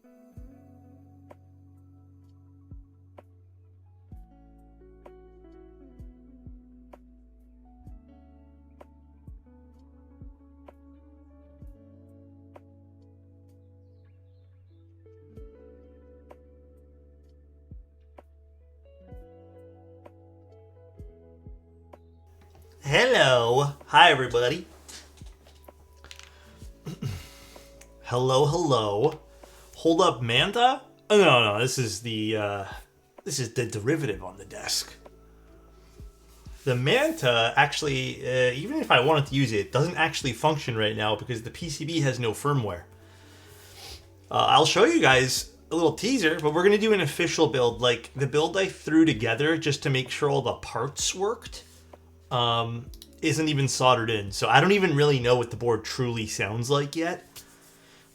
Hello. Hi, everybody. Hello, hello. Hold up, Manta? Oh, no, this is the derivative on the desk. The Manta actually, even if I wanted to use it, doesn't actually function right now because the PCB has no firmware. I'll show you guys a little teaser, but we're going to do an official build. Like, the build I threw together just to make sure all the parts worked isn't even soldered in. So I don't even really know what the board truly sounds like yet.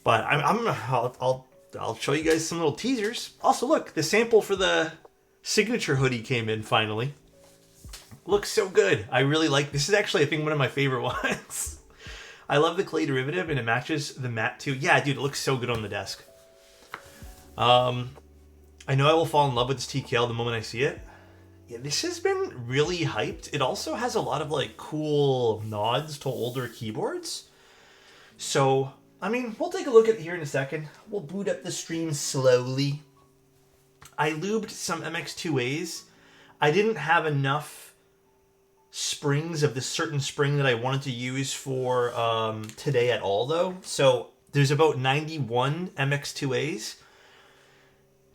But I'll show you guys some little teasers. Also, look, the sample for the signature hoodie came in finally. Looks so good. I really like this. Is actually, I think, one of my favorite ones. I love the clay derivative, and it matches the matte too. Yeah, dude, it looks so good on the desk. I know I will fall in love with this TKL the moment I see it. Yeah, this has been really hyped. It also has a lot of like cool nods to older keyboards. So, I mean, we'll take a look at it here in a second. We'll boot up the stream slowly. I lubed some MX2As. I didn't have enough springs of this certain spring that I wanted to use for today at all, though. So there's about 91 MX2As.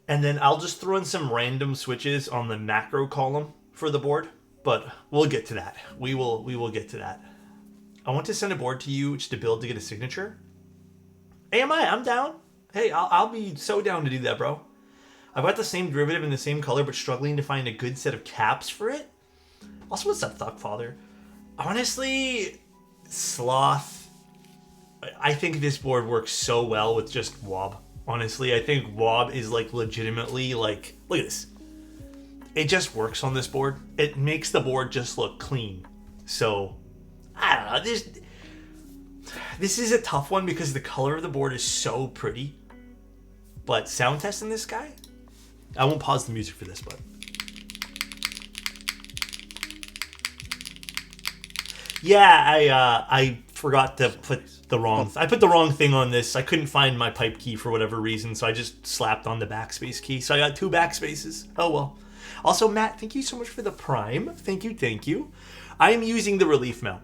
And then I'll just throw in some random switches on the macro column for the board. But we'll get to that. We will get to that. I want to send a board to you just to build to get a signature. AMI, I'm down. Hey, I'll be so down to do that, bro. I've got the same derivative in the same color, but struggling to find a good set of caps for it. Also, what's up, Thuckfather? Honestly, Sloth, I think this board works so well with just wob. Honestly, I think wob is like legitimately like, look at this. It just works on this board. It makes the board just look clean. So, I don't know. This is a tough one because the color of the board is so pretty. But sound testing this guy? I won't pause the music for this, but. Yeah, I forgot to put the wrong. I put the wrong thing on this. I couldn't find my pipe key for whatever reason, so I just slapped on the backspace key. So I got 2 backspaces. Oh well. Also, Matt, thank you so much for the Prime. Thank you. I'm using the relief mount,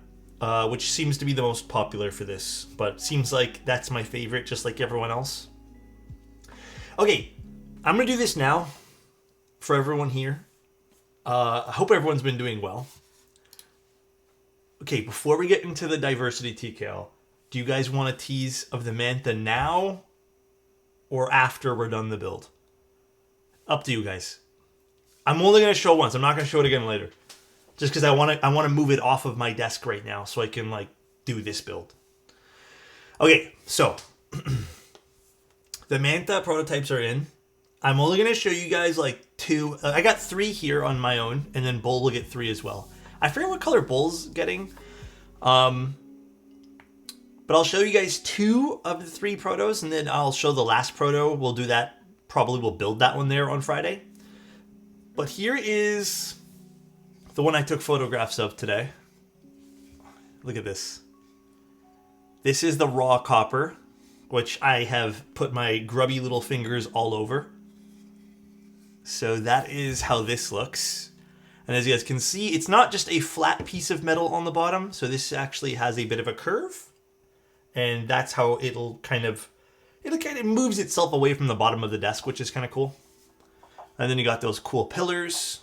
which seems to be the most popular for this, but seems like that's my favorite, just like everyone else. Okay, I'm gonna do this now for everyone here. I hope everyone's been doing well. Okay, before we get into the diversity TKL, do you guys want a tease of the Manta now or after we're done the build? Up to you guys. I'm only going to show once. I'm not going to show it again later. Just because I want to move it off of my desk right now so I can like do this build. Okay, so the Manta prototypes are in. I'm only going to show you guys like 2. I got 3 here on my own, and then Bull will get 3 as well. I forget what color Bull's getting. But I'll show you guys 2 of the 3 protos, and then I'll show the last proto. We'll do that. Probably we'll build that one there on Friday. But here is the one I took photographs of today. Look at this. This is the raw copper, which I have put my grubby little fingers all over. So that is how this looks. And as you guys can see, it's not just a flat piece of metal on the bottom. So this actually has a bit of a curve. And that's how it kind of moves itself away from the bottom of the desk, which is kind of cool. And then you got those cool pillars.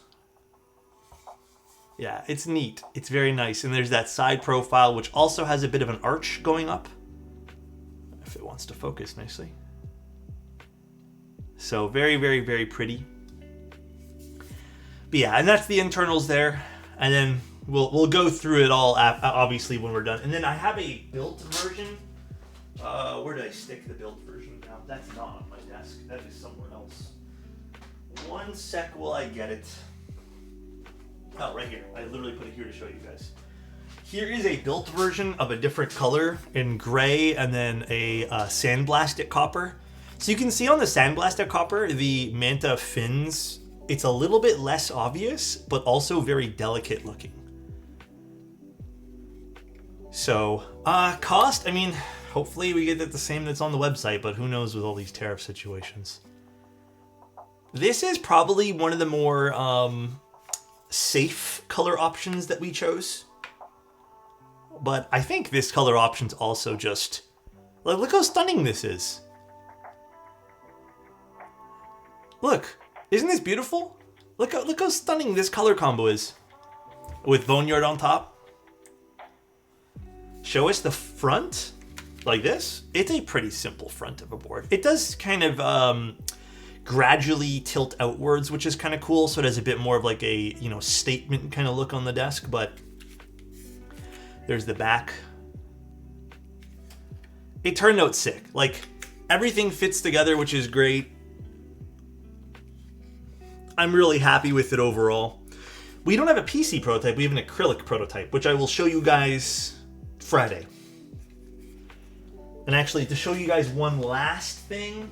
Yeah, it's neat. It's very nice. And there's that side profile, which also has a bit of an arch going up. If it wants to focus nicely. So very, very, very pretty. But yeah, and that's the internals there. And then we'll go through it all, obviously, when we're done. And then I have a built version. Where did I stick the built version now? That's not on my desk. That is somewhere else. One sec while I get it. Oh, right here. I literally put it here to show you guys. Here is a built version of a different color in gray and then a sandblasted copper. So you can see on the sandblasted copper, the Manta fins, it's a little bit less obvious, but also very delicate looking. So, cost, I mean, hopefully we get it the same that's on the website, but who knows with all these tariff situations. This is probably one of the more safe color options that we chose. But I think this color option's also just... like, look how stunning this is. Look, isn't this beautiful? Look how stunning this color combo is. With Boneyard on top. Show us the front, like this. It's a pretty simple front of a board. It does kind of gradually tilt outwards, which is kind of cool. So it has a bit more of like a, you know, statement kind of look on the desk, but there's the back. It turned out sick. Like, everything fits together, which is great. I'm really happy with it overall. We don't have a PC prototype, we have an acrylic prototype, which I will show you guys Friday. And actually, to show you guys one last thing,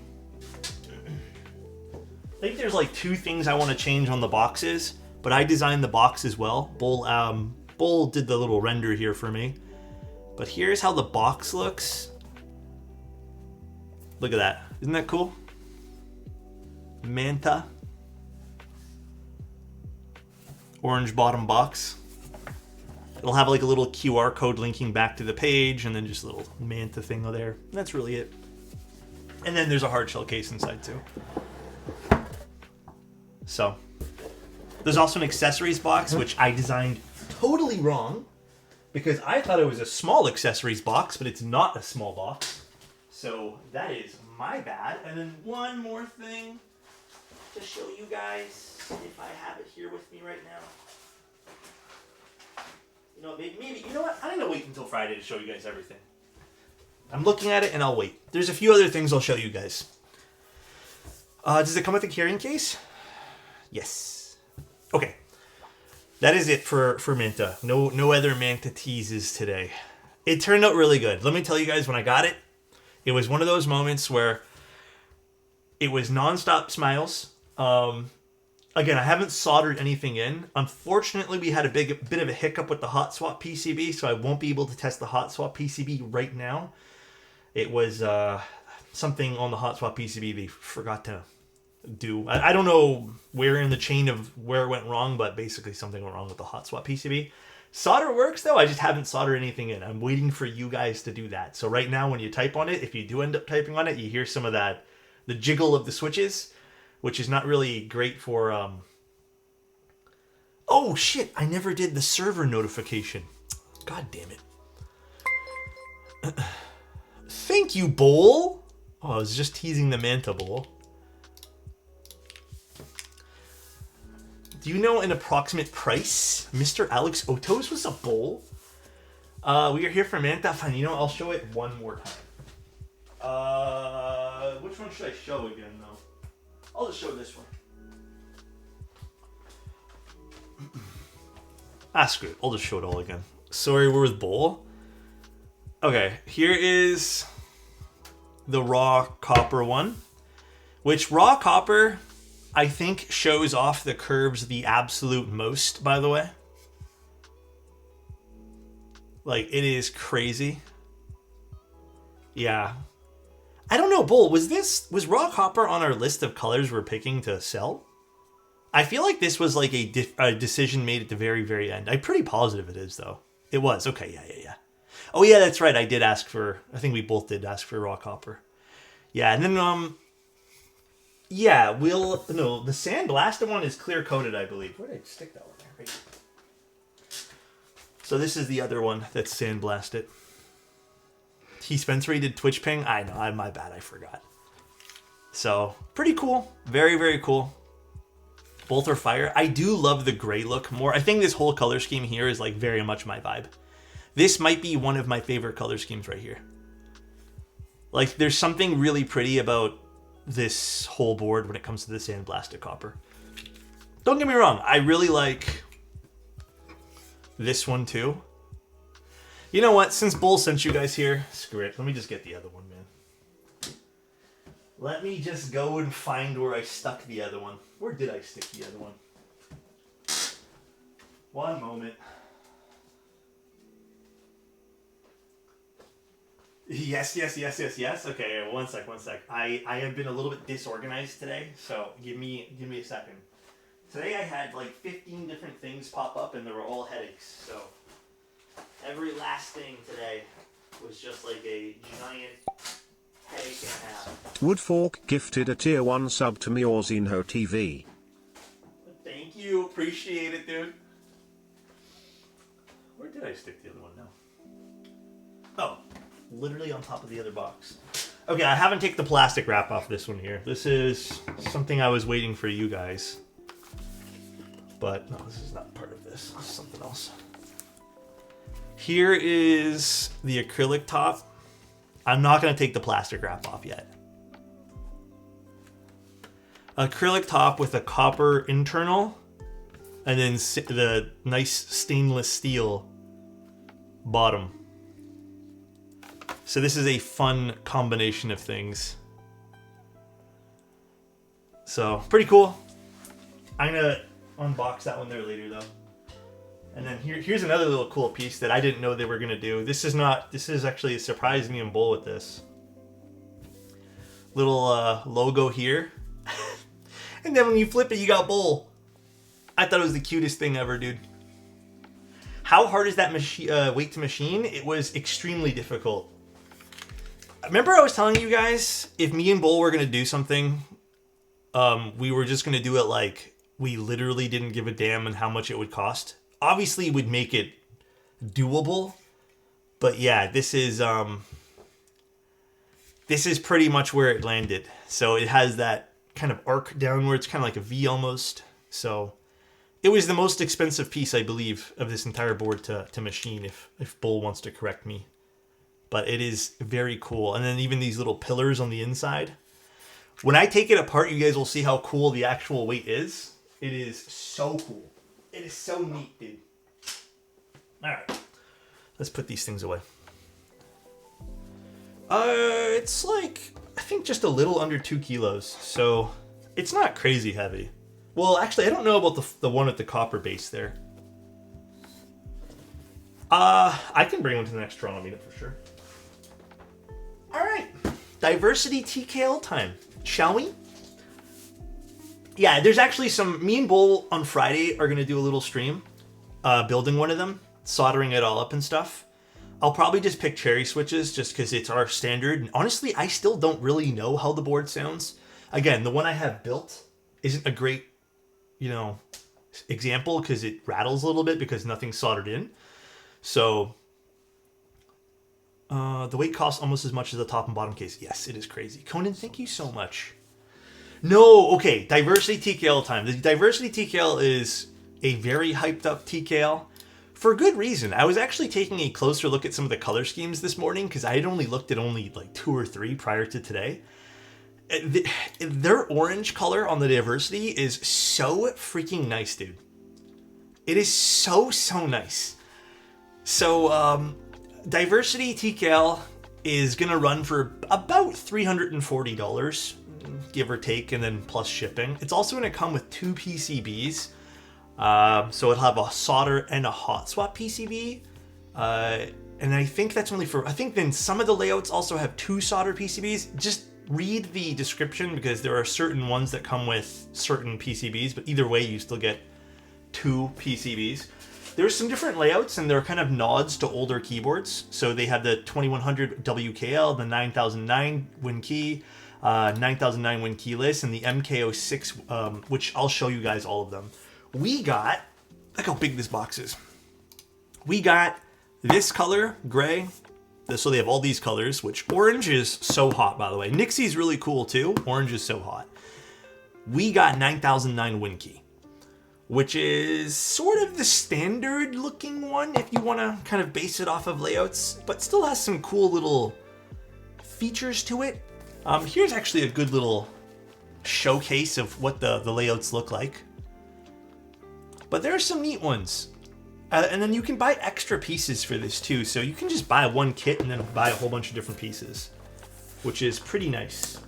I think there's like 2 things I want to change on the boxes, but I designed the box as well. Bull did the little render here for me. But here's how the box looks. Look at that. Isn't that cool? Manta. Orange bottom box. It'll have like a little QR code linking back to the page, and then just a little Manta thing there. And that's really it. And then there's a hard shell case inside too. So, there's also an accessories box, which I designed totally wrong, because I thought it was a small accessories box, but it's not a small box. So that is my bad. And then one more thing to show you guys, if I have it here with me right now. You know, maybe, you know what? I'm gonna wait until Friday to show you guys everything. I'm looking at it and I'll wait. There's a few other things I'll show you guys. Does it come with a carrying case? Yes. Okay. That is it for Manta. No other Manta teases today. It turned out really good. Let me tell you guys, when I got it, it was one of those moments where it was nonstop smiles. Again, I haven't soldered anything in. Unfortunately, we had a bit of a hiccup with the hot swap PCB, so I won't be able to test the hot swap PCB right now. It was something on the hot swap PCB they forgot to do. I don't know where in the chain of where it went wrong, but basically something went wrong with the hot swap PCB. Solder works though, I just haven't soldered anything in. I'm waiting for you guys to do that. So right now when you type on it, if you do end up typing on it, you hear some of that, the jiggle of the switches, which is not really great for... Oh shit, I never did the server notification. God damn it. Thank you, Bowl. Oh, I was just teasing the Manta, Bowl. Do you know an approximate price? Mr. Alexotos was a Bowl. We are here for Manta. Fine, you know, I'll show it one more time. Which one should I show again, though? I'll just show this one. Screw it. I'll just show it all again. Sorry, we're with Bowl. Okay, here is the raw copper one. Which raw copper, I think, shows off the curves the absolute most, by the way. Like, it is crazy. Yeah. I don't know, Bull, was raw copper on our list of colors we're picking to sell? I feel like this was like a decision made at the very, very end. I'm pretty positive it is, though. It was. Okay, yeah. Oh, yeah, that's right. I think we both did ask for raw copper. Yeah, and then, yeah, the sandblasted one is clear coated, I believe. Where did I stick that one there? Right. So this is the other one that's sandblasted. T. Spencer did Twitch ping. I know, my bad, I forgot. So, pretty cool. Very, very cool. Both are fire. I do love the gray look more. I think this whole color scheme here is like very much my vibe. This might be one of my favorite color schemes right here. Like, there's something really pretty about this whole board when it comes to the sandblasted copper. Don't get me wrong, I really like this one too. You know what? Since Bull sent you guys here, screw it. Let me just get the other one, man. Let me just go and find where I stuck the other one. Where did I stick the other one? One moment. Yes. Okay, one sec. I have been a little bit disorganized today, so give me a second. Today I had like 15 different things pop up and they were all headaches, so every last thing today was just like a giant headache and a half. Woodfork gifted a tier 1 sub to Miozinho TV. Thank you, appreciate it, dude. Where did I stick the other one now? Oh, literally on top of the other box. Okay, I haven't taken the plastic wrap off this one here. This is something I was waiting for you guys. But no, this is not part of this. This is something else. Here is the acrylic top. I'm not going to take the plastic wrap off yet. Acrylic top with a copper internal. And then the nice stainless steel bottom. So this is a fun combination of things. So, pretty cool. I'm going to unbox that one there later, though. And then here's another little cool piece that I didn't know they were going to do. This is actually a surprise me and Bull with this. Little logo here. And then when you flip it, you got Bull. I thought it was the cutest thing ever, dude. How hard is that weight to machine? It was extremely difficult. Remember I was telling you guys, if me and Bull were going to do something, we were just going to do it like we literally didn't give a damn on how much it would cost. Obviously, it would make it doable. But yeah, this is pretty much where it landed. So it has that kind of arc downwards, kind of like a V almost. So it was the most expensive piece, I believe, of this entire board to machine, if Bull wants to correct me. But it is very cool. And then even these little pillars on the inside. When I take it apart, you guys will see how cool the actual weight is. It is so cool. It is so neat, dude. Alright. Let's put these things away. It's like, I think just a little under 2 kilos. So, it's not crazy heavy. Well, actually, I don't know about the one with the copper base there. I can bring one to the next Toronto meetup for sure. Alright. Diversity TKL time. Shall we? Yeah, there's actually me and Bull on Friday are going to do a little stream. Building one of them. Soldering it all up and stuff. I'll probably just pick cherry switches just because it's our standard. And honestly, I still don't really know how the board sounds. Again, the one I have built isn't a great, example because it rattles a little bit because nothing's soldered in. So, the weight costs almost as much as the top and bottom case. Yes, it is crazy. Conan, thank you so much. No, okay, Diversity TKL time. The Diversity TKL is a very hyped up TKL. For good reason. I was actually taking a closer look at some of the color schemes this morning because I had only looked at like 2 or 3 prior to today. Their orange color on the Diversity is so freaking nice, dude. It is so nice. So, Diversity TKL is going to run for about $340, give or take, and then plus shipping. It's also going to come with 2 PCBs. So it'll have a solder and a hot swap PCB. And I think that's only I think then some of the layouts also have 2 solder PCBs. Just read the description because there are certain ones that come with certain PCBs, but either way you still get 2 PCBs. There's some different layouts and they're kind of nods to older keyboards. So they have the 2100 WKL, the 9009 WinKey, 9009 WinKeyless, and the MK06, which I'll show you guys all of them. We got, look how big this box is. We got this color, gray. So they have all these colors, which orange is so hot, by the way. Nixie's really cool too. Orange is so hot. We got 9009 WinKey, which is sort of the standard looking one if you want to kind of base it off of layouts, but still has some cool little features to it. Here's actually a good little showcase of what the layouts look like. But there are some neat ones. And then you can buy extra pieces for this too. So you can just buy one kit and then buy a whole bunch of different pieces, which is pretty nice.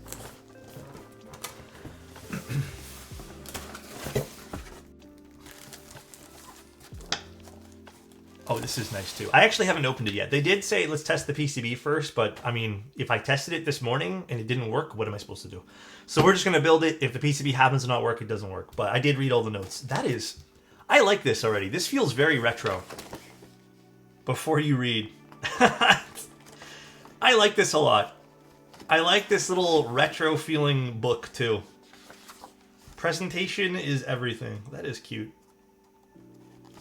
Oh, this is nice too. I actually haven't opened it yet. They did say let's test the PCB first, but I mean, if I tested it this morning and it didn't work, what am I supposed to do? So we're just going to build it. If the PCB happens to not work, it doesn't work. But I did read all the notes. I like this already. This feels very retro. Before you read. I like this a lot. I like this little retro feeling book too. Presentation is everything. That is cute.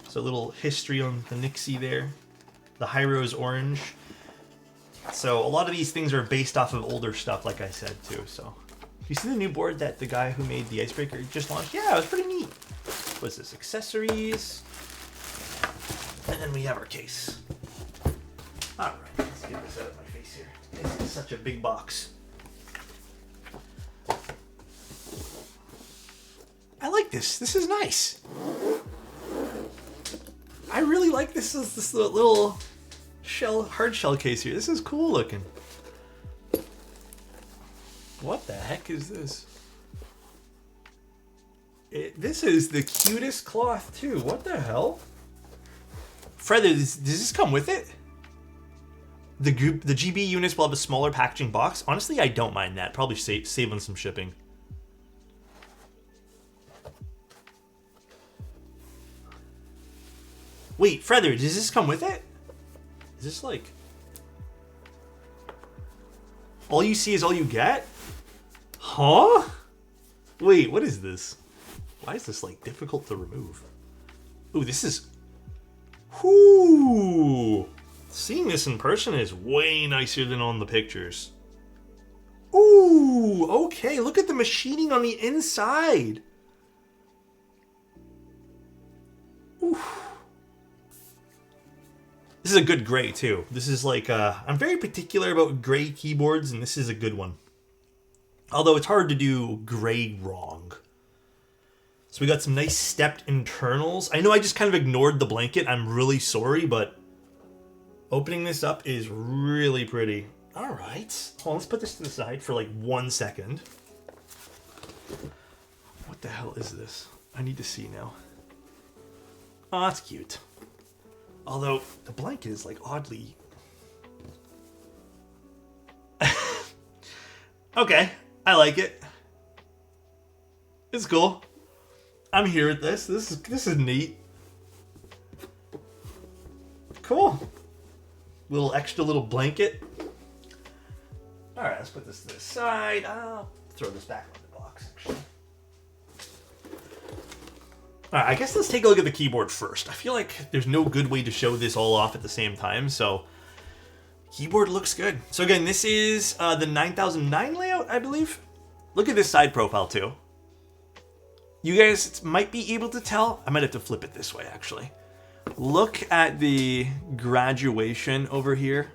So a little history on the Nixie there. The Hyro's orange. So a lot of these things are based off of older stuff, like I said too. So you see the new board that the guy who made the icebreaker just launched? Yeah, it was pretty neat. What's this? Accessories. And then we have our case. Alright, let's get this out of my face here. This is such a big box. I like this. This is nice. I really like this little hard shell case here. This is cool looking. What the heck is this? This is the cutest cloth too. What the hell? Fred, does this come with it? The GB units will have a smaller packaging box. Honestly, I don't mind that. Probably save on some shipping. Wait, Feather, does this come with it? Is this like... all you see is all you get? Huh? Wait, what is this? Why is this like difficult to remove? Ooh, this is... Ooh! Seeing this in person is way nicer than on the pictures. Ooh, okay, look at the machining on the inside. Ooh. This is a good gray too. This is like, I'm very particular about gray keyboards, and this is a good one. Although it's hard to do gray wrong. So we got some nice stepped internals. I know I just kind of ignored the blanket. I'm really sorry, but opening this up is really pretty. All right. Hold on, let's put this to the side for like 1 second. What the hell is this? I need to see now. Oh, that's cute. Although, the blanket is like oddly... Okay, I like it. It's cool. I'm here with this. This is neat. Cool. Extra little blanket. Alright, let's put this to the side. I'll throw this back on the box, actually. Alright, I guess let's take a look at the keyboard first. I feel like there's no good way to show this all off at the same time, so... Keyboard looks good. So again, this is the 9009 layout, I believe. Look at this side profile, too. You guys might be able to tell. I might have to flip it this way, actually. Look at the graduation over here.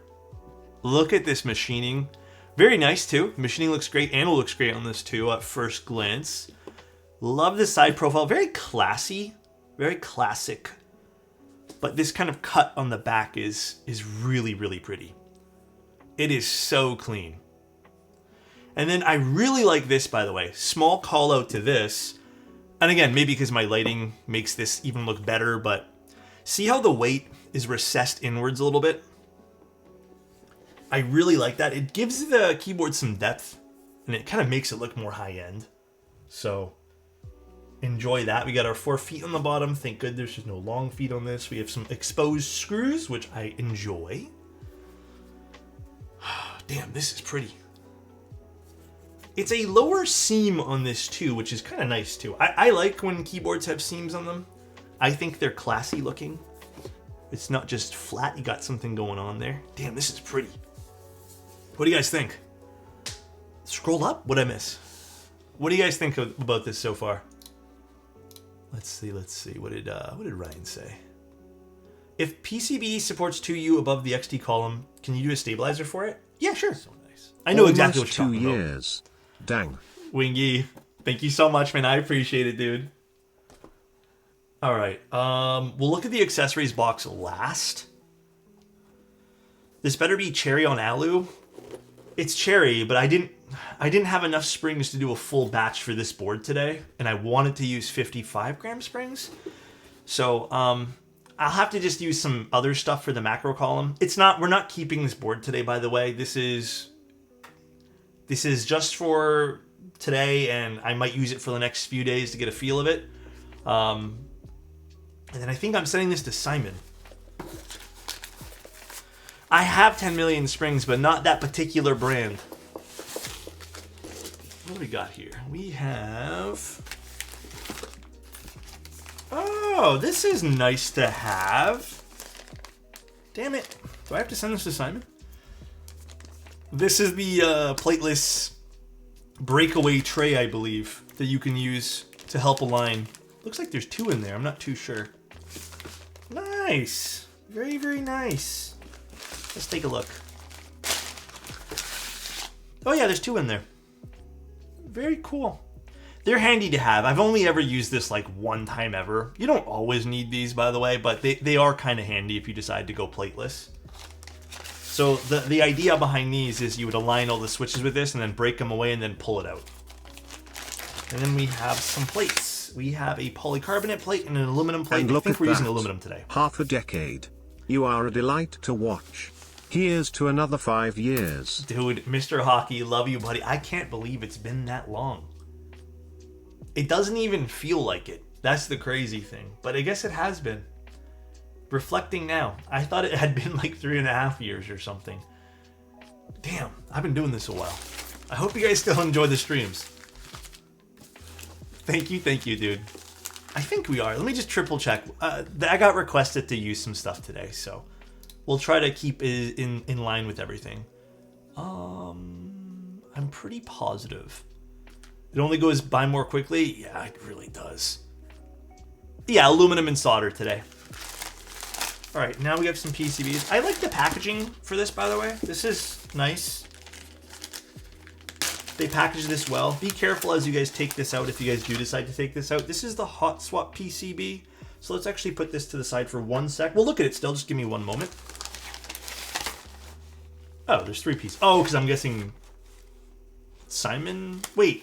Look at this machining. Very nice, too. Machining looks great. Anvil looks great on this, too, at first glance. Love the side profile. Very classy. Very classic. But this kind of cut on the back is really, really pretty. It is so clean. And then I really like this, by the way. Small call out to this. And again, maybe because my lighting makes this even look better, but see how the weight is recessed inwards a little bit? I really like that. It gives the keyboard some depth, and it kind of makes it look more high-end. So, enjoy that. We got our 4 feet on the bottom. Thank goodness there's no long feet on this. We have some exposed screws, which I enjoy. Damn, this is pretty. It's a lower seam on this too, which is kind of nice too. I like when keyboards have seams on them. I think they're classy looking. It's not just flat, you got something going on there. Damn, this is pretty. What do you guys think? Scroll up? What'd I miss? What do you guys think about this so far? Let's see. What did Ryan say? If PCB supports 2U above the XT column, can you do a stabilizer for it? Yeah, sure. So nice. I know exactly what you're talking about. 2 years. Dang. Wingy, thank you so much, man. I appreciate it, dude. All right. We'll look at the accessories box last. This better be cherry on alu. It's cherry, but I didn't have enough springs to do a full batch for this board today, and I wanted to use 55 gram springs. So, I'll have to just use some other stuff for the macro column. We're not keeping this board today, by the way. This is just for today, and I might use it for the next few days to get a feel of it. And then I think I'm sending this to Simon. I have 10 million springs, but not that particular brand. What do we got here? We have... Oh, this is nice to have. Damn it. Do I have to send this to Simon? This is the plateless breakaway tray, I believe, that you can use to help align. Looks like there's 2 in there. I'm not too sure. Nice. Very, very nice. Let's take a look. Oh yeah, there's 2 in there. Very cool. They're handy to have. I've only ever used this like one time ever. You don't always need these, by the way, but they are kind of handy if you decide to go plateless. So the idea behind these is you would align all the switches with this and then break them away and then pull it out. And then we have some plates. We have a polycarbonate plate and an aluminum plate. And look, I think we're using aluminum today. Half a decade. You are a delight to watch. Here's to another 5 years. Dude, Mr. Hockey, love you, buddy. I can't believe it's been that long. It doesn't even feel like it. That's the crazy thing. But I guess it has been. Reflecting now, I thought it had been like 3.5 years or something. Damn, I've been doing this a while. I hope you guys still enjoy the streams. Thank you, dude. I think we are. Let me just triple check. I got requested to use some stuff today, so we'll try to keep it in line with everything. I'm pretty positive. It only goes by more quickly? Yeah, it really does. Yeah, aluminum and solder today. All right, now we have some PCBs. I like the packaging for this, by the way. This is nice. They package this well. Be careful as you guys take this out if you guys do decide to take this out. This is the hot swap PCB. So let's actually put this to the side for 1 sec. We'll look at it still. Just give me 1 moment. Oh, there's 3 pieces. Oh, because I'm guessing Simon. Wait.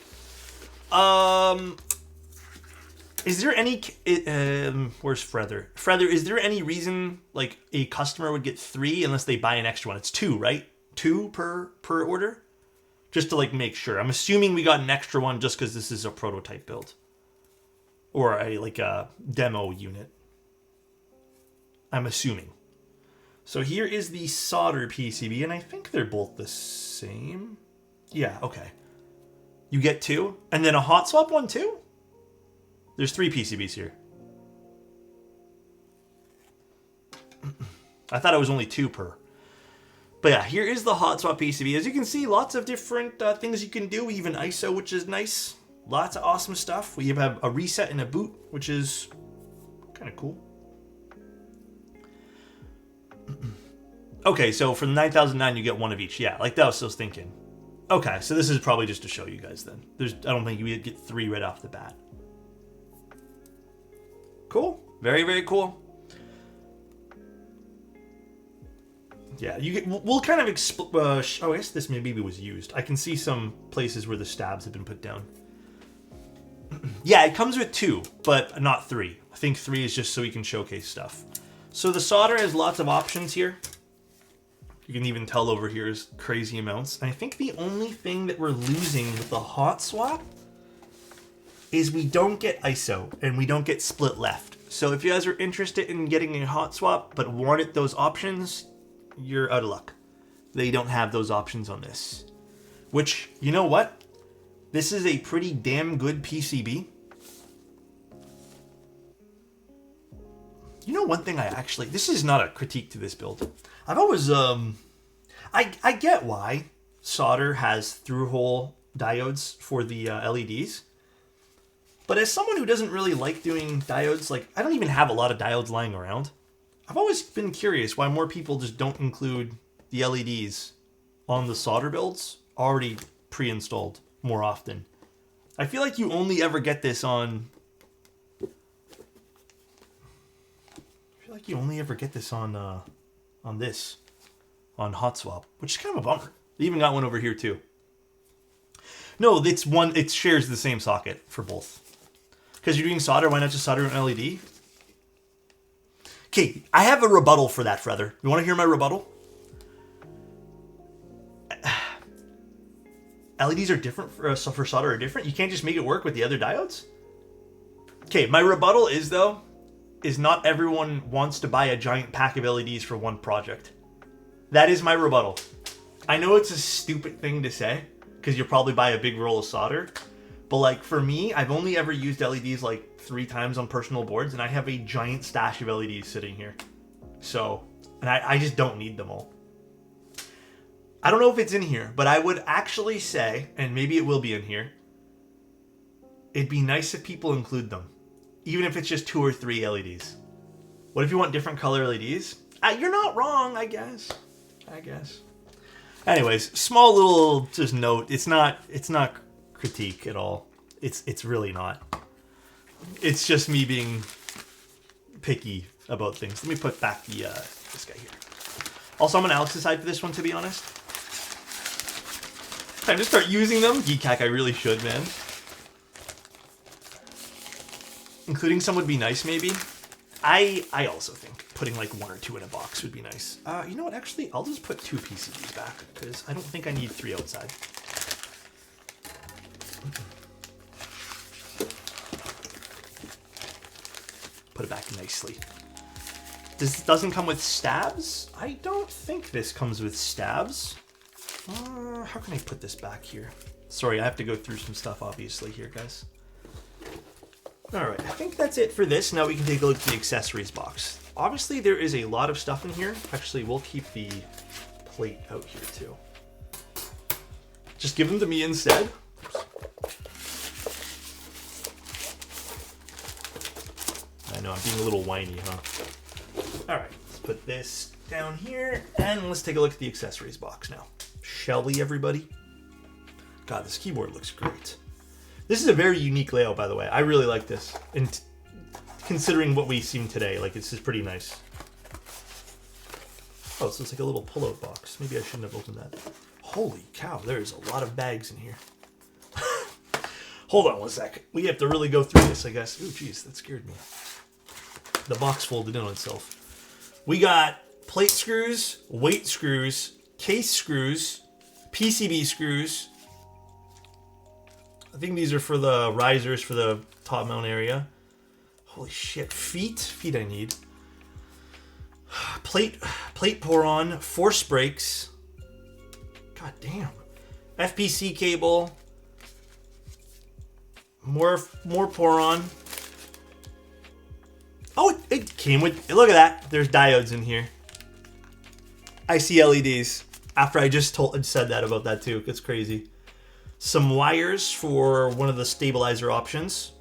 Is there any where's Frether? Frether, is there any reason like a customer would get 3 unless they buy an extra one? It's 2, right? 2 per order? Just to like make sure. I'm assuming we got an extra one just because this is a prototype build. Or a demo unit. I'm assuming. So here is the solder PCB, and I think they're both the same. Yeah, okay. You get 2, and then a hot swap one too? There's 3 PCBs here. I thought it was only 2 per. But yeah, here is the hot swap PCB. As you can see, lots of different things you can do, even ISO, which is nice. Lots of awesome stuff. We have a reset and a boot, which is kind of cool. Okay, so for the 9009, you get 1 of each. Yeah, like that was still thinking. Okay, so this is probably just to show you guys then. I don't think you would get 3 right off the bat. Cool. Very, very cool. Yeah, we'll kind of oh, I guess this maybe was used. I can see some places where the stabs have been put down. Yeah, it comes with 2, but not 3. I think 3 is just so we can showcase stuff. So the solder has lots of options here. You can even tell over here is crazy amounts. And I think the only thing that we're losing with the hot swap is we don't get ISO and we don't get split left. So if you guys are interested in getting a hot swap but wanted those options, you're out of luck. They don't have those options on this. Which, you know what? This is a pretty damn good PCB. You know one thing this is not a critique to this build. I've always, I get why solder has through-hole diodes for the LEDs. But as someone who doesn't really like doing diodes, like I don't even have a lot of diodes lying around. I've always been curious why more people just don't include the LEDs on the solder builds already pre-installed more often. I feel like you only ever get this on... on hot swap, which is kind of a bummer. They even got one over here too. No, it shares the same socket for both. Because you're doing solder, why not just solder an LED? Okay, I have a rebuttal for that, Feather. You want to hear my rebuttal? LEDs are different for solder are different. You can't just make it work with the other diodes. Okay, my rebuttal is though, is not everyone wants to buy a giant pack of LEDs for one project. That is my rebuttal. I know it's a stupid thing to say because you'll probably buy a big roll of solder, but like for me, I've only ever used LEDs like 3 times on personal boards, and I have a giant stash of LEDs sitting here. So, and I just don't need them all. I don't know if it's in here, but I would actually say, and maybe it will be in here, it'd be nice if people include them, even if it's just 2 or 3 LEDs. What if you want different color LEDs? You're not wrong, I guess. Anyways, small little just note. It's not critique at all. It's really not. It's just me being picky about things. Let me put back the this guy here. Also, I'm on Alex's side for this one, to be honest. Time to start using them. Geekhack, I really should, man. Including some would be nice, maybe. I also think putting like 1 or 2 in a box would be nice. You know what? Actually, I'll just put 2 PCBs back because I don't think I need 3 outside. Put it back nicely. This doesn't come with stabs? I don't think this comes with stabs. How can I put this back here? Sorry, I have to go through some stuff obviously here, guys. Alright, I think that's it for this. Now we can take a look at the accessories box. Obviously there is a lot of stuff in here. Actually, we'll keep the plate out here too. Just give them to me instead. I know, I'm being a little whiny, huh? Alright, let's put this down here, and let's take a look at the accessories box now. Shall we, everybody? God, this keyboard looks great. This is a very unique layout, by the way. I really like this. And considering what we've seen today, like, this is pretty nice. Oh, so it's like a little pull-out box. Maybe I shouldn't have opened that. Holy cow, there's a lot of bags in here. Hold on one sec. We have to really go through this, I guess. Ooh, jeez, that scared me. The box folded in on itself. We got plate screws, weight screws, case screws, PCB screws. I think these are for the risers for the top mount area. Holy shit, feet I need. Plate pour on, force brakes. God damn. FPC cable. More pour on. Oh, it came with, look at that. There's diodes in here. I see LEDs. After I just said that about that too. It's crazy. Some wires for one of the stabilizer options.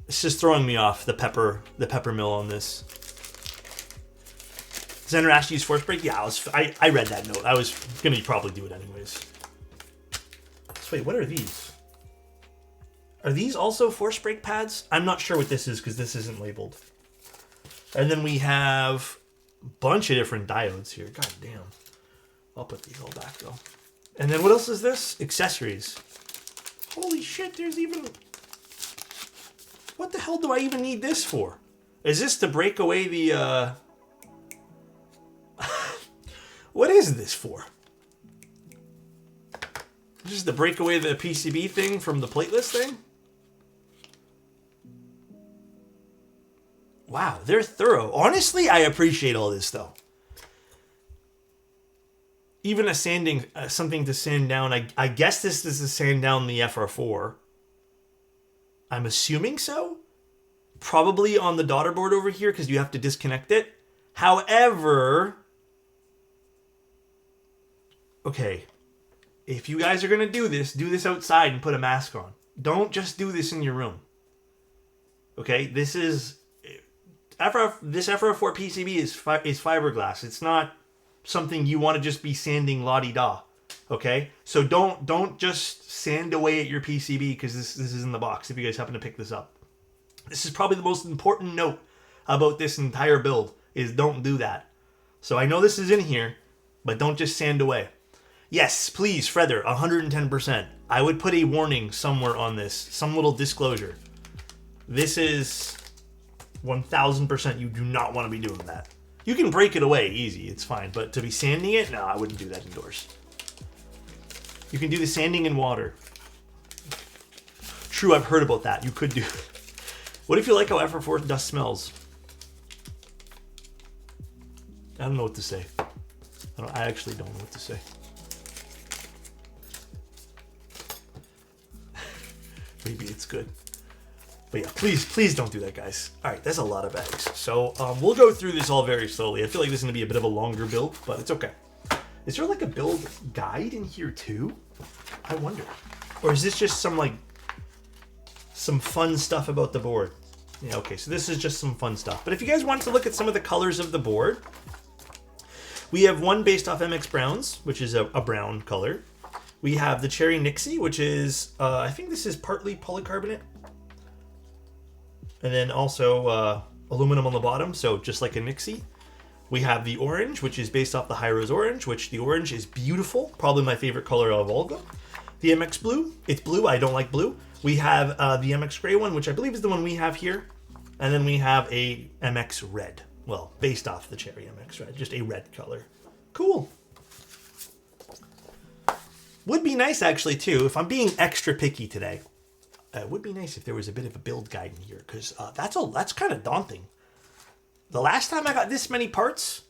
It's just throwing me off, the pepper mill on this. Xener asked to use force brake? Yeah, I read that note. I was gonna probably do it anyways. So wait, what are these? Are these also force brake pads? I'm not sure what this is because this isn't labeled. And then we have a bunch of different diodes here. God damn. I'll put these all back though. And then what else is this? Accessories. Holy shit, there's even... What the hell do I even need this for? Is this to break away the, What is this for? Just to break away the PCB thing from the plateless thing? Wow, they're thorough. Honestly, I appreciate all this though. Even a sanding, something to sand down. I guess this is to sand down the FR4. I'm assuming so. Probably on the daughter board over here because you have to disconnect it. However, okay, if you guys are going to do this outside and put a mask on. Don't just do this in your room. Okay, this FR4 PCB is fiberglass. It's not something you want to just be sanding la-di-da. Okay, so don't just sand away at your PCB because this is in the box. If you guys happen to pick this up, this is probably the most important note about this entire build is don't do that. So I know this is in here, but don't just sand away. Yes, please, Feather, 110%. I would put a warning somewhere on this, some little disclosure. This is 1000% you do not want to be doing that. You can break it away easy, it's fine. But to be sanding it, no, I wouldn't do that indoors. You can do the sanding in water. True, I've heard about that. You could do it. What if you like how F4 dust smells? I don't know what to say. I actually don't know what to say. Maybe it's good. But yeah, please don't do that, guys. All right, that's a lot of bags. So we'll go through this all very slowly. I feel like this is going to be a bit of a longer build, but it's okay. Is there like a build guide in here too? I wonder. Or is this just some fun stuff about the board? Yeah, okay, so this is just some fun stuff. But if you guys want to look at some of the colors of the board, we have one based off MX Browns, which is a brown color. We have the Cherry Nixie, which is, I think this is partly polycarbonate. And then also aluminum on the bottom, so just like a Nixie. We have the orange, which is based off the High Rose Orange, which the orange is beautiful. Probably my favorite color of all of them. The MX Blue, it's blue, I don't like blue. We have the MX Gray one, which I believe is the one we have here. And then we have a MX Red. Well, based off the Cherry MX Red, just a red color. Cool. Would be nice, actually, too, if I'm being extra picky today. It would be nice if there was a bit of a build guide in here, because that's kind of daunting. The last time I got this many parts,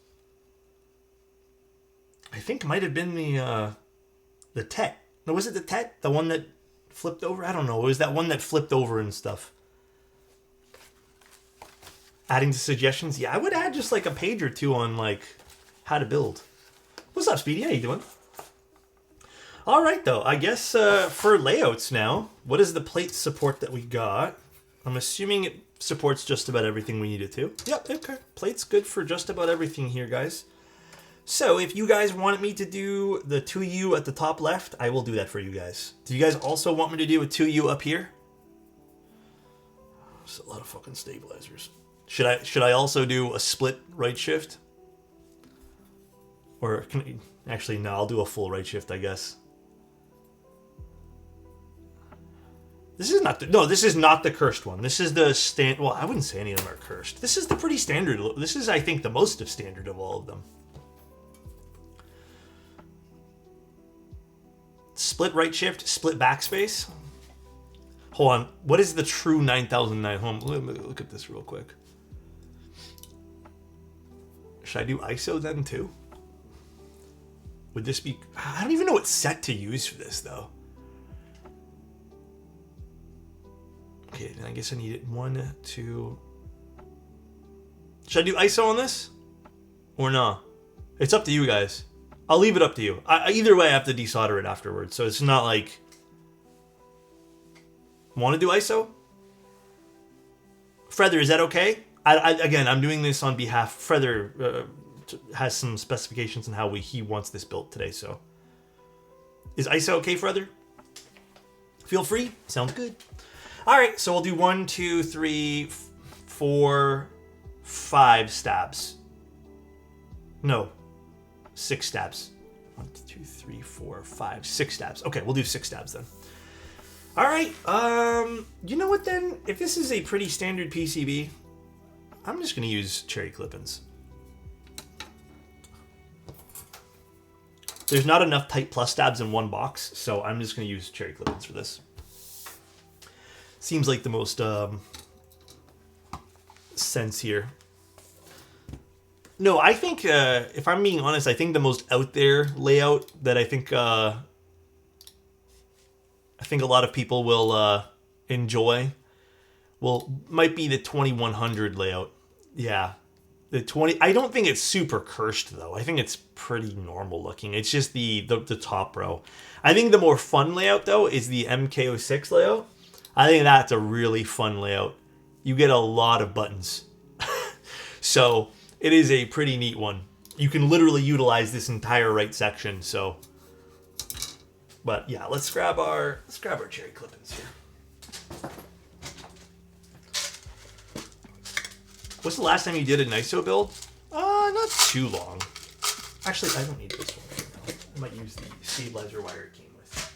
I think might have been the Tet. No, was it the Tet? The one that flipped over? I don't know. It was that one that flipped over and stuff. Adding to suggestions? Yeah, I would add just like a page or two on like how to build. What's up, Speedy? How you doing? All right, though. I guess for layouts now, what is the plate support that we got? I'm assuming it supports just about everything we need it to. Yep, okay. Plate's good for just about everything here, guys. So if you guys want me to do the 2U at the top left, I will do that for you guys. Do you guys also want me to do a 2U up here? There's a lot of fucking stabilizers. Should I also do a split right shift? Or actually, no, I'll do a full right shift, I guess. This is not this is not the cursed one. This is the well, I wouldn't say any of them are cursed. This is the pretty standard. This is, I think, the most of standard of all of them. Split right shift, split backspace. Hold on. What is the true 9009 home? Let me look at this real quick. Should I do ISO then too? Would this be... I don't even know what set to use for this though. Okay, then I guess I need it 1, 2... Should I do ISO on this? Or no? It's up to you guys. I'll leave it up to you. Either way, I have to desolder it afterwards, so it's not like... Want to do ISO? Feather, is that okay? Again, I'm doing this on behalf... Feather has some specifications on how he wants this built today, so... Is ISO okay, Feather? Feel free. Sounds good. Alright, so we'll do 1, 2, 3, 4, 5 stabs. No. 6 stabs. 1, 2, 3, 4, 5, 6 stabs. Okay, we'll do 6 stabs then. Alright, you know what then? If this is a pretty standard PCB, I'm just going to use cherry clip-ins. There's not enough Type Plus stabs in one box, so I'm just going to use cherry clip-ins for this. Seems like the most sense here. No, I think, if I'm being honest, I think the most out there layout that I think a lot of people will enjoy might be the 2100 layout. Yeah. The 20, I don't think it's super cursed though. I think it's pretty normal looking. It's just the top row. I think the more fun layout though is the MK06 layout. I think that's a really fun layout. You get a lot of buttons. So it is a pretty neat one. You can literally utilize this entire right section, so. But yeah, let's grab our cherry clip-ins here. What's the last time you did an ISO build? Not too long. Actually, I don't need this one right now. I might use the stabilizer wire it came with.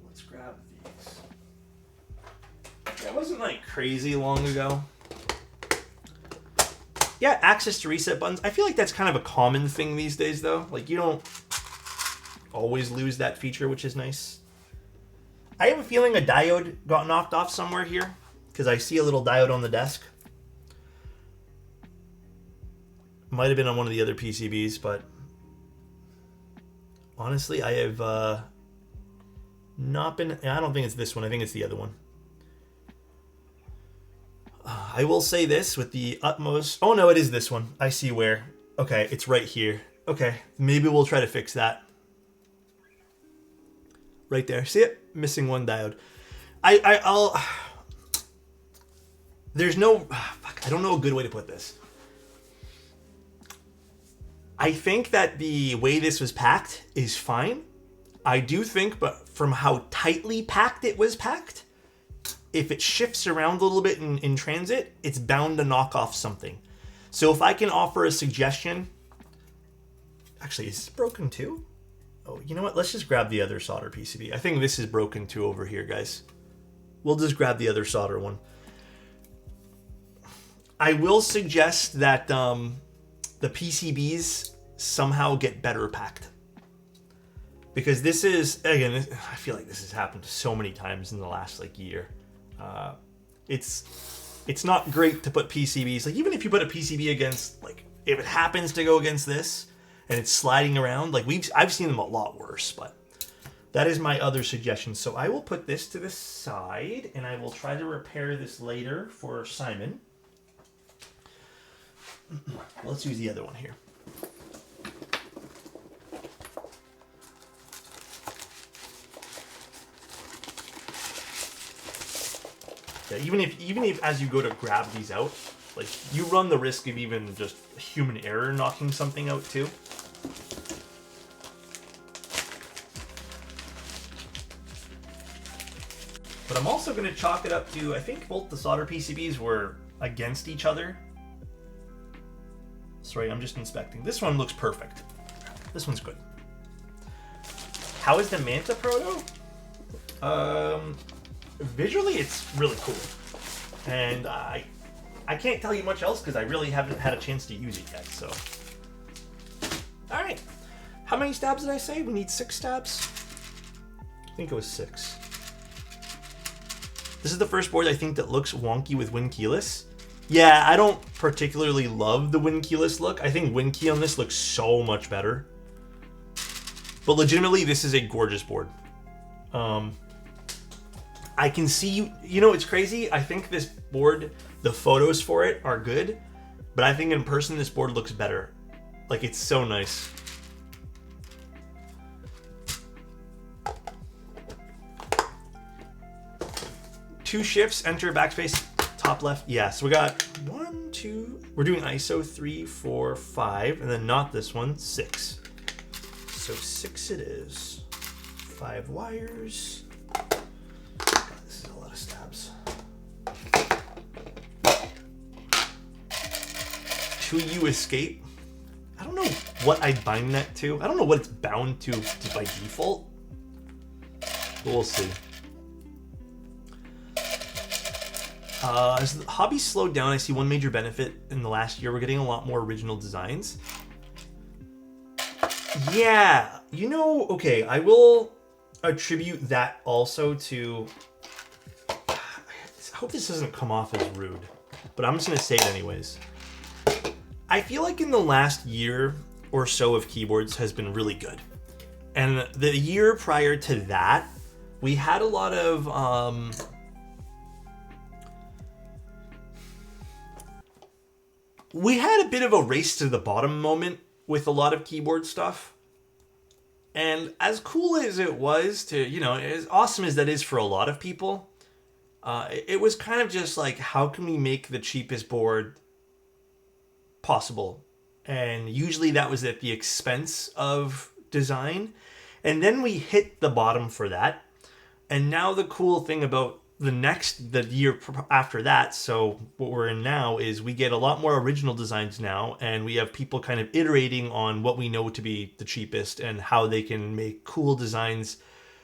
Let's grab these. That wasn't like crazy long ago. Yeah, access to reset buttons. I feel like that's kind of a common thing these days, though. Like, you don't always lose that feature, which is nice. I have a feeling a diode got knocked off somewhere here, because I see a little diode on the desk. Might have been on one of the other PCBs, but honestly, I have not been... I don't think it's this one. I think it's the other one. I will say this with the utmost... Oh, no, it is this one. I see where. Okay, it's right here. Okay, maybe we'll try to fix that. Right there. See it? Missing one diode. I'll... There's no... Fuck, I don't know a good way to put this. I think that the way this was packed is fine. I do think, but from how tightly packed it was packed, if it shifts around a little bit in transit, it's bound to knock off something. So if I can offer a suggestion... Actually, is this broken too? Oh, you know what? Let's just grab the other solder PCB. I think this is broken too over here, guys. We'll just grab the other solder one. I will suggest that the PCBs somehow get better packed. Because this is, again, I feel like this has happened so many times in the last like year. It's not great to put PCBs, like even if you put a PCB against, like if it happens to go against this and it's sliding around, like I've seen them a lot worse, but that is my other suggestion. So I will put this to the side and I will try to repair this later for Simon. Let's use the other one here. Yeah, even if as you go to grab these out, like you run the risk of even just human error knocking something out too. But I'm also going to chalk it up to, I think both the solder PCBs were against each other. Sorry, I'm just inspecting. This one looks perfect. This one's good. How is the Manta Proto? Visually, it's really cool. And I can't tell you much else because I really haven't had a chance to use it yet, so. All right. How many stabs did I say? We need 6 stabs? I think it was 6. This is the first board I think that looks wonky with Win keyless. Yeah, I don't particularly love the Win keyless look. I think Win key on this looks so much better. But legitimately, this is a gorgeous board. I can see, you know, it's crazy. I think this board, the photos for it are good, but I think in person this board looks better. Like, it's so nice. Two shifts, enter, backspace, top left. Yeah, so we got 1, 2, we're doing ISO 3, 4, 5, and then not this one, 6. So 6 it is. 5 wires. God, this is a lot of stabs. 2U escape. I don't know what I'd bind that to. I don't know what it's bound to by default. But we'll see. As the hobby slowed down, I see one major benefit in the last year. We're getting a lot more original designs. Yeah, you know, okay, I will attribute that also to... I hope this doesn't come off as rude, but I'm just going to say it anyways. I feel like in the last year or so of keyboards has been really good. And the year prior to that, we had a lot of... we had a bit of a race to the bottom moment with a lot of keyboard stuff. And as cool as it was to, you know, as awesome as that is for a lot of people, it was kind of just like, how can we make the cheapest board possible? And usually that was at the expense of design. And then we hit the bottom for that. And now the cool thing about the year after that, so what we're in now, is we get a lot more original designs now, and we have people kind of iterating on what we know to be the cheapest and how they can make cool designs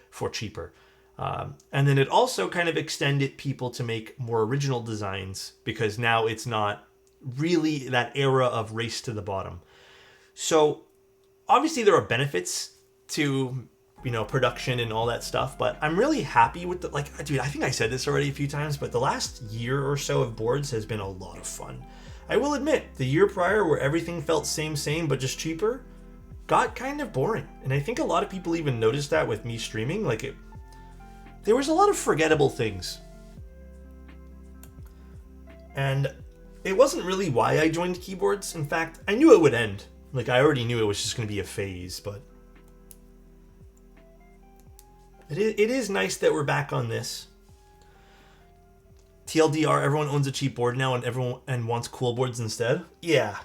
for cheaper. And then it also kind of extended people to make more original designs, because now it's not really that era of race to the bottom. So obviously there are benefits to, production and all that stuff, but I'm really happy with dude, I think I said this already a few times, but the last year or so of boards has been a lot of fun. I will admit, the year prior where everything felt same, but just cheaper, got kind of boring. And I think a lot of people even noticed that with me streaming. There was a lot of forgettable things. And it wasn't really why I joined keyboards. In fact, I knew it would end. I already knew it was just going to be a phase, but it is nice that we're back on this. TLDR, everyone owns a cheap board now and wants cool boards instead. Yeah.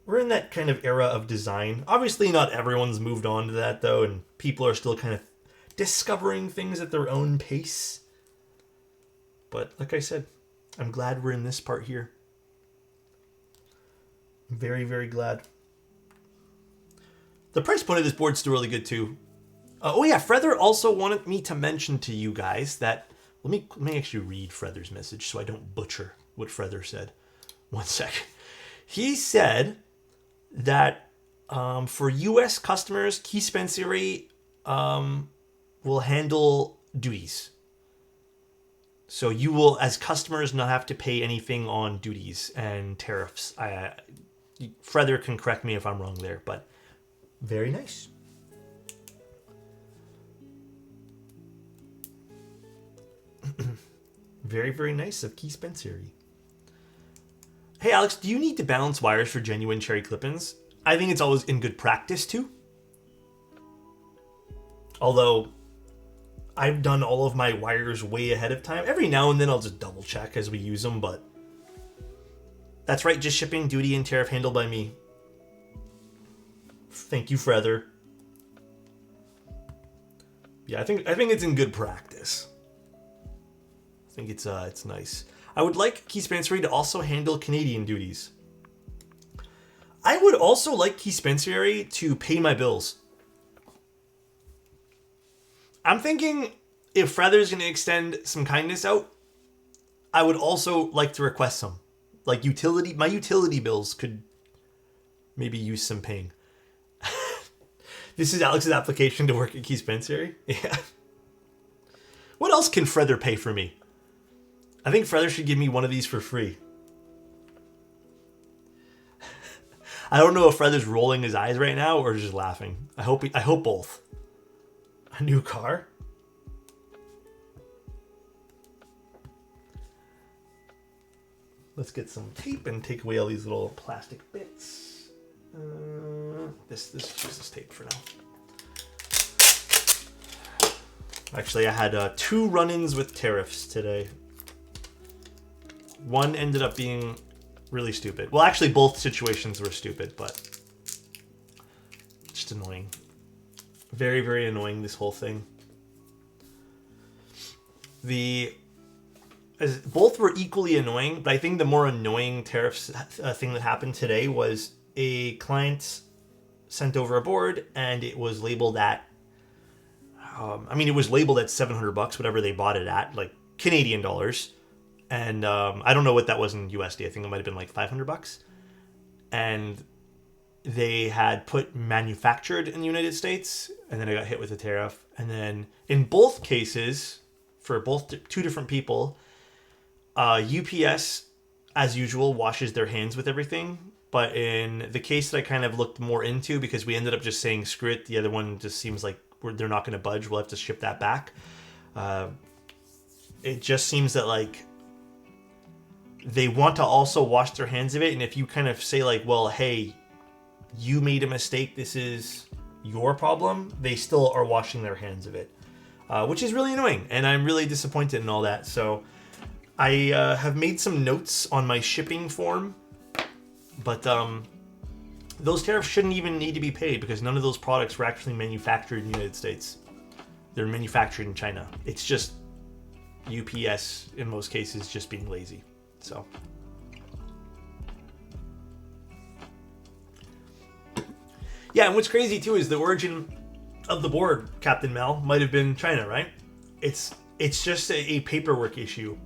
We're in that kind of era of design. Obviously not everyone's moved on to that though, and people are still kind of discovering things at their own pace. But like I said, I'm glad we're in this part here. I'm very, very glad. The price point of this board's still really good too. Oh yeah, Frether also wanted me to mention to you guys that, let me actually read Frether's message so I don't butcher what Frether said. One second. He said that for US customers, Keyspensary will handle duties. So you will, as customers, not have to pay anything on duties and tariffs. Frether can correct me if I'm wrong there, but very nice. Very, very nice of Keyspensary. Hey Alex, do you need to balance wires for genuine cherry clip-ins? I think it's always in good practice too. Although I've done all of my wires way ahead of time. Every now and then I'll just double check as we use them, but that's right, just shipping, duty, and tariff handled by me. Thank you, Frether. Yeah, I think it's in good practice. I think it's nice. I would like Keyspensary to also handle Canadian duties. I would also like Keyspensary to pay my bills. I'm thinking if Frether's going to extend some kindness out, I would also like to request some. My utility bills could maybe use some paying. This is Alex's application to work at Keyspensary. Yeah. What else can Frether pay for me? I think Frether should give me one of these for free. I don't know if Frether's rolling his eyes right now or just laughing. I hope both. A new car? Let's get some tape and take away all these little plastic bits. This tape for now. Actually, I had 2 run-ins with tariffs today. One ended up being really stupid. Well, actually, both situations were stupid, but just annoying. Very, very annoying, this whole thing. Both were equally annoying, but I think the more annoying tariffs thing that happened today was a client sent over a board and it was labeled at, it was labeled at $700, whatever they bought it at, like Canadian dollars. And I don't know what that was in USD. I think it might have been like $500. And they had put manufactured in the United States, and then I got hit with a tariff. And then in both cases, for both 2 different people, UPS, as usual, washes their hands with everything. But in the case that I kind of looked more into, because we ended up just saying, screw it, the other one just seems like they're not going to budge, we'll have to ship that back. It just seems that, they want to also wash their hands of it. And if you kind of say, well, hey, you made a mistake, this is your problem, they still are washing their hands of it. Which is really annoying, and I'm really disappointed in all that. So I have made some notes on my shipping form, but those tariffs shouldn't even need to be paid because none of those products were actually manufactured in the United States. They're manufactured in China. It's just UPS, in most cases, just being lazy. So yeah, and what's crazy too is the origin of the board, Captain Mel, might have been China, right? It's just a paperwork issue,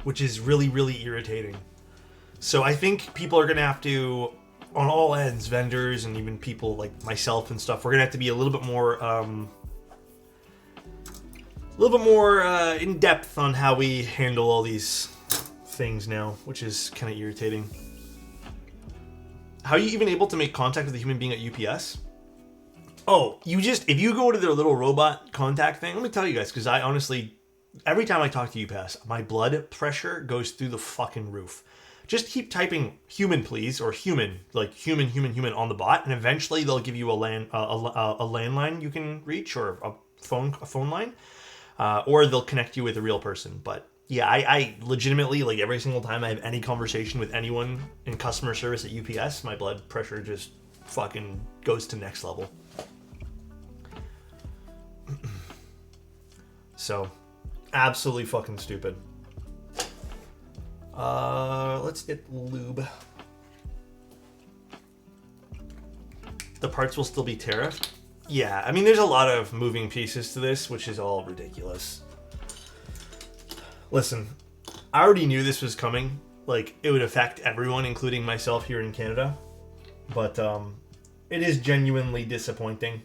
which is really, really irritating. So I think people are going to have to, on all ends, vendors and even people like myself and stuff, we're going to have to be a little bit more in depth on how we handle all these things now, which is kind of irritating. How are you even able to make contact with a human being at UPS? Oh, if you go to their little robot contact thing, let me tell you guys, because I honestly, every time I talk to UPS, my blood pressure goes through the fucking roof. Just keep typing human, please, or human, like human on the bot, and eventually they'll give you a landline you can reach, or a phone line, or they'll connect you with a real person. But yeah, I legitimately, like, every single time I have any conversation with anyone in customer service at UPS, my blood pressure just fucking goes to next level. So, absolutely fucking stupid. Let's get lube. The parts will still be tariffed? Yeah, I mean, there's a lot of moving pieces to this, which is all ridiculous. Listen, I already knew this was coming. Like, it would affect everyone, including myself here in Canada. But, it is genuinely disappointing,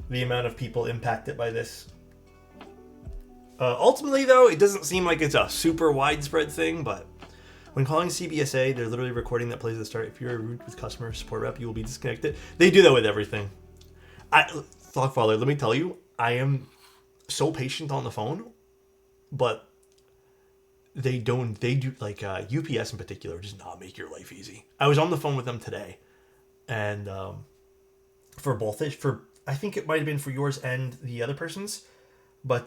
the amount of people impacted by this. Ultimately, though, it doesn't seem like it's a super widespread thing, but when calling CBSA, they're literally recording that plays at the start. If you're rude with customer support rep, you will be disconnected. They do that with everything. Thoughtfather, let me tell you, I am so patient on the phone, but they do, like, UPS in particular does not make your life easy. I was on the phone with them today, and I think it might have been for yours and the other person's, but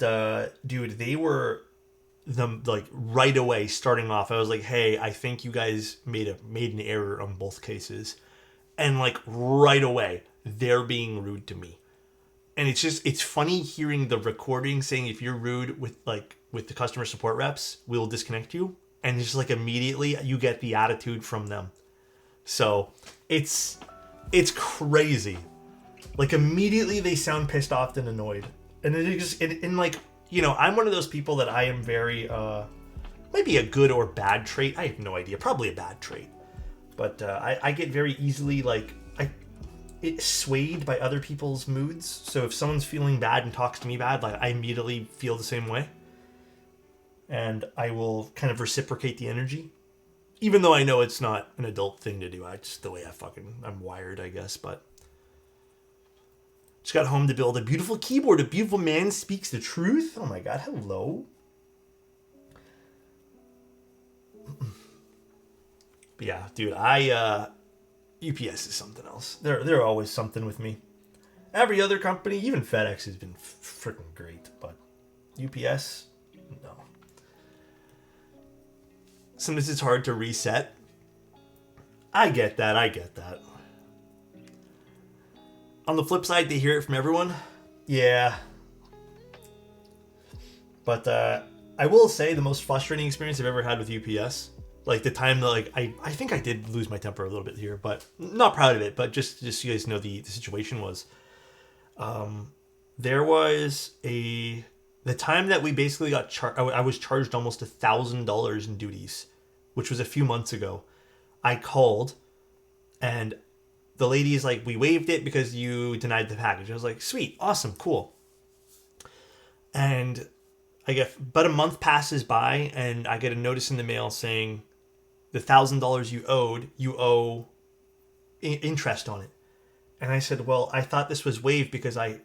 dude, they were like right away starting off. I was like, hey, I think you guys made an error on both cases, and like right away they're being rude to me. And it's funny hearing the recording saying, if you're rude with the customer support reps, we'll disconnect you, and just like immediately you get the attitude from them. So it's crazy. Like, immediately they sound pissed off and annoyed. And it just, and like, you know, I'm one of those people that I am very, might be a good or bad trait. I have no idea. Probably a bad trait. But I get very easily, like, it's swayed by other people's moods. So if someone's feeling bad and talks to me bad, like, I immediately feel the same way. And I will kind of reciprocate the energy. Even though I know it's not an adult thing to do. It's just the way I'm wired, I guess, but... Just got home to build a beautiful keyboard. A beautiful man speaks the truth. Oh my god, hello. But yeah, dude, UPS is something else. They're always something with me. Every other company, even FedEx, has been freaking great, but UPS, no. Sometimes it's hard to reset. I get that. On the flip side, they hear it from everyone. Yeah. But I will say the most frustrating experience I've ever had with UPS, like the time that, like, I think I did lose my temper a little bit here, but not proud of it, but just so you guys know the situation was, there was the time that we basically got charged. I was charged almost $1,000 in duties, which was a few months ago. I called, and the lady is like, we waived it because you denied the package. I was like, sweet, awesome, cool. And I get about a month passes by, and I get a notice in the mail saying the $1,000 you owe interest on it. And I said, well, I thought this was waived because I,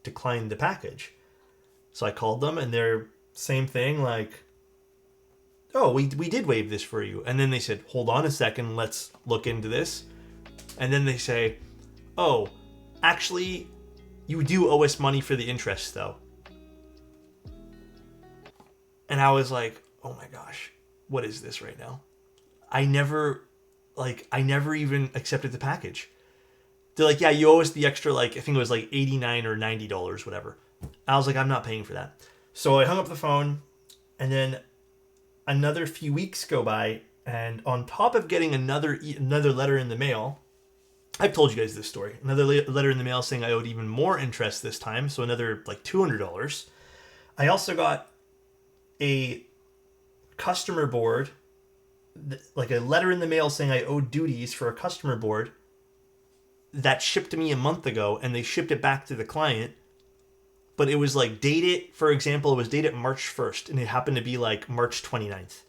declined the package. So I called them, and they're same thing, like, oh, we did waive this for you. And then they said, hold on a second, let's look into this. And then they say, oh, actually, you do owe us money for the interest, though. And I was like, oh my gosh, what is this right now? I never even accepted the package. They're like, yeah, you owe us the extra, like, I think it was like $89 or $90, whatever. I was like, I'm not paying for that. So I hung up the phone, and then another few weeks go by, and on top of getting another letter in the mail, I've told you guys this story. Another letter in the mail saying I owed even more interest this time, so another like $200. I also got a customer board like a letter in the mail saying I owed duties for a customer board that shipped to me a month ago, and they shipped it back to the client. But it was like dated, for example, it was dated March 1st, and it happened to be like March 29th.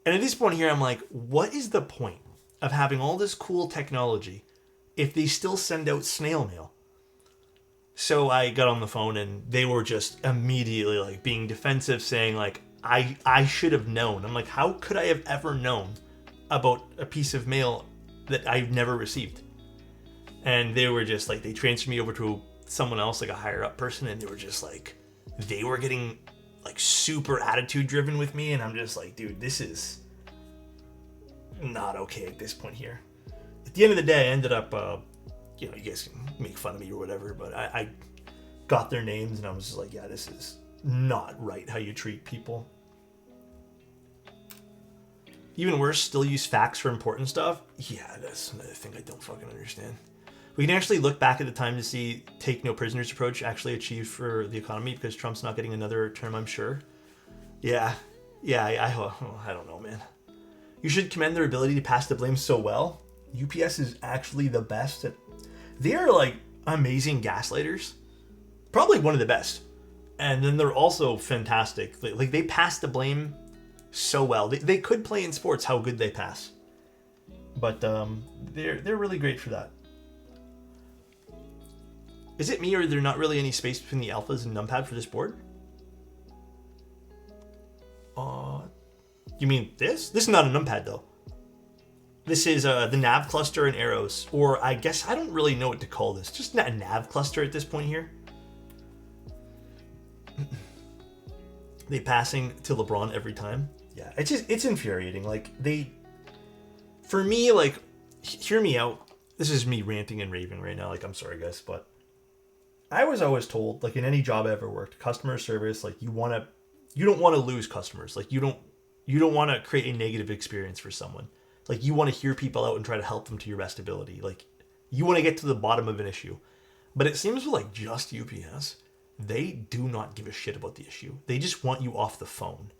And at this point here, I'm like, what is the point of having all this cool technology if they still send out snail mail? So I got on the phone, and they were just immediately like being defensive, saying like, I should have known. I'm like, how could I have ever known about a piece of mail that I've never received? And they were just like, they transferred me over to someone else, like a higher up person, and they were just like, they were getting like super attitude driven with me, and I'm just like, dude, this is not okay at this point here. At the end of the day, I ended up, you guys can make fun of me or whatever, but I got their names, and I was just like, yeah, this is not right how you treat people. Even worse, still use fax for important stuff. Yeah, that's another thing I don't fucking understand. We can actually look back at the time to see take no prisoners approach actually achieved for the economy, because Trump's not getting another term, I'm sure. Yeah, I don't know, man. You should commend their ability to pass the blame so well. UPS is actually the best at... They are like amazing gaslighters. Probably one of the best. And then they're also fantastic. Like they pass the blame so well. They could play in sports how good they pass. But they're really great for that. Is it me, or is there not really any space between the alphas and numpad for this board? You mean this? This is not a numpad though. This is the nav cluster and arrows, or I guess I don't really know what to call this. Just not a nav cluster at this point here. They passing to LeBron every time. Yeah, it's infuriating. Like for me, like, hear me out. This is me ranting and raving right now. Like, I'm sorry guys, but I was always told, like in any job I ever worked, customer service, like you don't want to lose customers. Like you don't want to create a negative experience for someone. Like you want to hear people out and try to help them to your best ability. Like you want to get to the bottom of an issue. But it seems like just UPS, they do not give a shit about the issue. They just want you off the phone.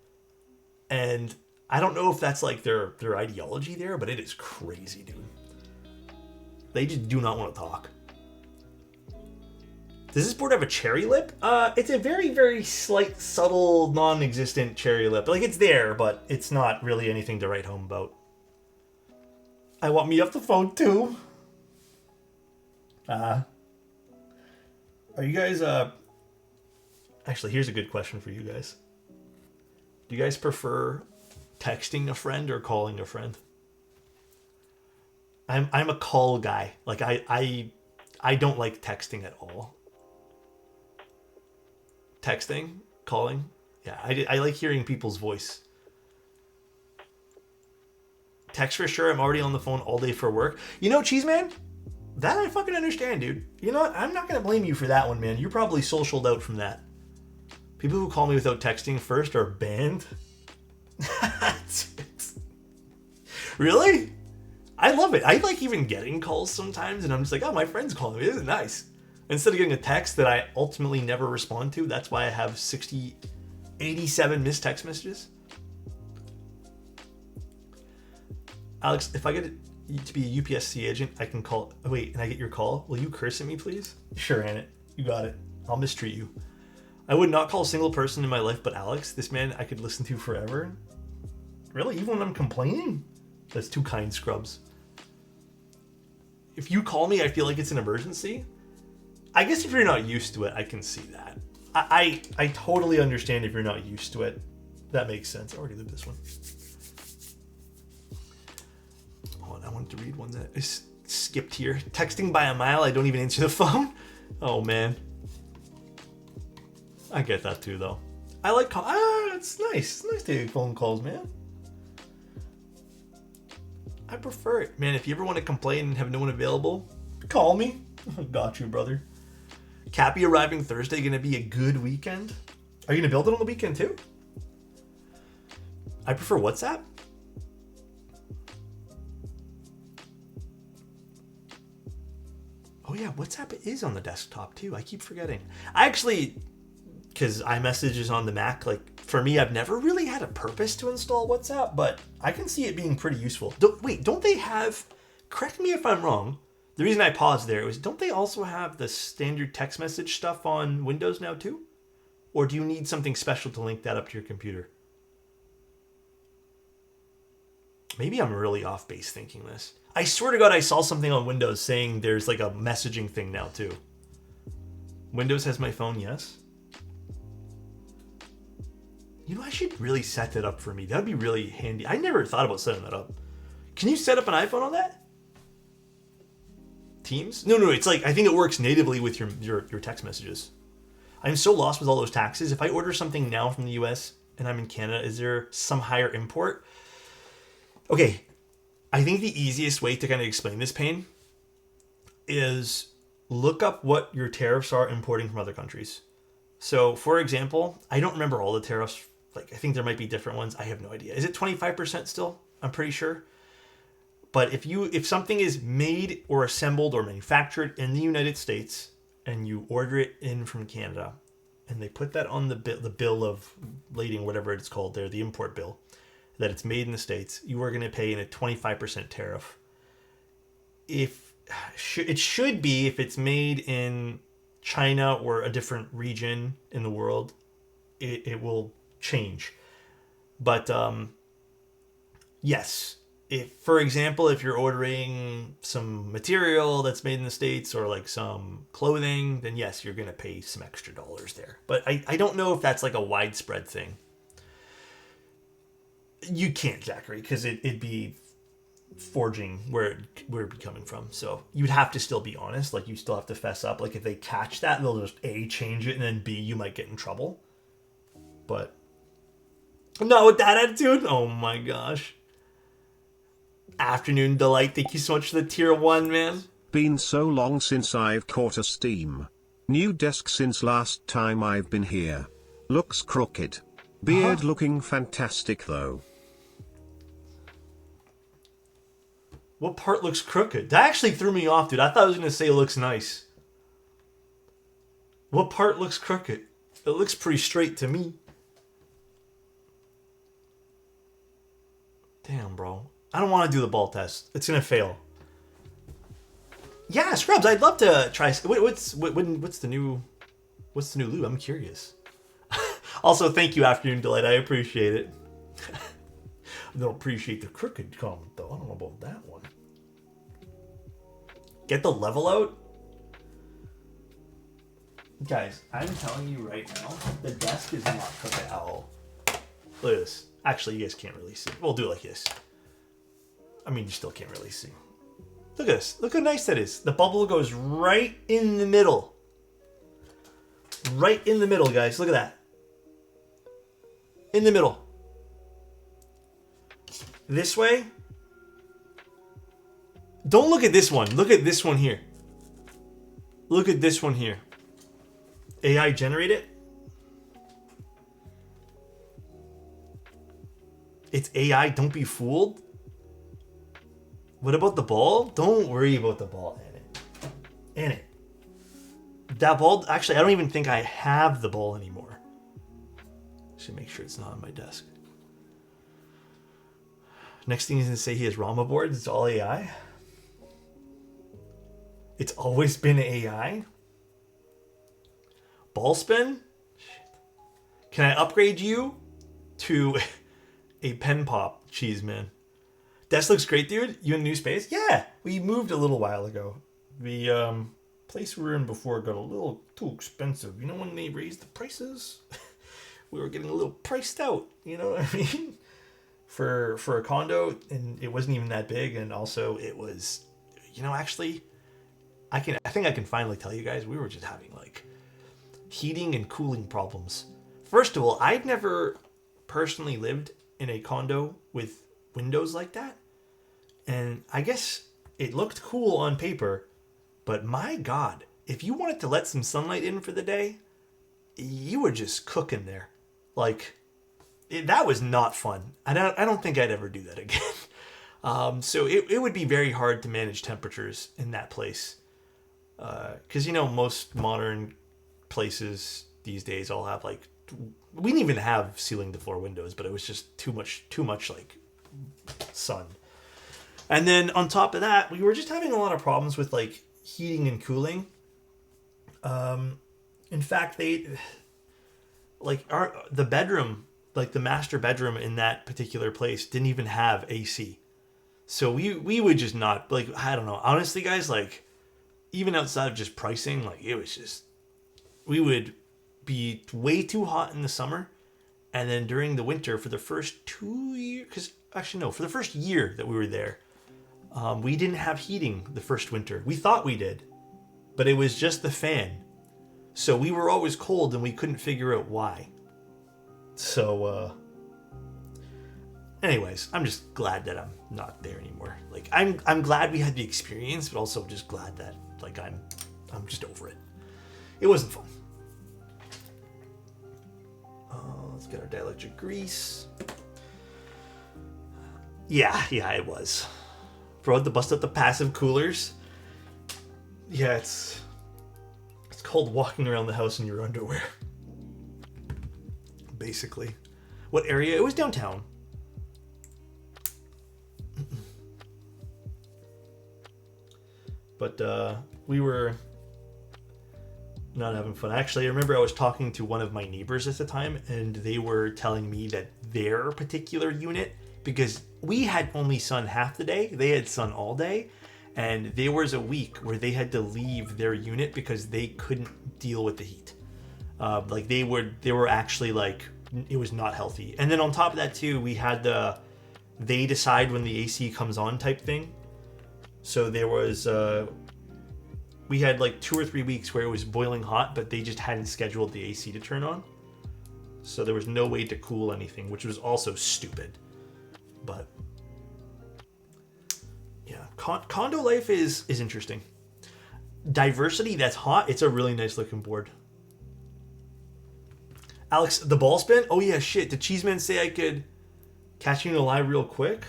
And I don't know if that's like their ideology there, but it is crazy, dude. They just do not want to talk. Does this board have a cherry lip? It's a very, very slight, subtle, non-existent cherry lip. Like, it's there, but it's not really anything to write home about. I want me off the phone, too. Are you guys, Actually, here's a good question for you guys. Do you guys prefer texting a friend or calling a friend? I'm a call guy. Like, I don't like texting at all. Texting, calling, yeah, I like hearing people's voice. Text for sure. I'm already on the phone all day for work. You know, Cheeseman, that I fucking understand, dude. You know what? I'm not gonna blame you for that one, man. You're probably socialed out from that. People who call me without texting first are banned. Really? I love it. I like even getting calls sometimes, and I'm just like, oh, my friend's calling me. This is nice. Instead of getting a text that I ultimately never respond to, that's why I have 87 missed text messages. Alex, if I get to be a UPSC agent, I can call... Oh, wait, and I get your call? Will you curse at me, please? Sure, Annette. You got it. I'll mistreat you. I would not call a single person in my life but Alex. This man I could listen to forever. Really? Even when I'm complaining? That's too kind, Scrubs. If you call me, I feel like it's an emergency. I guess if you're not used to it, I can see that. I totally understand if you're not used to it. That makes sense. I already did this one. Oh, and I wanted to read one that is skipped here. Texting by a mile, I don't even answer the phone. Oh, man. I get that too, though. I like call. It's nice. It's nice to take phone calls, man. I prefer it. Man, if you ever want to complain and have no one available, call me. Got you, brother. Cappy arriving Thursday, gonna be a good weekend. Are you gonna build it on the weekend too? I prefer WhatsApp. Oh yeah, WhatsApp is on the desktop too. I keep forgetting. I actually, because iMessage is on the Mac, like for me, I've never really had a purpose to install WhatsApp, but I can see it being pretty useful. Don't they have, correct me if I'm wrong, the reason I paused there was, don't they also have the standard text message stuff on Windows now too? Or do you need something special to link that up to your computer? Maybe I'm really off base thinking this. I swear to God, I saw something on Windows saying there's like a messaging thing now too. Windows has my phone, yes. You know, I should really set that up for me. That'd be really handy. I never thought about setting that up. Can you set up an iPhone on that? Teams? No. It's like, I think it works natively with your text messages. I'm so lost with all those taxes. If I order something now from the US and I'm in Canada, is there some higher import? Okay, I think the easiest way to kind of explain this pain is look up what your tariffs are importing from other countries. So, for example, I don't remember all the tariffs. Like, I think there might be different ones. I have no idea. Is it 25% still? I'm pretty sure. But if something is made or assembled or manufactured in the United States and you order it in from Canada and they put that on the bill of lading, whatever it's called there, the import bill, that it's made in the States, you are going to pay in a 25% tariff. It should be, if it's made in China or a different region in the world, it will change. But yes, for example, if you're ordering some material that's made in the States or like some clothing, then yes, you're going to pay some extra dollars there. But I don't know if that's like a widespread thing. You can't, Zachary, because it'd be forging where it'd be coming from. So you'd have to still be honest. Like, you still have to fess up. Like, if they catch that, they'll just A, change it, and then B, you might get in trouble. But not with that attitude. Oh my gosh. Afternoon Delight, thank you so much for the tier 1, man. Been so long since I've caught a steam. New desk since last time I've been here. Looks crooked. Beard looking fantastic though. What part looks crooked? That actually threw me off, dude. I thought I was going to say it looks nice. What part looks crooked? It looks pretty straight to me. Damn, bro. I don't want to do the ball test. It's going to fail. Yeah, Scrubs, I'd love to try. What's the new lube? I'm curious. Also, thank you, Afternoon Delight. I appreciate it. I don't appreciate the crooked comment, though. I don't know about that one. Get the level out? Guys, I'm telling you right now, the desk is not crooked at all. Look at this. Actually, you guys can't really see. We'll do it like this. I mean, you still can't really see. Look at this. Look how nice that is. The bubble goes right in the middle. Right in the middle, guys. Look at that. In the middle. This way. Don't look at this one. Look at this one here. Look at this one here. AI generate it. It's AI. Don't be fooled. What about the ball? Don't worry about the ball. In it. That ball, actually, I don't even think I have the ball anymore. Should make sure it's not on my desk. Next thing he's going to say he has Rama boards. It's all AI. It's always been AI. Ball spin? Shit. Can I upgrade you to a pen pop cheese, man? Desk looks great, dude. You in a new space? Yeah, we moved a little while ago. The place we were in before got a little too expensive. You know, when they raised the prices, we were getting a little priced out. You know what I mean? For a condo, and it wasn't even that big, and also it was, you know, actually, I think I can finally tell you guys, we were just having like heating and cooling problems. First of all, I've never personally lived in a condo with windows like that, and I guess it looked cool on paper, but my God, if you wanted to let some sunlight in for the day, you were just cooking there. Like, that was not fun. I don't think I'd ever do that again. So it would be very hard to manage temperatures in that place, because you know, most modern places these days all have like we didn't even have ceiling to floor windows, but it was just too much like sun. And then on top of that, we were just having a lot of problems with like heating and cooling. In fact, the bedroom, like the master bedroom in that particular place, didn't even have AC. So we would just not, like, I don't know. Honestly, guys, like, even outside of just pricing, like, it was just, we would be way too hot in the summer. And then during the winter, for the first 2 years, for the first year that we were there, we didn't have heating the first winter. We thought we did, but it was just the fan. So we were always cold and we couldn't figure out why. So, anyways, I'm just glad that I'm not there anymore. Like, I'm glad we had the experience, but also just glad that, like, I'm just over it. It wasn't fun. Let's get our dielectric grease. Yeah, it was. Bro, had to bust out the passive coolers. Yeah, it's called walking around the house in your underwear. Basically. What area? It was downtown. But we were not having fun. Actually, I remember I was talking to one of my neighbors at the time, and they were telling me that their particular unit, because we had only sun half the day, they had sun all day, and there was a week where they had to leave their unit because they couldn't deal with the heat. Like they were actually like, it was not healthy. And then on top of that too, we had they decide when the AC comes on type thing. So there was, we had like 2 or 3 weeks where it was boiling hot, but they just hadn't scheduled the AC to turn on. So there was no way to cool anything, which was also stupid. But yeah, condo life is interesting. Diversity that's hot, it's a really nice looking board. Alex, the ball spin? Oh yeah, shit. Did Cheeseman say I could catch you in a live real quick?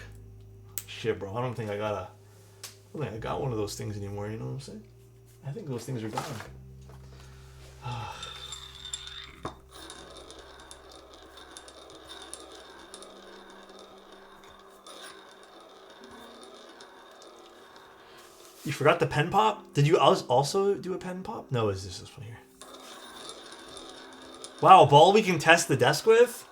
Shit, bro. I don't think I got one of those things anymore, you know what I'm saying? I think those things are gone. You forgot the pen pop? Did you also do a pen pop? No, is this one here? Wow, a ball we can test the desk with?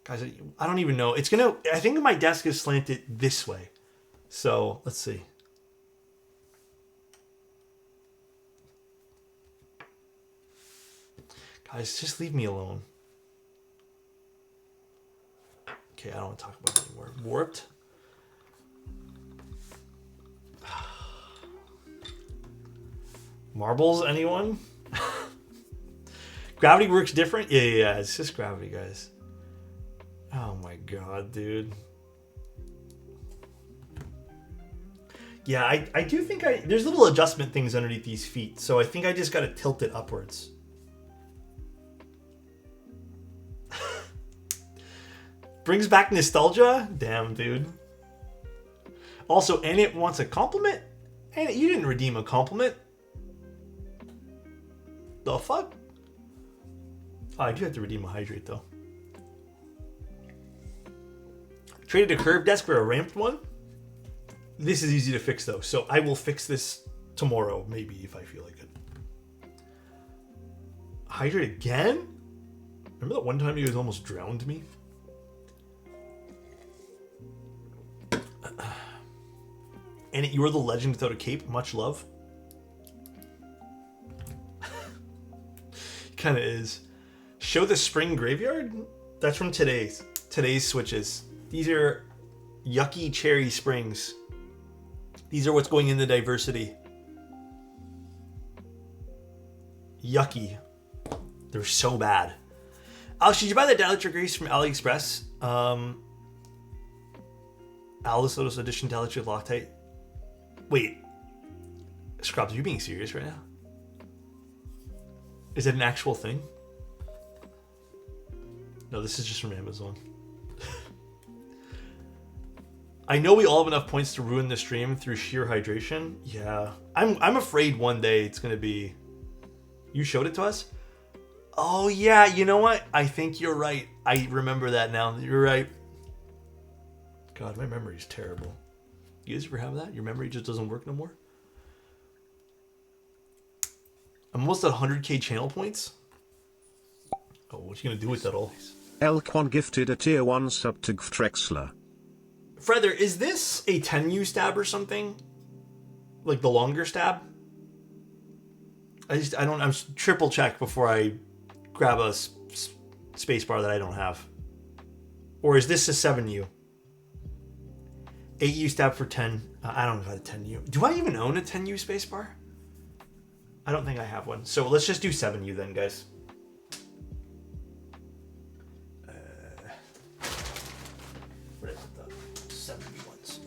Guys, I don't even know. I think my desk is slanted this way. So, let's see. Guys, just leave me alone. Okay, I don't want to talk about it anymore. Warped? Marbles, anyone? Gravity works different? Yeah, it's just gravity, guys. Oh my god, dude. Yeah, I do think there's little adjustment things underneath these feet, so I think I just gotta tilt it upwards. Brings back nostalgia? Damn, dude. Also, Annette wants a compliment? Annette, you didn't redeem a compliment. The fuck? Oh, I do have to redeem a hydrate, though. Traded a curved desk for a ramped one? This is easy to fix, though, so I will fix this tomorrow, maybe, if I feel like it. Hydrate again? Remember that one time you guys almost drowned me? And you are the legend without a cape. Much love. Kind of is. Show the spring graveyard? That's from today's switches. These are yucky cherry springs. These are what's going in the diversity. Yucky. They're so bad. Alex, did you buy the dielectric grease from AliExpress? Alexotos edition dielectric Loctite. Wait. Scrubs, are you being serious right now? Is it an actual thing? No, this is just from Amazon. I know we all have enough points to ruin the stream through sheer hydration. Yeah. I'm afraid one day it's going to be... You showed it to us? Oh, yeah, you know what? I think you're right. I remember that now. You're right. God, my memory's terrible. You guys ever have that? Your memory just doesn't work no more? I'm almost at 100k channel points. Oh, what you gonna do with that all? Elkwon gifted a tier 1 sub to Gftrexler. Feather, is this a 10U stab or something? Like the longer stab? I'm triple check before I grab a spacebar that I don't have. Or is this a 7U? 8U stab for 10. I don't know about a 10U. Do I even own a 10U spacebar? I don't think I have one. So let's just do 7U then, guys. Where did I put the 7U ones?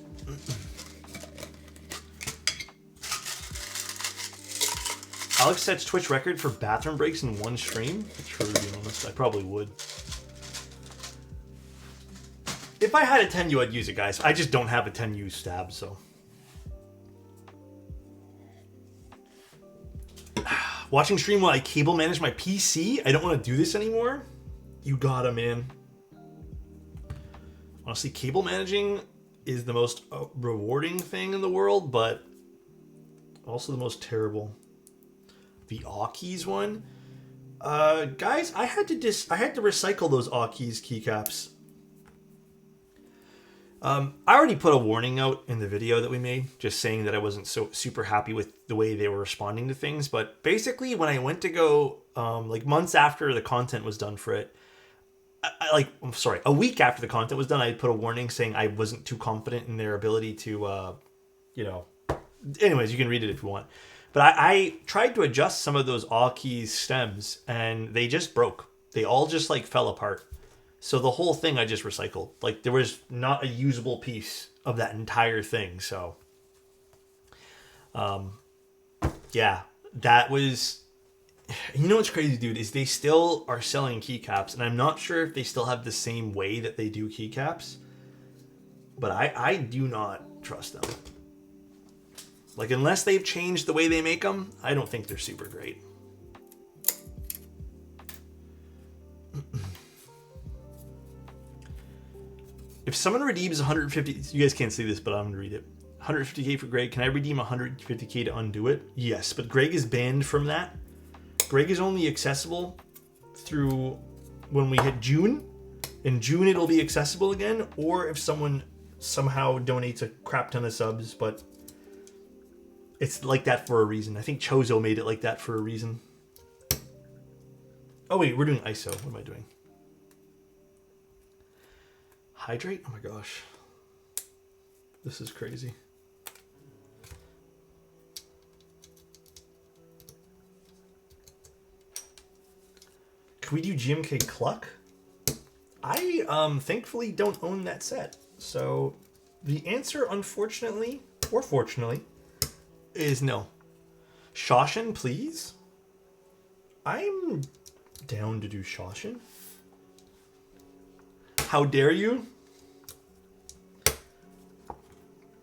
Alex sets Twitch record for bathroom breaks in one stream. That's true, to be honest. I probably would. If I had a 10U, I'd use it, guys. I just don't have a 10U stab, so. Watching stream while I cable manage my PC? I don't want to do this anymore? You gotta, man. Honestly, cable managing is the most rewarding thing in the world, but also the most terrible. The Aukis one? Guys, I had to recycle those Aukis keycaps. I already put a warning out in the video that we made, just saying that I wasn't so super happy with the way they were responding to things. But basically, when I went to go, like months after the content was done for it, a week after the content was done, I put a warning saying I wasn't too confident in their ability to, anyways, you can read it if you want. But I tried to adjust some of those Aukis stems, and they just broke. They all just like fell apart. So the whole thing I just recycled. Like there was not a usable piece of that entire thing. So, yeah, that was. You know what's crazy, dude, is they still are selling keycaps, and I'm not sure if they still have the same way that they do keycaps. But I do not trust them. Like, unless they've changed the way they make them, I don't think they're super great. If someone redeems 150... You guys can't see this, but I'm going to read it. 150k for Greg. Can I redeem 150k to undo it? Yes, but Greg is banned from that. Greg is only accessible through when we hit June. In June, it'll be accessible again. Or if someone somehow donates a crap ton of subs, but... It's like that for a reason. I think Chozo made it like that for a reason. Oh wait, we're doing ISO. What am I doing? Hydrate? Oh my gosh. This is crazy. Can we do GMK Cluck? I thankfully don't own that set. So the answer, unfortunately, or fortunately, is no. Shoshin, please? I'm down to do Shoshin. How dare you?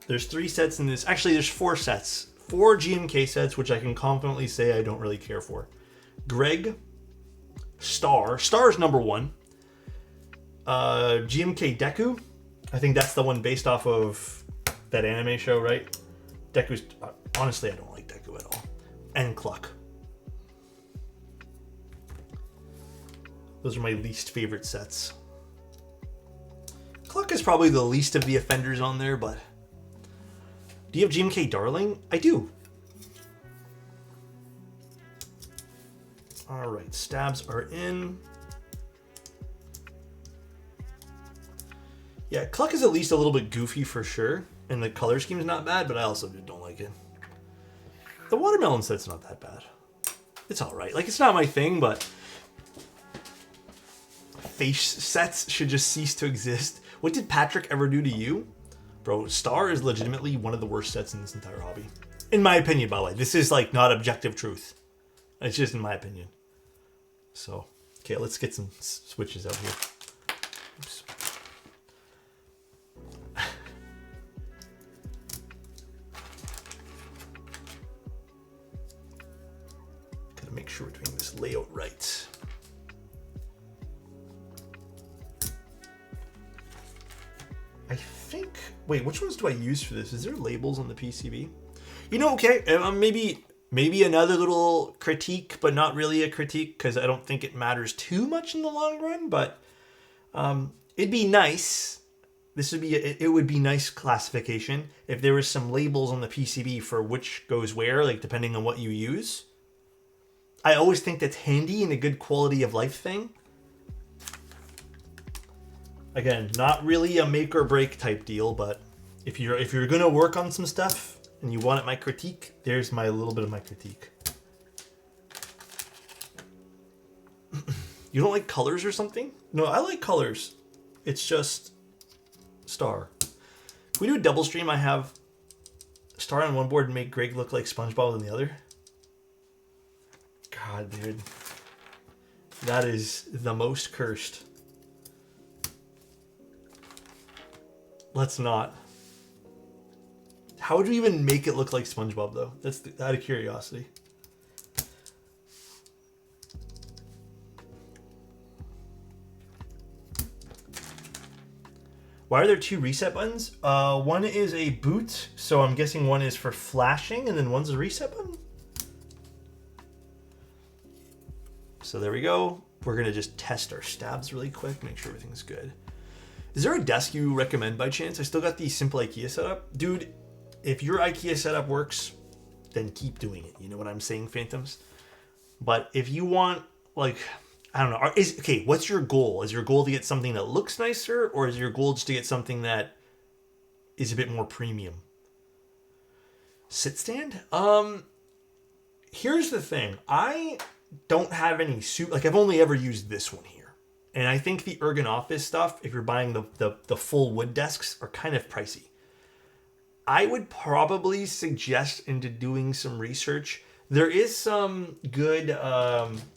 There's 3 sets in this. Actually, there's 4 sets. 4 GMK sets, which I can confidently say I don't really care for. Greg, Star's number 1. GMK Deku. I think that's the one based off of that anime show, right? Deku's... honestly, I don't like Deku at all. And Cluck. Those are my least favorite sets. Cluck is probably the least of the offenders on there, but... Do you have GMK Darling? I do. Alright, stabs are in. Yeah, Cluck is at least a little bit goofy for sure. And the color scheme is not bad, but I also don't like it. The watermelon set's not that bad. It's alright. Like, it's not my thing, but... Face sets should just cease to exist. What did Patrick ever do to you? Bro, Star is legitimately one of the worst sets in this entire hobby. In my opinion, by the way. This is, like, not objective truth. It's just in my opinion. So, okay, let's get some switches out here. Oops. Gotta make sure we're doing this layout right. I think... Wait, which ones do I use for this? Is there labels on the PCB? You know, okay, maybe another little critique, but not really a critique, because I don't think it matters too much in the long run, but it'd be nice. It would be nice classification if there was some labels on the PCB for which goes where, like depending on what you use. I always think that's handy and a good quality of life thing. Again, not really a make or break type deal, but if you're gonna work on some stuff and you want my critique, there's my little bit of my critique. You don't like colors or something? No, I like colors. It's just Star. Can we do a double stream? I have Star on one board and make Greg look like SpongeBob on the other. God, dude. That is the most cursed. Let's not. How would you even make it look like SpongeBob, though? That's out of curiosity. Why are there two reset buttons? One is a boot, so I'm guessing one is for flashing, and then one's a reset button? So there we go. We're gonna just test our stabs really quick, make sure everything's good. Is there a desk you recommend by chance? I still got the simple IKEA setup. Dude, if your IKEA setup works, then keep doing it. You know what I'm saying, Phantoms? But if you want, like, I don't know. Okay, what's your goal? Is your goal to get something that looks nicer, or is your goal just to get something that is a bit more premium? Sit stand? Here's the thing. I don't have any I've only ever used this one here. And I think the Ergon Office stuff, if you're buying the full wood desks, are kind of pricey. I would probably suggest into doing some research. There is some good,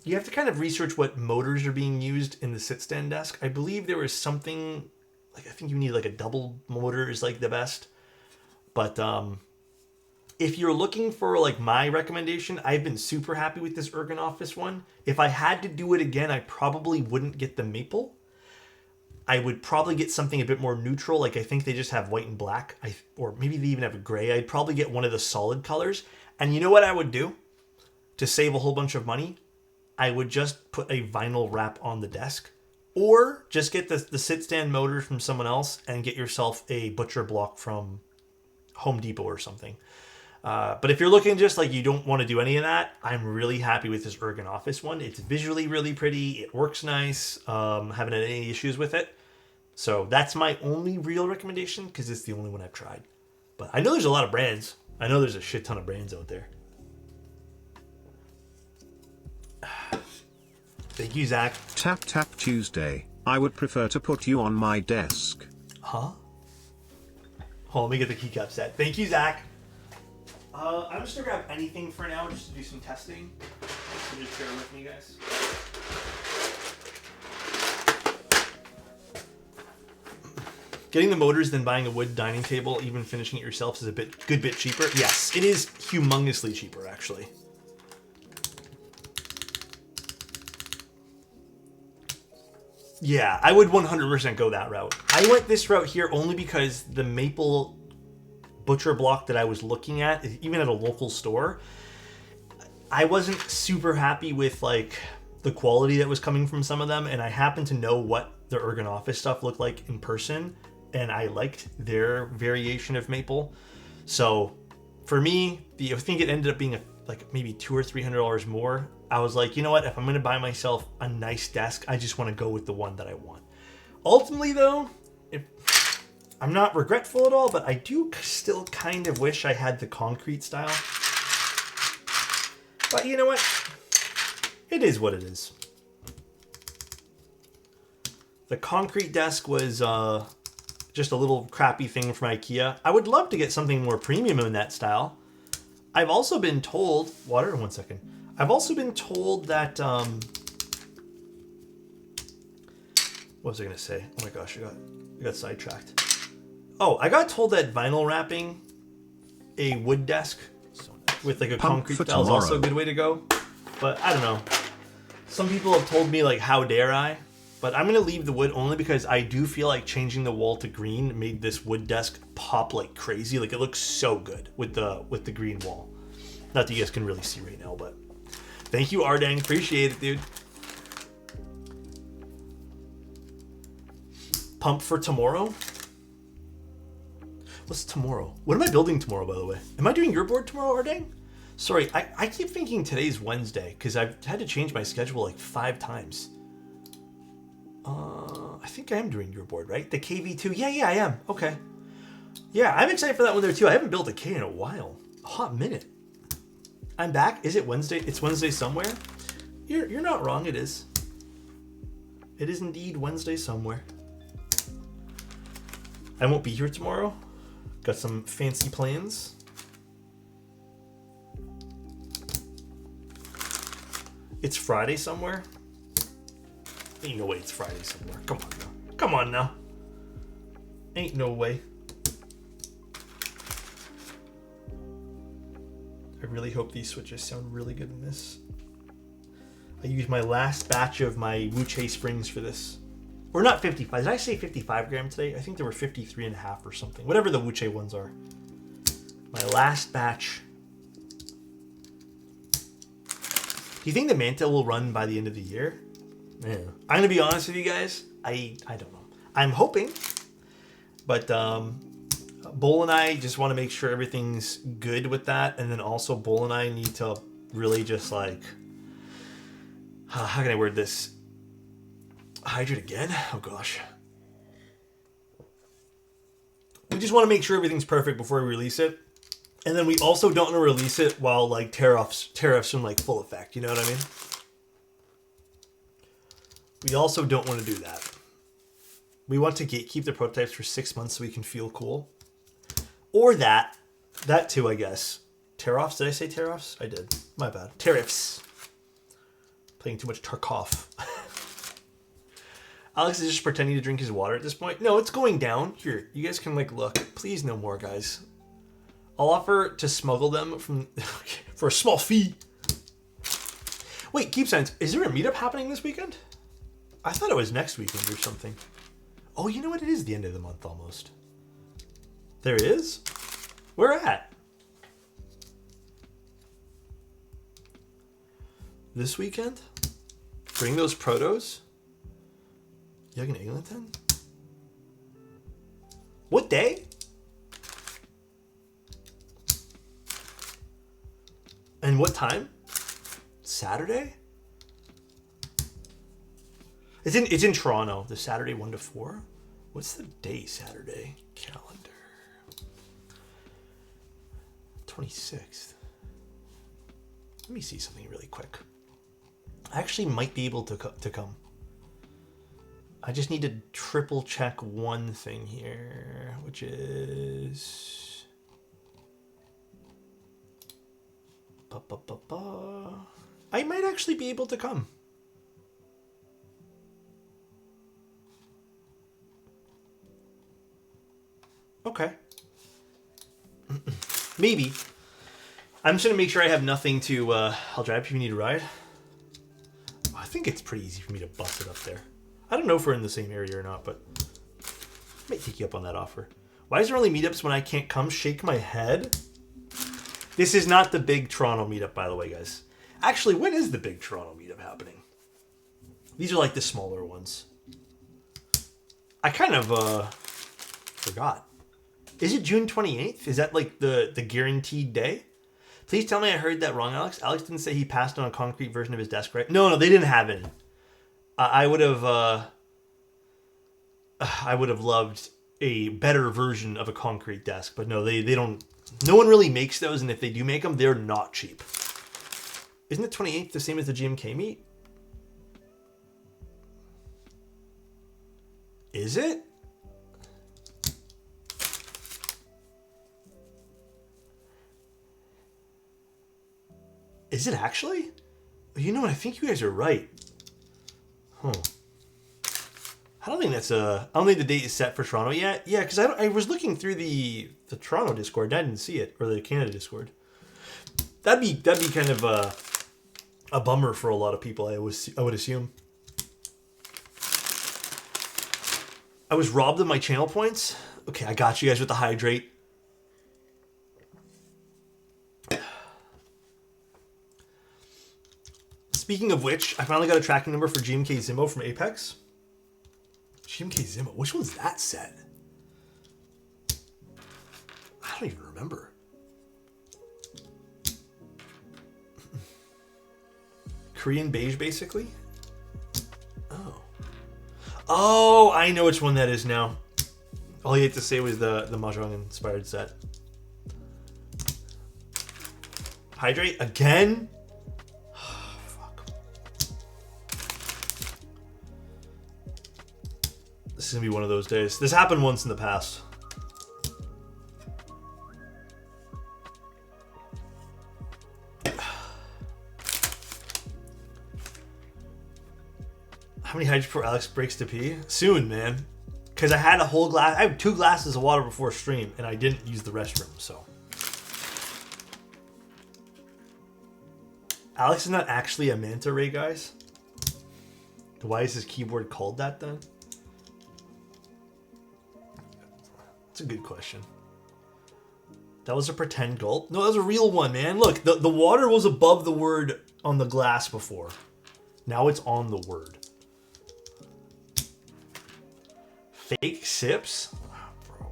you have to kind of research what motors are being used in the sit stand desk. I believe there was something, like I think you need like a double motor is like the best. But if you're looking for like my recommendation, I've been super happy with this Ergon Office one. If I had to do it again, I probably wouldn't get the maple. I would probably get something a bit more neutral. Like I think they just have white and black, or maybe they even have a gray. I'd probably get one of the solid colors. And you know what I would do to save a whole bunch of money? I would just put a vinyl wrap on the desk, or just get the sit stand motor from someone else and get yourself a butcher block from Home Depot or something. But if you're looking just like you don't want to do any of that, I'm really happy with this Ergon Office one. It's visually really pretty. It works nice. Haven't had any issues with it. So that's my only real recommendation because it's the only one I've tried. But I know there's a lot of brands. I know there's a shit ton of brands out there. Thank you, Zach. Tap Tap Tuesday. I would prefer to put you on my desk. Huh? Oh, let me get the keycap set. Thank you, Zach. I'm just gonna grab anything for now just to do some testing. So just bear with me, guys. Getting the motors, then buying a wood dining table, even finishing it yourself is a good bit cheaper. Yes, it is humongously cheaper, actually. Yeah, I would 100% go that route. I went this route here only because the maple butcher block that I was looking at, even at a local store, I wasn't super happy with like the quality that was coming from some of them, and I happened to know what the Ergon Office stuff looked like in person, and I liked their variation of maple. So for me, I think it ended up being like maybe $200 or $300 more. I was like, you know what? If I'm going to buy myself a nice desk, I just want to go with the one that I want. Ultimately, though, I'm not regretful at all, but I do still kind of wish I had the concrete style. But you know what? It is what it is. The concrete desk was just a little crappy thing from IKEA. I would love to get something more premium in that style. I've also been told... Water? 1 second. I've also been told that... what was I going to say? Oh my gosh, I got sidetracked. Oh, I got told that vinyl wrapping a wood desk with like a concrete style is also a good way to go. But I don't know. Some people have told me like, how dare I? But I'm going to leave the wood only because I do feel like changing the wall to green made this wood desk pop like crazy. Like, it looks so good with the green wall. Not that you guys can really see right now, but thank you, Ardang. Appreciate it, dude. Pump for tomorrow? What's tomorrow? What am I building tomorrow, by the way? Am I doing your board tomorrow, Ardang? Sorry, I keep thinking today's Wednesday because I've had to change my schedule like 5 times. I think I am doing your board, right? The KV2. Yeah, I am. Okay. Yeah, I'm excited for that one there too. I haven't built a K in a while. A hot minute. I'm back. Is it Wednesday? It's Wednesday somewhere? You're not wrong, it is. It is indeed Wednesday somewhere. I won't be here tomorrow. Got some fancy plans. It's Friday somewhere? Ain't no way it's Friday somewhere. Come on now. Come on now. Ain't no way. I really hope these switches sound really good in this. I used my last batch of my Wuche springs for this. Or not 55. Did I say 55 gram today? I think there were 53 and a half or something. Whatever the Wuche ones are. My last batch. Do you think the Manta will run by the end of the year? Yeah. I'm going to be honest with you guys. I don't know. I'm hoping. But Bull and I just want to make sure everything's good with that. And then also Bull and I need to really just like... how can I word this? Hydrate again? Oh gosh. We just want to make sure everything's perfect before we release it. And then we also don't want to release it while like tariffs in like full effect. You know what I mean? We also don't want to do that. We want to gatekeep the prototypes for 6 months so we can feel cool. Or that too, I guess. Tariffs? Did I say tariffs? I did. My bad. Tariffs. Playing too much Tarkov. Alex is just pretending to drink his water at this point. No, it's going down. Here, you guys can like look. Please no more, guys. I'll offer to smuggle them from for a small fee. Wait, Keep Science, is there a meetup happening this weekend? I thought it was next weekend or something. Oh, you know what? It is the end of the month almost. There is? Where at? This weekend? Bring those protos? Young and Eglinton? What day? And what time? Saturday? It's in Toronto. The Saturday 1 to 4. What's the day Saturday? Calendar. 26th. Let me see something really quick. I actually might be able to come. I just need to triple check one thing here, which is... I might actually be able to come. Okay. Maybe. I'm just going to make sure I have nothing to... I'll drive if you need a ride. I think it's pretty easy for me to bust it up there. I don't know if we're in the same area or not, but I might take you up on that offer. Why is there only meetups when I can't come? Shake my head. This is not the big Toronto meetup, by the way, guys. Actually, when is the big Toronto meetup happening? These are like the smaller ones. I kind of forgot. Is it June 28th? Is that like the guaranteed day? Please tell me I heard that wrong, Alex. Alex didn't say he passed on a concrete version of his desk, right? No, they didn't have any. I would have loved a better version of a concrete desk, but no, they don't. No one really makes those, and if they do make them, they're not cheap. Isn't the 28th the same as the GMK meet? Is it? Is it actually? You know what? I think you guys are right. Huh. I don't think that's I don't think the date is set for Toronto yet. Yeah, because I was looking through the Toronto Discord. And I didn't see it, or the Canada Discord. That'd be kind of a bummer for a lot of people. I would assume. I was robbed of my channel points. Okay, I got you guys with the hydrate. Speaking of which, I finally got a tracking number for GMK Zimbo from Apex. GMK Zimbo? Which one's that set? I don't even remember. Korean beige, basically? Oh. Oh, I know which one that is now. All you had to say was the Mahjong inspired set. Hydrate again? Fuck. This is gonna be one of those days. This happened once in the past. How many hydrates before Alex breaks to pee? Soon, man. Because I had a whole glass. I had 2 glasses of water before stream, and I didn't use the restroom, so. Alex is not actually a manta ray, guys. Why is his keyboard called that then? That's a good question. That was a pretend gulp? No, that was a real one, man. Look, the water was above the word on the glass before. Now it's on the word. Fake sips? Oh, bro.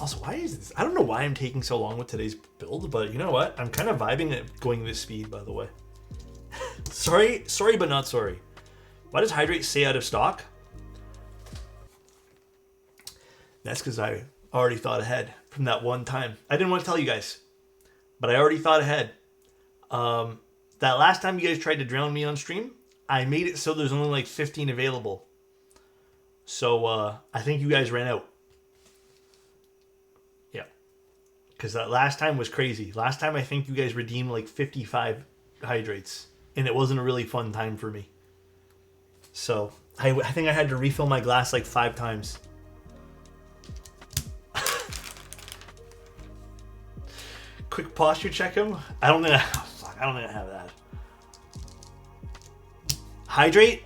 Also, why is this? I don't know why I'm taking so long with today's build, but you know what? I'm kind of vibing at going this speed, by the way. sorry, but not sorry. Why does Hydrate say out of stock? That's because I already thought ahead from that one time. I didn't want to tell you guys, but I already thought ahead. That last time you guys tried to drown me on stream, I made it so there's only like 15 available. So I think you guys ran out. Yeah. Because that last time was crazy. Last time I think you guys redeemed like 55 hydrates. And it wasn't a really fun time for me. So I think I had to refill my glass like 5 times. Quick posture check him. I don't think I have that. Hydrate?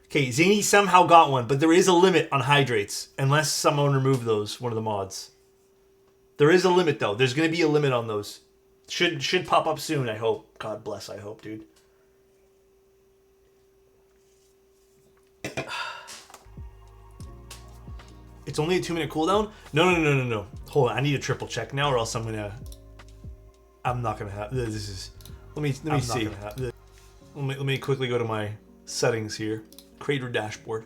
Okay, Zany somehow got one, but there is a limit on hydrates, unless someone removed those, one of the mods. There is a limit, though. There's going to be a limit on those. Should pop up soon, I hope. God bless, I hope, dude. It's only a 2-minute cooldown? No. Hold on, I need a triple check now, or else I'm not gonna have this. Is let me see. Let me quickly go to my settings here. Creator dashboard.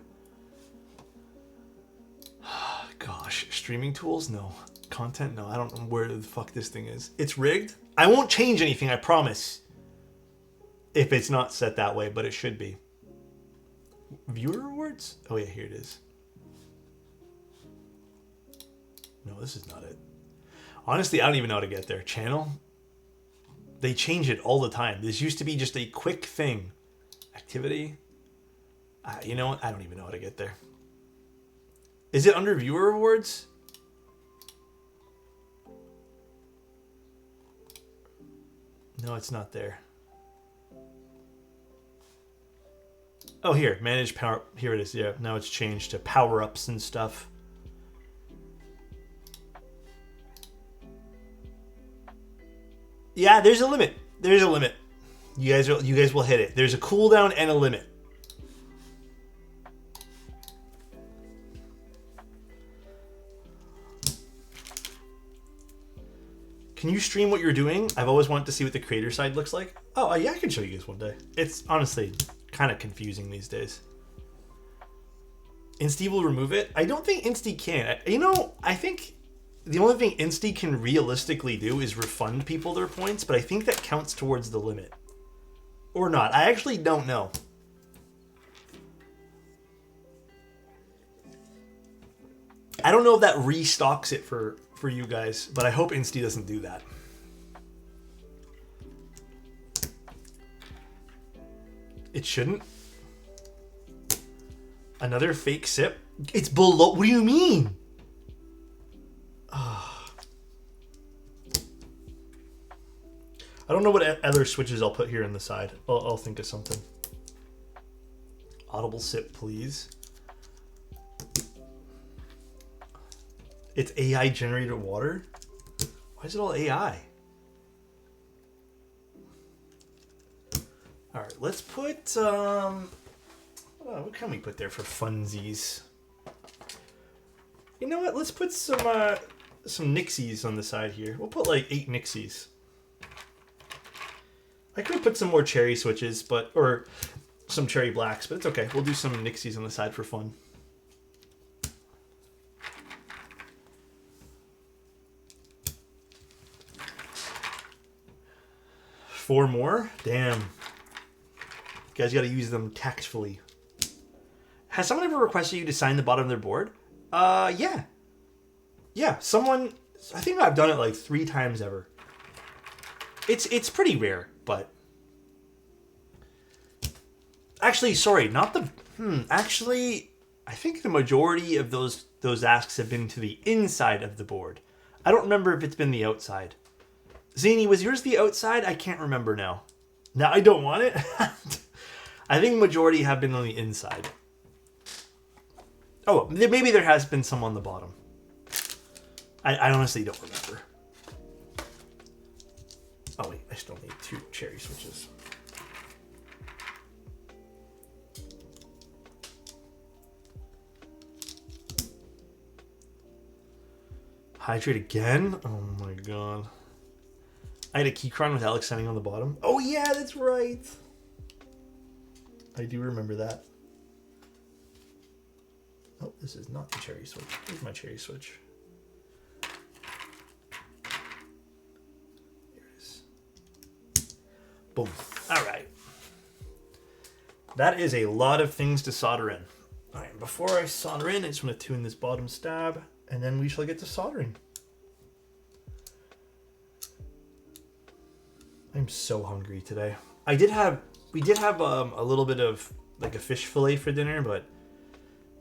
Gosh, streaming tools? No. Content? No. I don't know where the fuck this thing is. It's rigged. I won't change anything, I promise. If it's not set that way, but it should be. Viewer rewards? Oh yeah, here it is. No, this is not it. Honestly, I don't even know how to get there. Channel? They change it all the time. This used to be just a quick thing. Activity? You know what? I don't even know how to get there. Is it under viewer rewards? No, it's not there. Oh, here. Manage power. Here it is. Yeah, now it's changed to power-ups and stuff. Yeah, there's a limit. There's a limit. You guys will hit it. There's a cooldown and a limit. Can you stream what you're doing? I've always wanted to see what the creator side looks like. Oh, yeah, I can show you guys one day. It's honestly kind of confusing these days. Insty will remove it? I don't think Insty can. You know, I think the only thing Insty can realistically do is refund people their points, but I think that counts towards the limit. Or not. I actually don't know. I don't know if that restocks it for you guys, but I hope Insty doesn't do that. It shouldn't. Another fake sip? It's below. What do you mean? I don't know what other switches I'll put here on the side. I'll think of something. Audible sip, please. It's AI generated water? Why is it all AI? Alright, let's put, what can we put there for funsies? You know what? Let's put some Nixies on the side here. We'll put like 8 Nixies. I could put some more cherry switches, or some cherry blacks, but it's okay. We'll do some Nixies on the side for fun. Four more? Damn. You guys gotta use them tactfully. Has someone ever requested you to sign the bottom of their board? Yeah. Yeah, someone... I think I've done it like 3 times ever. It's pretty rare, but... Actually, sorry, not the... Actually, I think the majority of those asks have been to the inside of the board. I don't remember if it's been the outside. Zany, was yours the outside? I can't remember now. Now, I don't want it. I think majority have been on the inside. Oh, maybe there has been some on the bottom. I honestly don't remember. Oh wait, I still need 2 cherry switches. Hydrate again? Oh my god. I had a keycron with Alex sending on the bottom. Oh yeah, that's right. I do remember that. Oh, this is not the cherry switch. Here's my cherry switch. Here it is. Boom. All right. That is a lot of things to solder in. All right, before I solder in, I just want to tune this bottom stab, and then we shall get to soldering. I'm so hungry today. We did have a little bit of like a fish fillet for dinner, but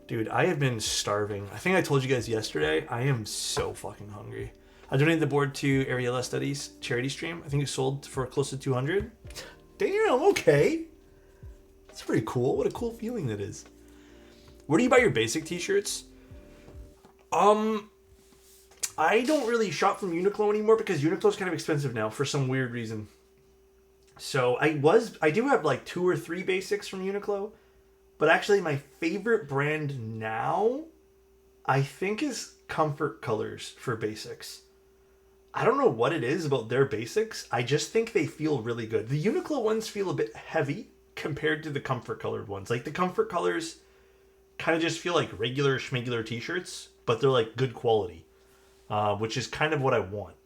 dude, I have been starving. I think I told you guys yesterday, I am so fucking hungry. I donated the board to Ariella Studies charity stream. I think it sold for close to 200. Damn, okay. That's pretty cool. What a cool feeling that is. Where do you buy your basic t-shirts? I don't really shop from Uniqlo anymore because Uniqlo's kind of expensive now for some weird reason. So I do have like 2 or 3 basics from Uniqlo, but actually my favorite brand now, I think, is Comfort Colors for basics. I don't know what it is about their basics. I just think they feel really good. The Uniqlo ones feel a bit heavy compared to the Comfort Colored ones. Like the Comfort Colors kind of just feel like regular schmegular t-shirts, but they're like good quality, which is kind of what I want.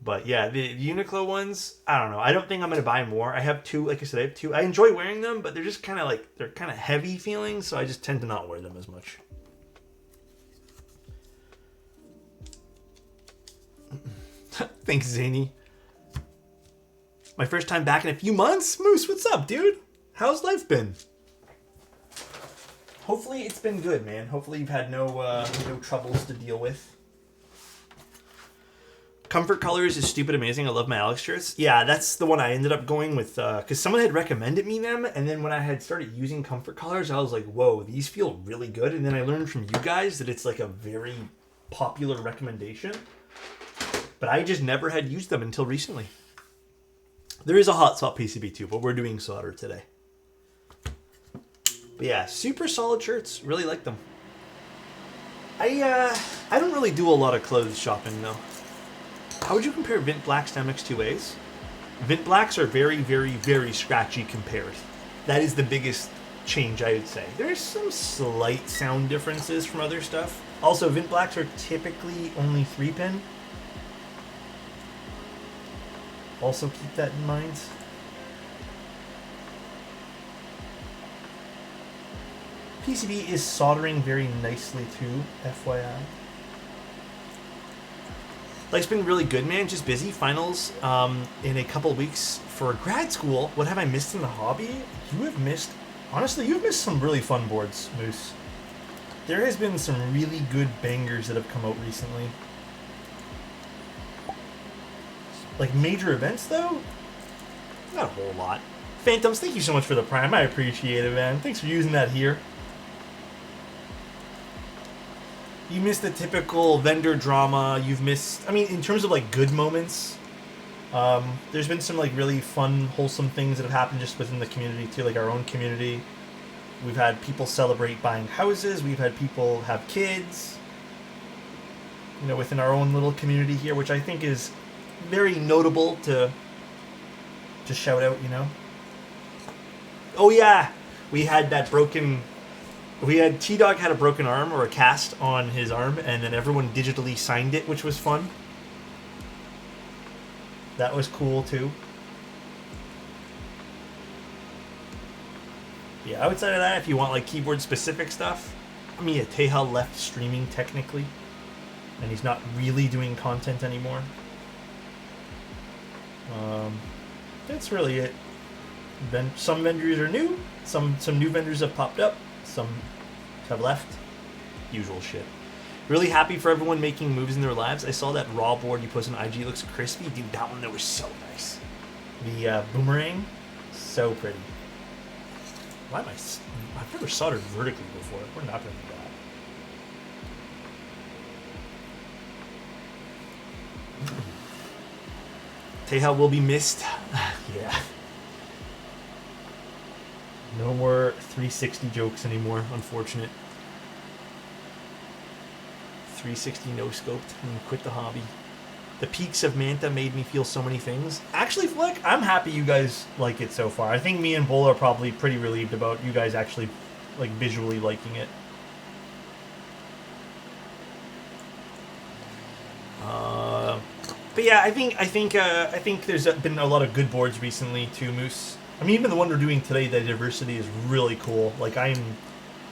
But yeah, the Uniqlo ones, I don't know. I don't think I'm going to buy more. I have 2, like I said, I have 2. I enjoy wearing them, but they're just kind of like, they're kind of heavy feeling, so I just tend to not wear them as much. Thanks, Zany. My first time back in a few months? Moose, what's up, dude? How's life been? Hopefully it's been good, man. Hopefully you've had no troubles to deal with. Comfort Colors is stupid amazing. I love my Alex shirts. Yeah, that's the one I ended up going with, because someone had recommended me them, and then when I had started using Comfort Colors, I was like, whoa, these feel really good. And then I learned from you guys that it's like a very popular recommendation, but I just never had used them until recently. There is a hot swap PCB too, but we're doing solder today. But yeah, super solid shirts. Really like them. I don't really do a lot of clothes shopping though. How would you compare Vint Blacks to MX2As? Vint Blacks are very, very, very scratchy compared. That is the biggest change, I would say. There's some slight sound differences from other stuff. Also, Vint Blacks are typically only 3-pin. Also keep that in mind. PCB is soldering very nicely too, FYI. Life's been really good, man. Just busy. Finals in a couple weeks for grad school. What have I missed in the hobby? You have missed... Honestly, you've missed some really fun boards, Moose. There has been some really good bangers that have come out recently. Like major events, though? Not a whole lot. Phantoms, thank you so much for the Prime. I appreciate it, man. Thanks for using that here. You missed the typical vendor drama. You've missed, I mean, in terms of like good moments, there's been some like really fun, wholesome things that have happened just within the community too, like our own community. We've had people celebrate buying houses. We've had people have kids. You know, within our own little community here, which I think is very notable to shout out. You know. Oh yeah, we had that broken. We had T-Dog had a broken arm or a cast on his arm, and then everyone digitally signed it, which was fun. That was cool too. Yeah, outside of that, if you want like keyboard specific stuff, I mean, yeah, Teja left streaming technically, and he's not really doing content anymore. That's really it. Then some vendors are new, some new vendors have popped up, some have left. Usual shit. Really happy for everyone making moves in their lives. I saw that raw board you posted on IG. Looks crispy, dude. That one that was so nice. The boomerang, so pretty. Why am I? I've never soldered vertically before. We're not gonna do that. Teja will be missed. Yeah. No more 360 jokes anymore, unfortunate. 360 no-scoped and quit the hobby. The peaks of Manta made me feel so many things. Actually, Flick, I'm happy you guys like it so far. I think me and Bull are probably pretty relieved about you guys actually like visually liking it. But yeah, I think there's been a lot of good boards recently too, Moose. I mean, even the one we're doing today, the diversity is really cool. Like, I'm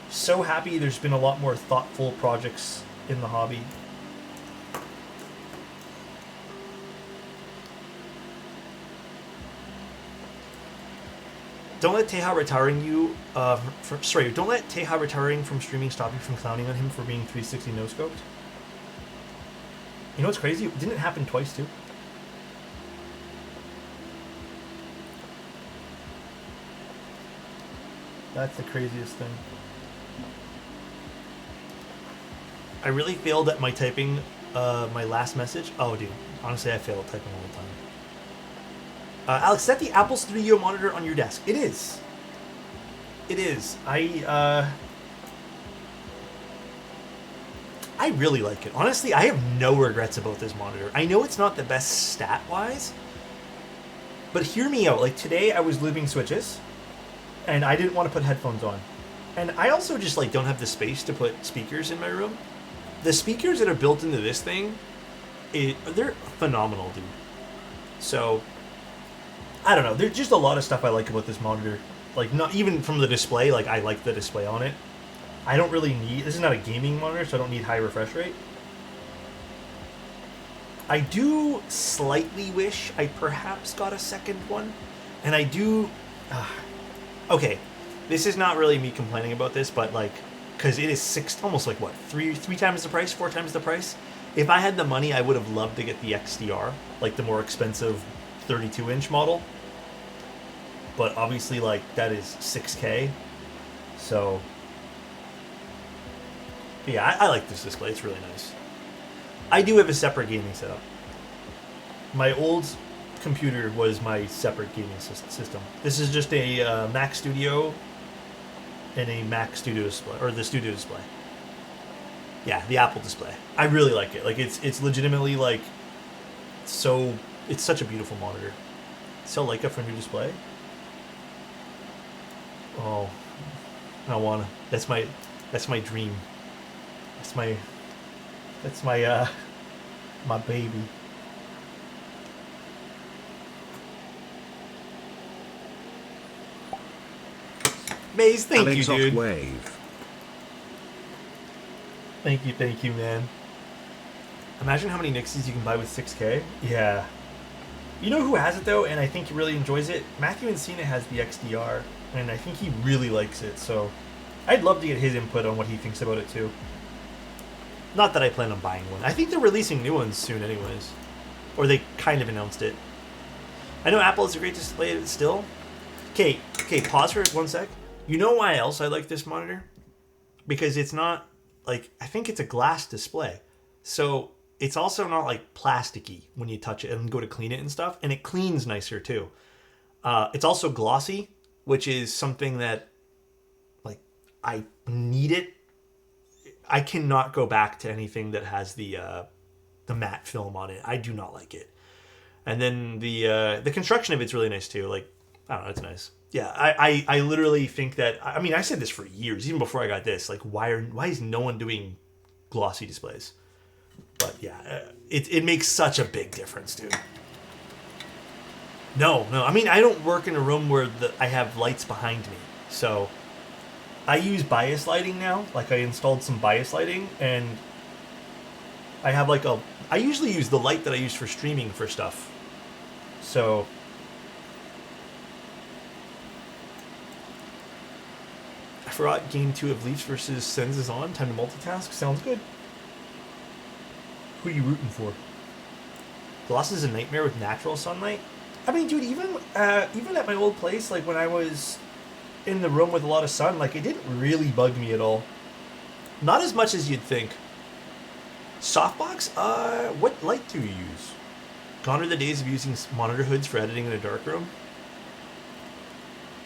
so happy there's been a lot more thoughtful projects in the hobby. Don't let Teja retiring you, don't let Teja retiring from streaming stop you from clowning on him for being 360 no-scoped. You know what's crazy? Didn't it happen twice, too? That's the craziest thing. I really failed at my typing my last message. Oh, dude. Honestly, I fail at typing all the time. Alex, set the Apple Studio monitor on your desk. It is. It is. I really like it. Honestly, I have no regrets about this monitor. I know it's not the best stat-wise, but hear me out. Like, today I was looping switches, and I didn't want to put headphones on. And I also just, like, don't have the space to put speakers in my room. The speakers that are built into this thing, they're phenomenal, dude. So, I don't know. There's just a lot of stuff I like about this monitor. Like, not even from the display, like, I like the display on it. I don't really need... This is not a gaming monitor, so I don't need high refresh rate. I do slightly wish I perhaps got a second one. And I do... okay, this is not really me complaining about this, but, like... Because it is almost like, what, three times the price, 4 times the price? If I had the money, I would have loved to get the XDR, like the more expensive 32-inch model. But obviously, like, that is 6K. So... But yeah, I like this display. It's really nice. I do have a separate gaming setup. My old computer was my separate gaming system. This is just a Mac Studio and a Mac Studio display, or the Studio display. Yeah, the Apple display. I really like it. Like, it's legitimately, like, so... It's such a beautiful monitor. Sell Leica for a new display? Oh, I wanna. That's my dream. That's my baby. Maze, thank you, dude. Wave. Thank you, man. Imagine how many Nixies you can buy with 6K. Yeah. You know who has it, though, and I think he really enjoys it? Matthew Encina has the XDR, and I think he really likes it, so... I'd love to get his input on what he thinks about it, too. Not that I plan on buying one. I think they're releasing new ones soon anyways. Or they kind of announced it. I know Apple is a great display still. Okay, pause for 1 sec. You know why else I like this monitor? Because it's not, like, I think it's a glass display. So it's also not, like, plasticky when you touch it and go to clean it and stuff. And it cleans nicer, too. It's also glossy, which is something that, like, I need it. I cannot go back to anything that has the matte film on it. I do not like it. And then the construction of it's really nice too. Like, I don't know, it's nice. Yeah, I literally think that, I mean, I said this for years, even before I got this. Like, why is no one doing glossy displays? But yeah, it makes such a big difference, dude. No. I mean, I don't work in a room where I have lights behind me. So I use bias lighting now. Like, I installed some bias lighting, and I have like I usually use the light that I use for streaming for stuff. So I forgot game 2 of Leafs versus Sens is on. Time to multitask. Sounds good. Who are you rooting for? Gloss is a nightmare with natural sunlight. I mean, dude, even at my old place, like when I was in the room with a lot of sun, like it didn't really bug me at all. Not as much as you'd think. Softbox? What light do you use? Gone are the days of using monitor hoods for editing in a dark room.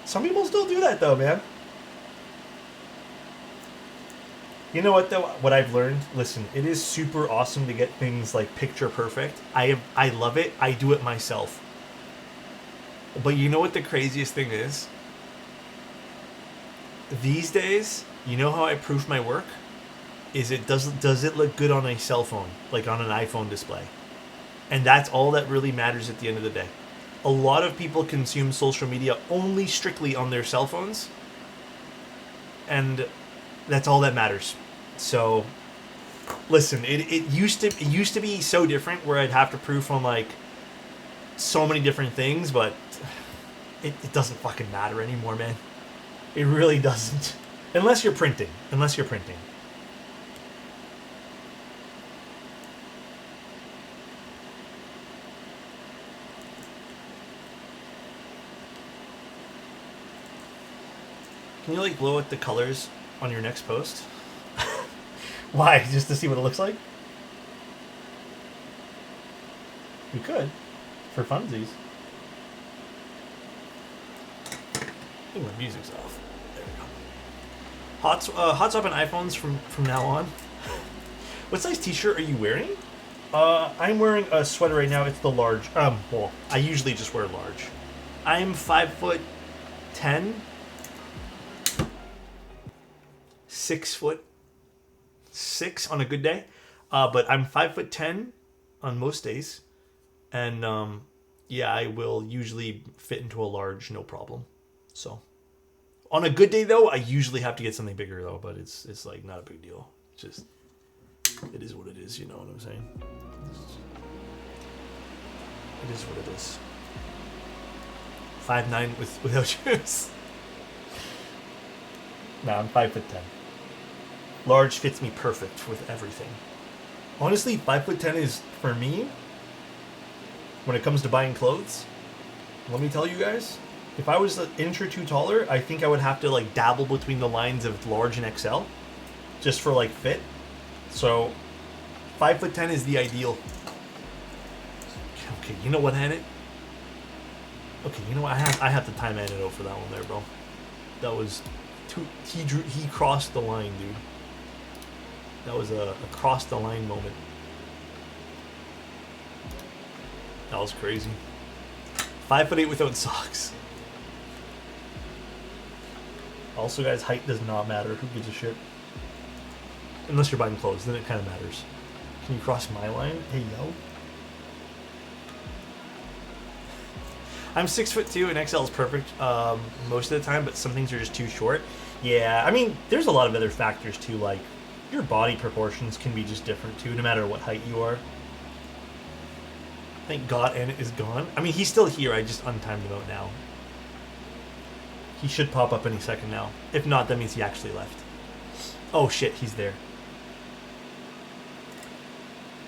Some people still do that though, man. You know what though? What I've learned, listen, it is super awesome to get things like picture perfect. I love it. I do it myself. But you know what the craziest thing is? These days, you know how I proof my work? Does it look good on a cell phone, like on an iPhone display? And that's all that really matters at the end of the day. A lot of people consume social media only strictly on their cell phones, and that's all that matters. So, listen, it used to be so different where I'd have to proof on like so many different things, but it doesn't fucking matter anymore, man. It really doesn't. Unless you're printing. Can you like blow out the colors on your next post? Why? Just to see what it looks like? You could. For funsies. I think my music's off. There we go. Hot swap on iPhones from now on. What size t-shirt are you wearing? I'm wearing a sweater right now. It's the large. Well, I usually just wear large. I'm 5'10", 6'6" on a good day, but I'm 5'10" on most days, and yeah, I will usually fit into a large, no problem. So, on a good day though, I usually have to get something bigger though, but it's like not a big deal. It's just it is what it is. You know what I'm saying? It is what it is. 5'9" without shoes. Nah, I'm 5'10". Large fits me perfect with everything. Honestly, 5'10" is, for me, when it comes to buying clothes, let me tell you guys, if I was an inch or two taller, I think I would have to like dabble between the lines of large and XL, just for like fit. So, 5'10" is the ideal. Okay, you know what, Hannah? Okay, you know what? I have to time Hannah out for that one there, bro. That was he crossed the line, dude. That was a cross the line moment. That was crazy. 5'8" without socks. Also, guys, height does not matter. Who gives a shit? Unless you're buying clothes, then it kind of matters. Can you cross my line? Hey, yo. I'm 6'2", and XL is perfect most of the time, but some things are just too short. Yeah, I mean, there's a lot of other factors too, like your body proportions can be just different too, no matter what height you are. Thank God Ennett is gone. I mean, he's still here. I just untimed him out now. He should pop up any second now. If not, that means he actually left. Oh shit, he's there.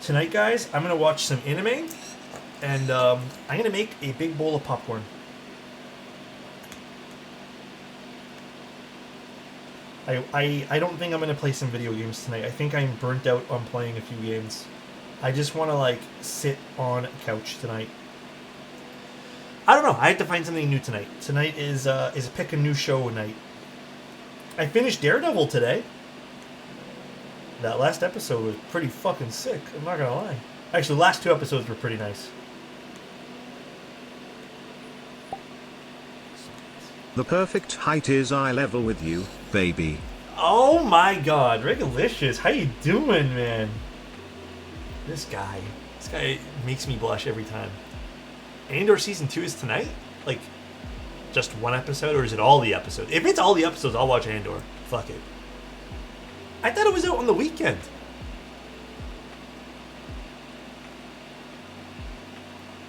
Tonight, guys, I'm going to watch some anime, and I'm going to make a big bowl of popcorn. I don't think I'm going to play some video games tonight. I think I'm burnt out on playing a few games. I just want to, like, sit on a couch tonight. I don't know. I have to find something new tonight. Tonight is a pick a new show night. I finished Daredevil today. That last episode was pretty fucking sick. I'm not gonna lie. Actually, the last 2 episodes were pretty nice. The perfect height is eye level with you, baby. Oh my god, Regalicious, how you doing, man? This guy makes me blush every time. Andor Season 2 is tonight? Like, just 1 episode, or is it all the episodes? If it's all the episodes, I'll watch Andor. Fuck it. I thought it was out on the weekend.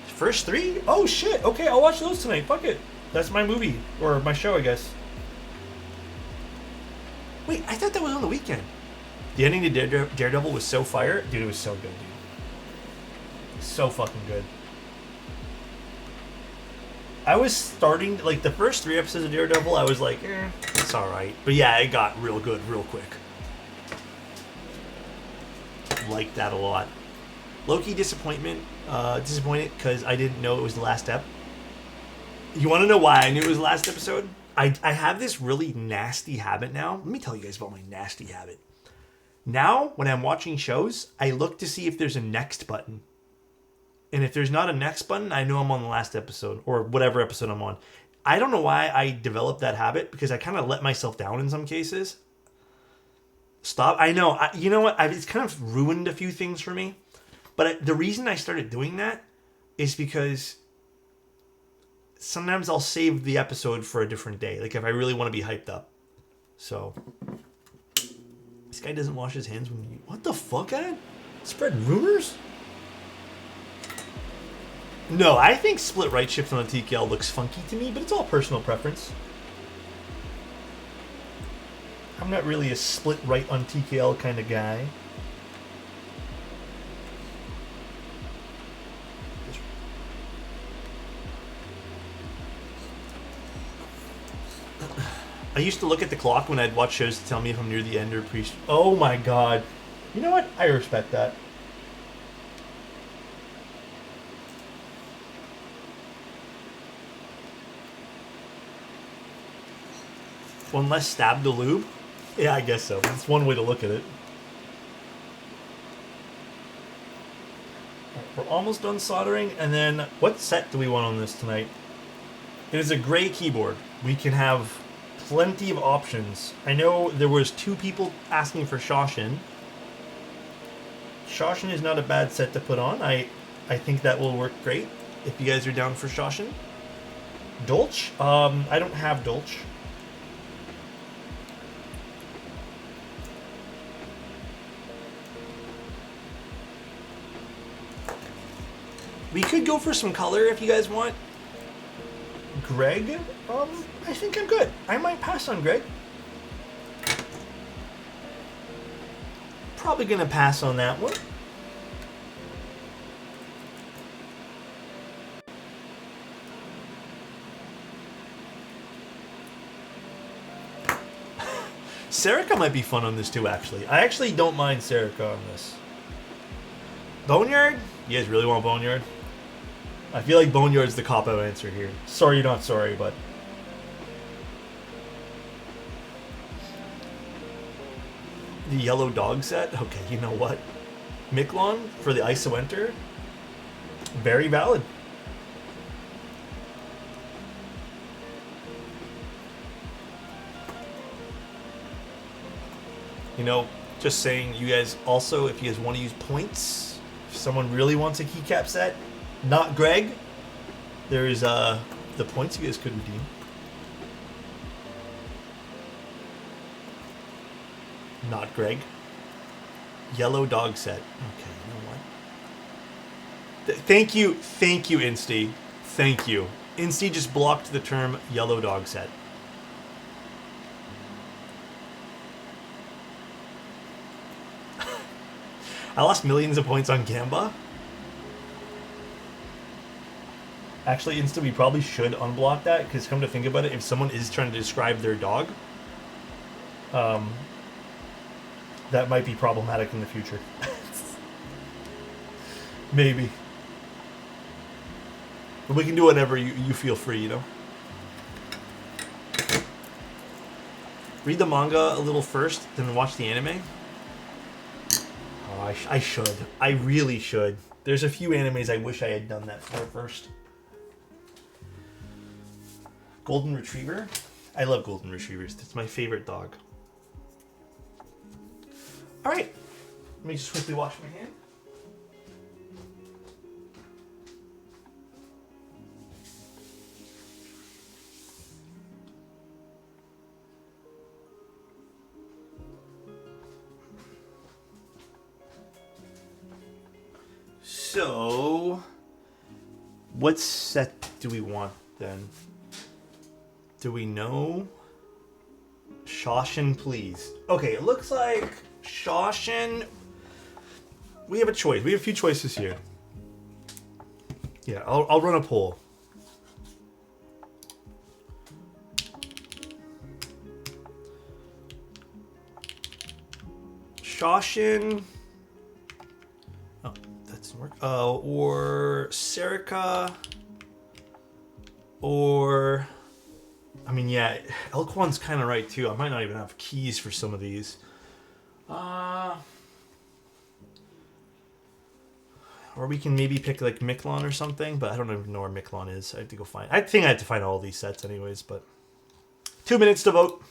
First 3? Oh shit, okay, I'll watch those tonight. Fuck it. That's my movie, or my show, I guess. Wait, I thought that was on the weekend. The ending to Daredevil was so fire. Dude, it was so good, dude. So fucking good. I was starting, like, the first 3 episodes of Daredevil, I was like, it's alright. But yeah, it got real good real quick. Liked that a lot. Low-key disappointment. Disappointed because I didn't know it was the last ep. You want to know why I knew it was the last episode? I have this really nasty habit now. Let me tell you guys about my nasty habit. Now, when I'm watching shows, I look to see if there's a next button. And if there's not a next button, I know I'm on the last episode, or whatever episode I'm on. I don't know why I developed that habit, because I kind of let myself down in some cases. Stop. I know. You know what? It's kind of ruined a few things for me. But the reason I started doing that is because sometimes I'll save the episode for a different day. Like if I really want to be hyped up. So this guy doesn't wash his hands when you... What the fuck, Ed? Spread rumors? No, I think split right shift on the TKL looks funky to me, but it's all personal preference. I'm not really a split right on TKL kind of guy. I used to look at the clock when I'd watch shows to tell me if I'm near the end or pre... Oh my god. You know what? I respect that. One less stab to lube? Yeah, I guess so. That's one way to look at it. We're almost done soldering, and then what set do we want on this tonight? It is a gray keyboard. We can have plenty of options. I know there was 2 people asking for Shoshin. Shoshin is not a bad set to put on. I think that will work great if you guys are down for Shoshin. Dolch? I don't have Dolch. We could go for some color if you guys want. Greg? I think I'm good. I might pass on Greg. Probably gonna pass on that one. Serica might be fun on this too, actually. I actually don't mind Serica on this. Boneyard? You guys really want Boneyard? I feel like Boneyard's the cop-out answer here. Sorry, not sorry, but... The yellow dog set? Okay, you know what? Miklon for the ISO Enter? Very valid. You know, just saying, you guys also, if you guys want to use points, if someone really wants a keycap set, not Greg, there's the points you guys could redeem. Not Greg. Yellow dog set. Okay, you know what? Thank you, Insty. Thank you. Insty just blocked the term yellow dog set. I lost millions of points on Gamba. Actually, Insta, we probably should unblock that, because come to think about it, if someone is trying to describe their dog, That might be problematic in the future. Maybe. But we can do whatever you feel free, you know? Read the manga a little first, then watch the anime. Oh, I should. I really should. There's a few animes I wish I had done that for first. Golden Retriever. I love Golden Retrievers. It's my favorite dog. All right. Let me just quickly wash my hand. So, what set do we want then? Do we know? Shoshin, please. Okay, it looks like Shoshin. We have a choice. We have a few choices here. Yeah, I'll run a poll. Shoshin. Oh, that doesn't work. Or Serica. Or, I mean, yeah, Elquan's kind of right too. I might not even have keys for some of these. Or we can maybe pick like Miklon or something, but I don't even know where Miklon is. I have to go find. I think I have to find all these sets anyways, but 2 minutes to vote.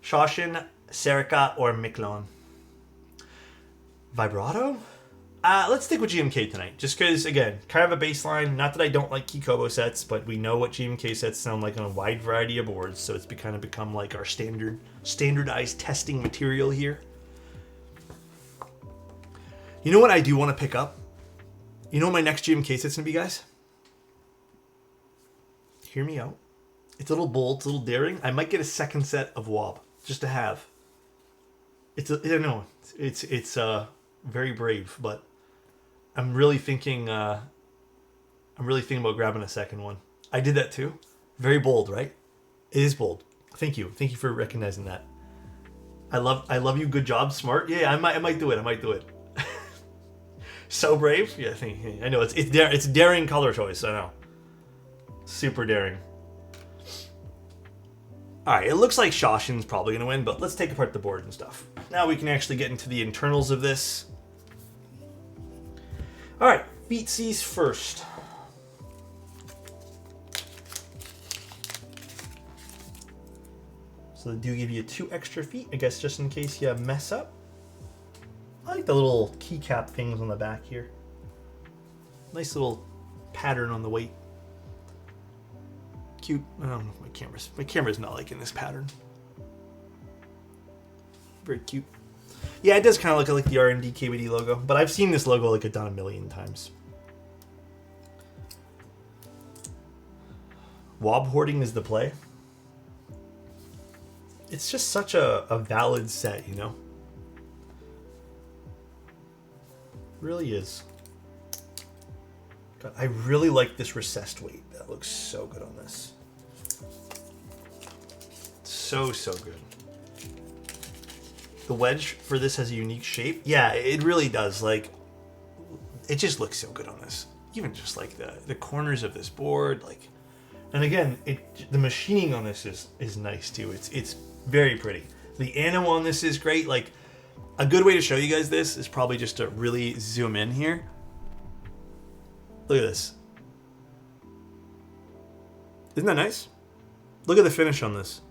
Shoshin, Serica, or Miklon. Vibrato? Let's stick with GMK tonight, just because, again, kind of a baseline. Not that I don't like Kikobo sets, but we know what GMK sets sound like on a wide variety of boards, so it's kind of become like our standardized testing material here. You know what I do want to pick up? You know what my next GMK set's going to be, guys? Hear me out. It's a little bold, it's a little daring. I might get a second set of WOB, just to have. I know, it's very brave, but I'm really thinking about grabbing a second one. I did that too. Very bold, right? It is bold. Thank you for recognizing that. I love you. Good job, smart. Yeah, I might do it. So brave. Yeah, I know it's daring color choice. I know. Super daring. All right, it looks like Shoshin's probably gonna win, but let's take apart the board and stuff. Now we can actually get into the internals of this. All right, Beatsies first. So they do give you 2 extra feet, I guess, just in case you mess up. I like the little keycap things on the back here. Nice little pattern on the weight. Cute. I don't know if my camera's not liking this pattern. Very cute. Yeah, it does kind of look like the R&D KBD logo, but I've seen this logo like done a million times. Wob hoarding is the play. It's just such a valid set, you know? Really is. God, I really like this recessed weight. That looks so good on this. So good. The wedge for this has a unique shape. Yeah, it really does. Like, it just looks so good on this. Even just like the corners of this board, like, and again, the machining on this is nice too. It's very pretty. The animo on this is great. Like, a good way to show you guys this is probably just to really zoom in here. Look at this. Isn't that nice? Look at the finish on this.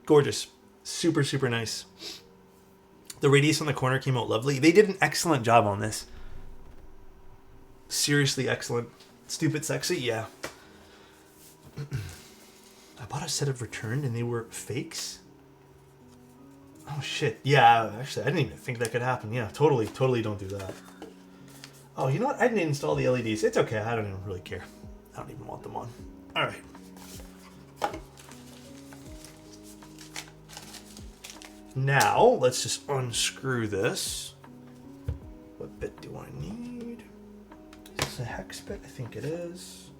Gorgeous. Super nice. The radius on the corner came out lovely. They did an excellent job on this. Seriously excellent. Stupid sexy, yeah. I bought a set of Returned and they were fakes. Oh shit. Yeah, actually I didn't even think that could happen. Yeah, totally don't do that. Oh, you know what? I didn't install the LEDs. It's okay. I don't even really care. I don't even want them on. All right. Now, let's just unscrew this. What bit do I need? Is this a hex bit? I think it is.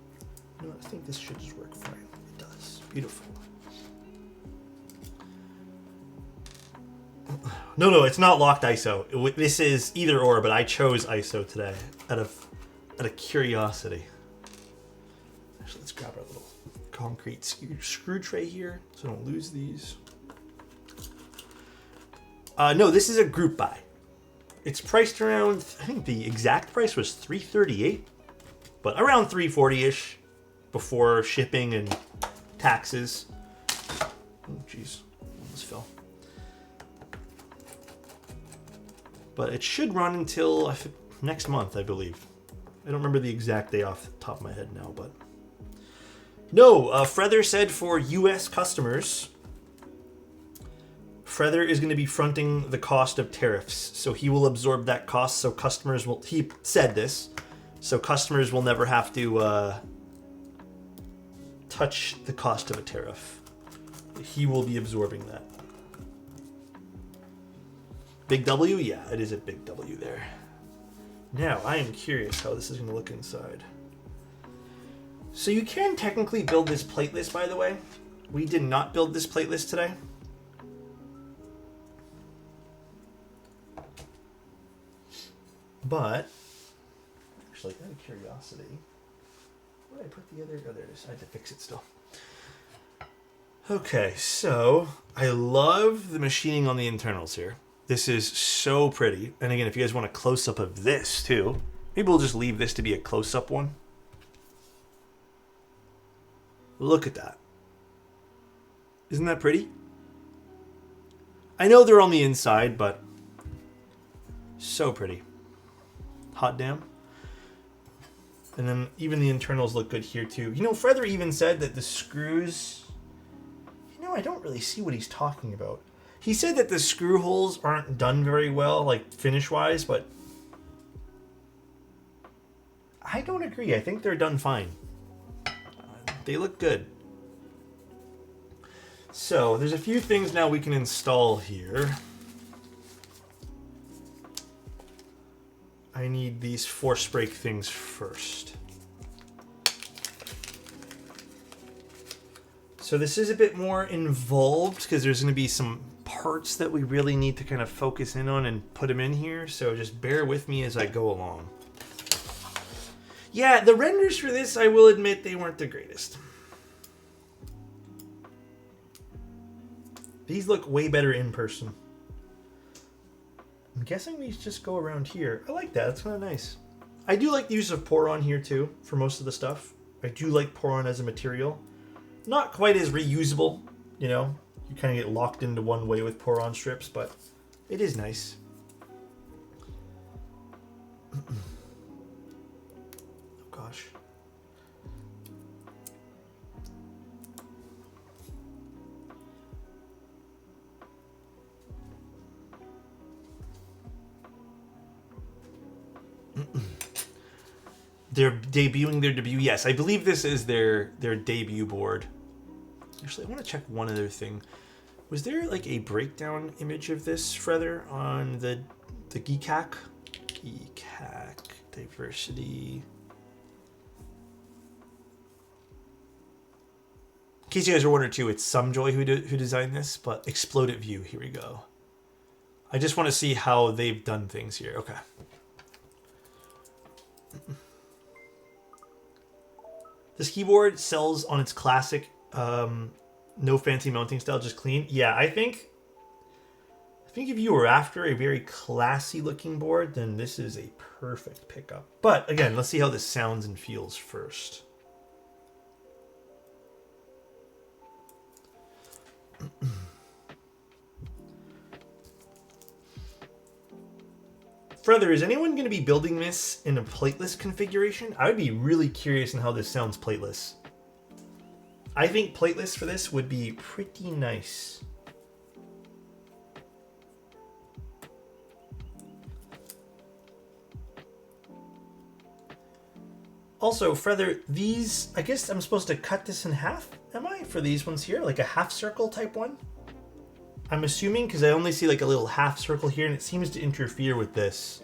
No, I think this should just work fine. It does. Beautiful. No, it's not locked ISO. This is either or, but I chose ISO today out of curiosity. Actually, let's grab our little concrete screw tray here so I don't lose these. No, this is a group buy. It's priced around, I think the exact price was $338, but around $340-ish before shipping and taxes. Oh, jeez, almost fell. But it should run until next month, I believe. I don't remember the exact day off the top of my head now, but... No, Frether said for US customers, Frether is going to be fronting the cost of tariffs. So he will absorb that cost, so customers will... He said this, so customers will never have to touch the cost of a tariff. He will be absorbing that. Big W? Yeah, it is a big W there. Now, I am curious how this is going to look inside. So you can technically build this plateless, by the way. We did not build this plateless today. But, actually, out of curiosity, where did I put the other? Oh, there it is. I had to fix it still. Okay, so I love the machining on the internals here. This is so pretty. And again, if you guys want a close-up of this too, maybe we'll just leave this to be a close-up one. Look at that. Isn't that pretty? I know they're on the inside, but so pretty. Hot damn. And then even the internals look good here too. You know, Frether even said that the screws... You know, I don't really see what he's talking about. He said that the screw holes aren't done very well, like finish-wise, but I don't agree. I think they're done fine. They look good. So there's a few things now we can install here. I need these force brake things first. So this is a bit more involved because there's going to be some parts that we really need to kind of focus in on and put them in here. So just bear with me as I go along. Yeah, the renders for this, I will admit, they weren't the greatest. These look way better in person. I'm guessing these just go around here. I like that. It's kind of nice. I do like the use of Poron here too for most of the stuff. I do like Poron as a material. Not quite as reusable, you know. You kind of get locked into one way with Poron strips, but it is nice. Oh gosh. They're debuting their debut. Yes, I believe this is their debut board. Actually, I want to check one other thing. Was there like a breakdown image of this, Frether, on the GCAC? GCAC diversity. In case you guys are wondering too, it's Sumjoy who designed this, but Exploded View. Here we go. I just want to see how they've done things here. Okay. This keyboard sells on its classic, no fancy mounting style, just clean. Yeah, I think if you were after a very classy looking board, then this is a perfect pickup. But again, let's see how this sounds and feels first. Frether, is anyone going to be building this in a plateless configuration? I would be really curious in how this sounds plateless. I think plateless for this would be pretty nice. Also, Frether, these, I guess I'm supposed to cut this in half, am I? For these ones here, like a half circle type one? I'm assuming, because I only see like a little half circle here and it seems to interfere with this.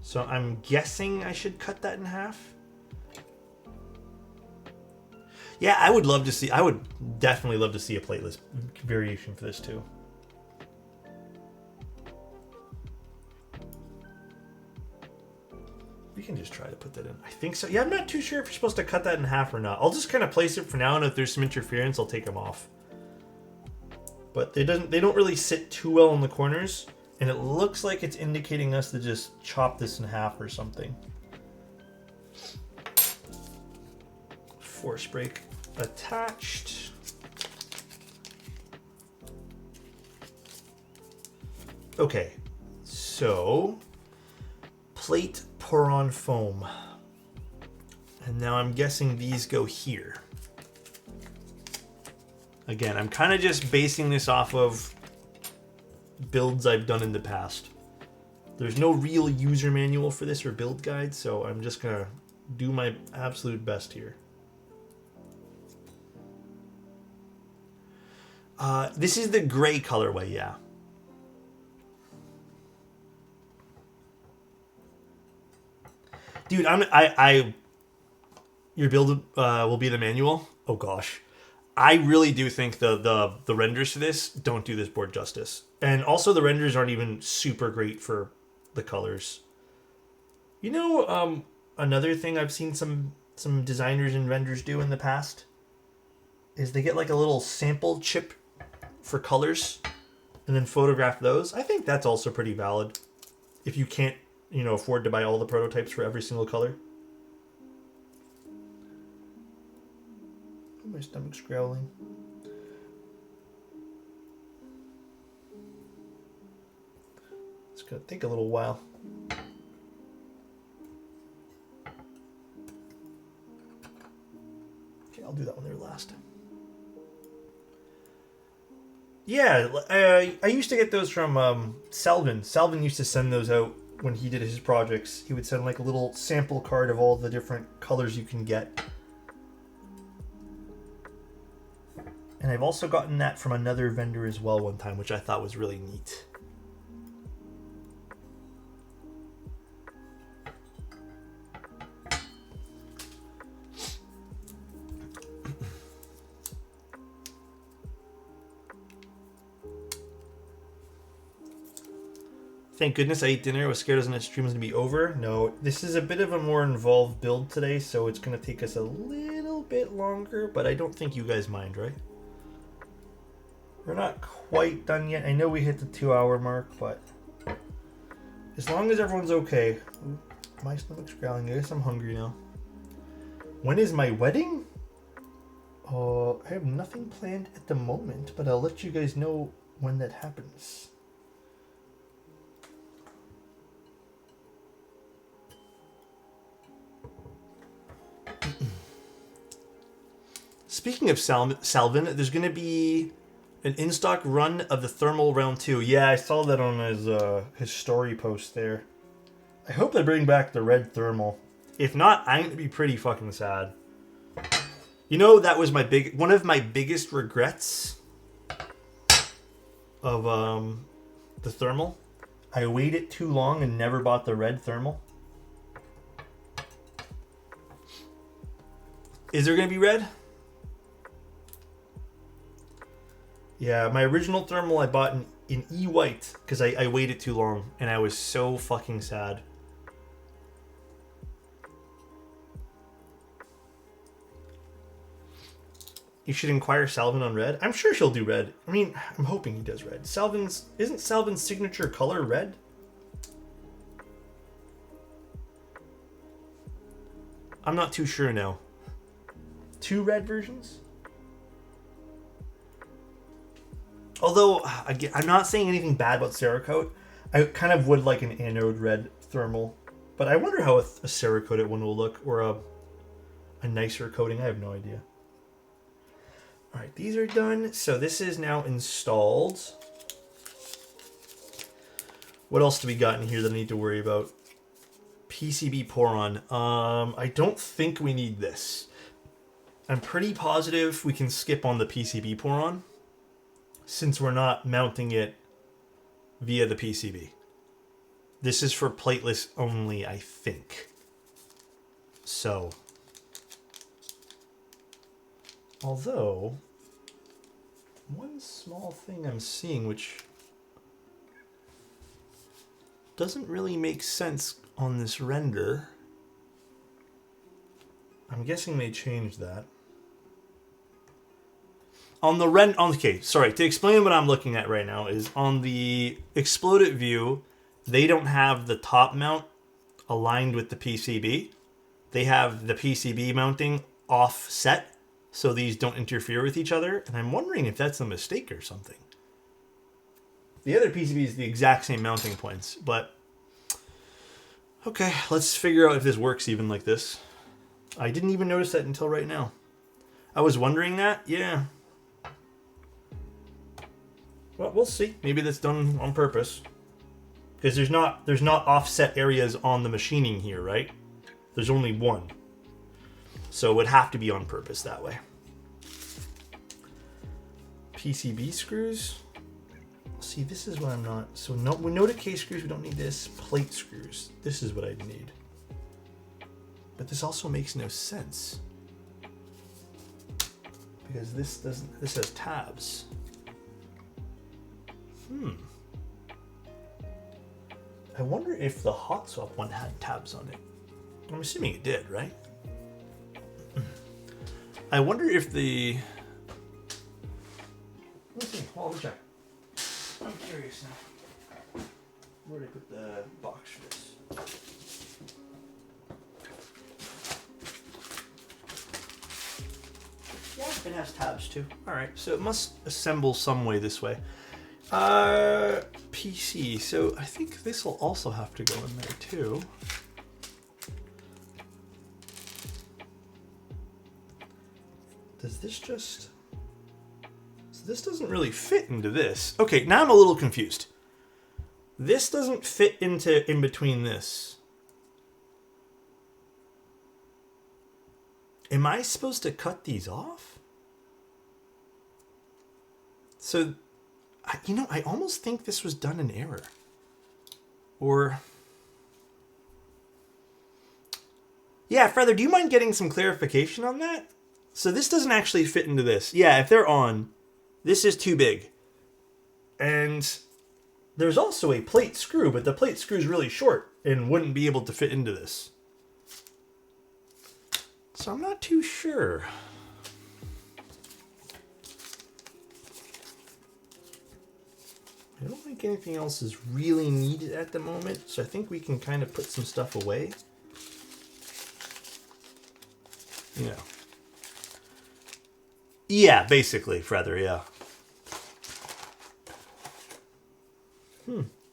So I'm guessing I should cut that in half. Yeah, I would love to see, I would definitely love to see a plateless variation for this too. We can just try to put that in. I think so. Yeah, I'm not too sure if you're supposed to cut that in half or not. I'll just kind of place it for now, and if there's some interference, I'll take them off. But they don't really sit too well in the corners, and it looks like it's indicating us to just chop this in half or something. Force brake attached. Okay, so plate pour on foam. And now I'm guessing these go here. Again, I'm kind of just basing this off of builds I've done in the past. There's no real user manual for this or build guide, so I'm just gonna do my absolute best here. This is the gray colorway, yeah. Dude, your build will be the manual. Oh gosh, I really do think the renders for this don't do this board justice, and also the renders aren't even super great for the colors. You know, another thing I've seen some designers and vendors do in the past is they get like a little sample chip for colors and then photograph those. I think that's also pretty valid if you can't, you know, afford to buy all the prototypes for every single color. Oh, my stomach's growling. It's gonna take a little while. Okay, I'll do that one there last. Yeah, I used to get those from Salvin. Salvin used to send those out when he did his projects. He would send like a little sample card of all the different colors you can get. And I've also gotten that from another vendor as well one time, which I thought was really neat. Thank goodness I ate dinner. I was scared the stream was going to be over. No, this is a bit of a more involved build today, so it's going to take us a little bit longer, but I don't think you guys mind, right? We're not quite done yet. I know we hit the 2-hour mark, but as long as everyone's okay. Ooh, my stomach's growling. I guess I'm hungry now. When is my wedding? I have nothing planned at the moment, but I'll let you guys know when that happens. Speaking of Salvin, there's going to be an in-stock run of the Thermal Round 2. Yeah, I saw that on his story post there. I hope they bring back the red Thermal. If not, I'm going to be pretty fucking sad. You know, that was one of my biggest regrets of the Thermal. I waited too long and never bought the red Thermal. Is there going to be red? Yeah, my original Thermal I bought in E-White because I waited too long and I was so fucking sad. You should inquire Salvin on red. I'm sure she'll do red. I mean, I'm hoping he does red. Isn't Salvin's signature color red? I'm not too sure now. 2 red versions? Although, again, I'm not saying anything bad about Cerakote. I kind of would like an anode red Thermal. But I wonder how a Cerakoted one will look, or a nicer coating. I have no idea. Alright, these are done. So this is now installed. What else do we got in here that I need to worry about? PCB pour-on. I don't think we need this. I'm pretty positive we can skip on the PCB pour-on, since we're not mounting it via the PCB. This is for plateless only, I think. So, although, one small thing I'm seeing which doesn't really make sense on this render. I'm guessing they changed that. On the okay, sorry, to explain what I'm looking at right now is on the exploded view, they don't have the top mount aligned with the PCB. They have the PCB mounting offset, so these don't interfere with each other, and I'm wondering if that's a mistake or something. The other PCB is the exact same mounting points, but okay, let's figure out if this works even like this. I didn't even notice that until right now. I was wondering that, yeah. Well, we'll see. Maybe that's done on purpose. Because there's not offset areas on the machining here, right? There's only one. So it would have to be on purpose that way. PCB screws. See, this is what I'm not. So no, we know the case screws, we don't need this. Plate screws. This is what I need. But this also makes no sense. Because this has tabs. I wonder if the hot swap one had tabs on it. I'm assuming it did, right? I wonder if the... Let's see. Hold on, check. I'm curious now. Where did I put the box for this? Yeah, it has tabs too. Alright, so it must assemble some way this way. PC. So I think this will also have to go in there too. Does this just... So this doesn't really fit into this. Okay, now I'm a little confused. This doesn't fit into in between this. Am I supposed to cut these off? So... You know, I almost think this was done in error. Or... Yeah, Feather, do you mind getting some clarification on that? So this doesn't actually fit into this. Yeah, if they're on, this is too big. And there's also a plate screw, but the plate screw is really short and wouldn't be able to fit into this. So I'm not too sure. I don't think anything else is really needed at the moment, so I think we can kind of put some stuff away. You know. Yeah, basically, rather, yeah.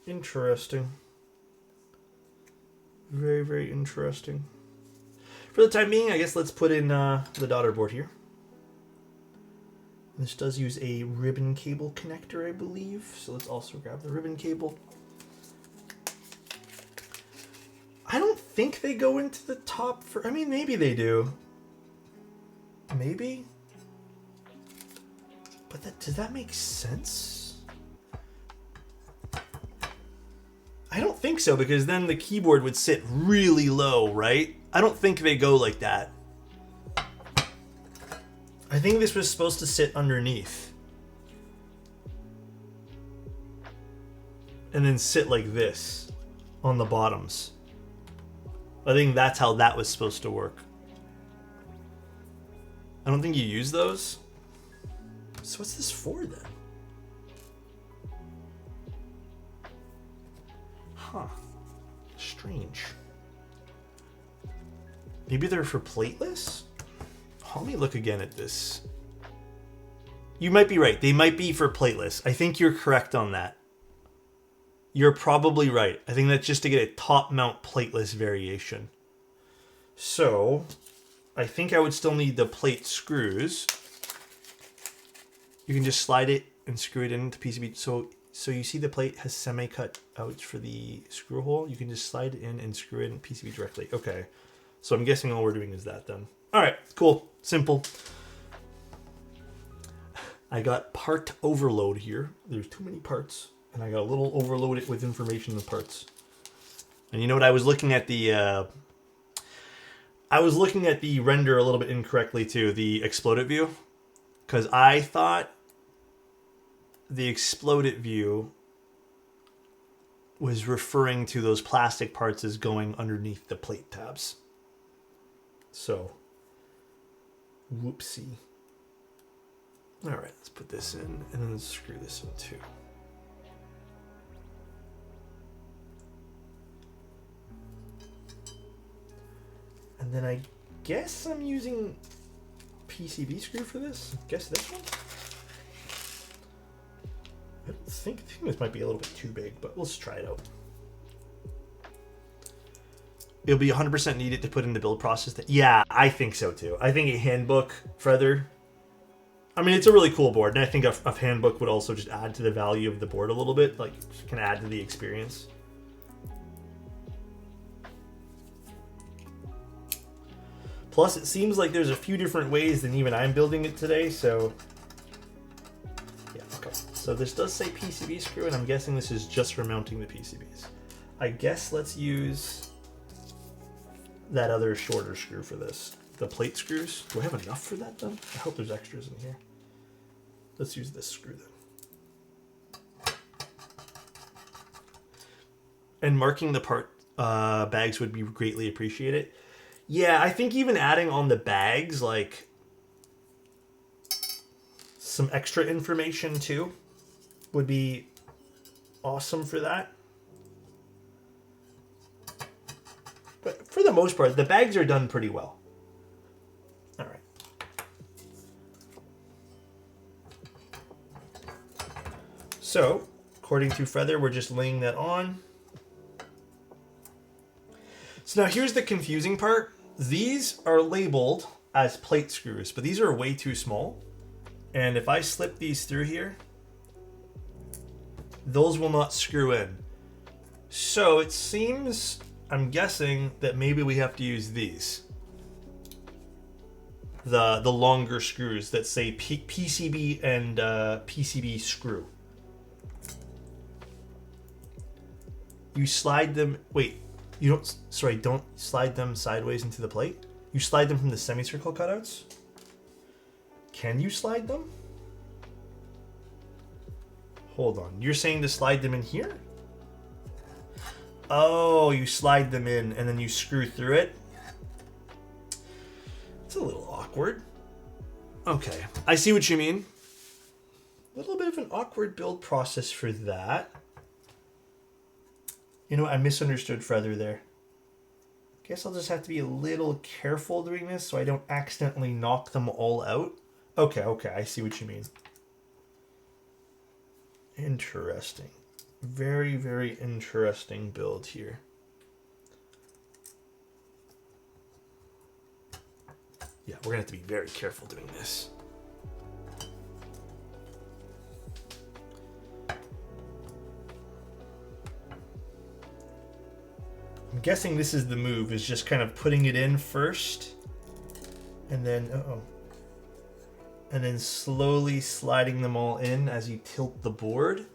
Interesting. Very, very interesting. For the time being, I guess let's put in the daughter board here. This does use a ribbon cable connector, I believe. So let's also grab the ribbon cable. I don't think they go into the top for... I mean, maybe they do. Maybe? But does that make sense? I don't think so, because then the keyboard would sit really low, right? I don't think they go like that. I think this was supposed to sit underneath. And then sit like this on the bottoms. I think that's how that was supposed to work. I don't think you use those. So what's this for then? Huh. Strange. Maybe they're for plateless? Let me look again at this. You might be right. They might be for plateless. I think you're correct on that. You're probably right. I think that's just to get a top mount plateless variation. So, I think I would still need the plate screws. You can just slide it and screw it into PCB. So you see the plate has semi-cut out for the screw hole. You can just slide it in and screw it in PCB directly. Okay. So I'm guessing all we're doing is that then. All right, cool, simple. I got part overload here. There's too many parts, and I got a little overloaded with information in the parts. And you know what? I was looking at the render a little bit incorrectly too, the exploded view, because I thought the exploded view was referring to those plastic parts as going underneath the plate tabs. So, whoopsie. All right, let's put this in and then screw this in too. And then I guess I'm using PCB screw for this. Guess this one. I think this might be a little bit too big, but let's try it out. It'll be 100% needed to put in the build process. Yeah, I think so too. I think a handbook, Feather. I mean, it's a really cool board, and I think a handbook would also just add to the value of the board a little bit. Like, can add to the experience. Plus, it seems like there's a few different ways than even I'm building it today, so... Yeah, okay. So this does say PCB screw, and I'm guessing this is just for mounting the PCBs. I guess let's use that other shorter screw for this. The plate screws. Do I have enough for that, though? I hope there's extras in here. Let's use this screw, then. And marking the part bags would be greatly appreciated. Yeah, I think even adding on the bags, like, some extra information, too, would be awesome for that. But for the most part, the bags are done pretty well. All right. So, according to Feather, we're just laying that on. So now here's the confusing part. These are labeled as plate screws, but these are way too small. And if I slip these through here, those will not screw in. So it seems, I'm guessing, that maybe we have to use these. The longer screws that say PCB and PCB screw. You slide them, wait. You don't, sorry, don't slide them sideways into the plate. You slide them from the semicircle cutouts. Can you slide them? Hold on. You're saying to slide them in here? Oh, you slide them in and then you screw through it? It's a little awkward. Okay, I see what you mean. A little bit of an awkward build process for that. You know, I misunderstood Feather there. Guess I'll just have to be a little careful doing this so I don't accidentally knock them all out. Okay, I see what you mean. Interesting. Very, very interesting build here. Yeah, we're going to have to be very careful doing this. I'm guessing this is the move, is just kind of putting it in first, and then, and then slowly sliding them all in as you tilt the board.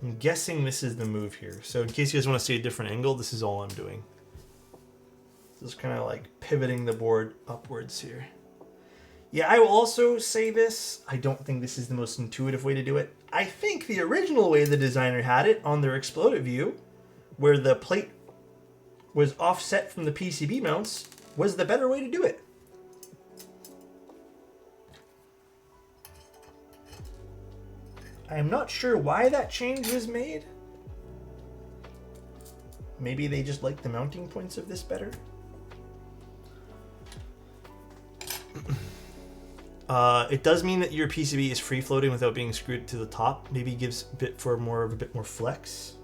I'm guessing this is the move here. So in case you guys want to see a different angle, this is all I'm doing. Just kind of like pivoting the board upwards here. Yeah, I will also say this. I don't think this is the most intuitive way to do it. I think the original way the designer had it on their exploded view, where the plate was offset from the PCB mounts, was the better way to do it. I am not sure why that change was made. Maybe they just like the mounting points of this better. It does mean that your PCB is free floating without being screwed to the top. Maybe gives a bit more flex.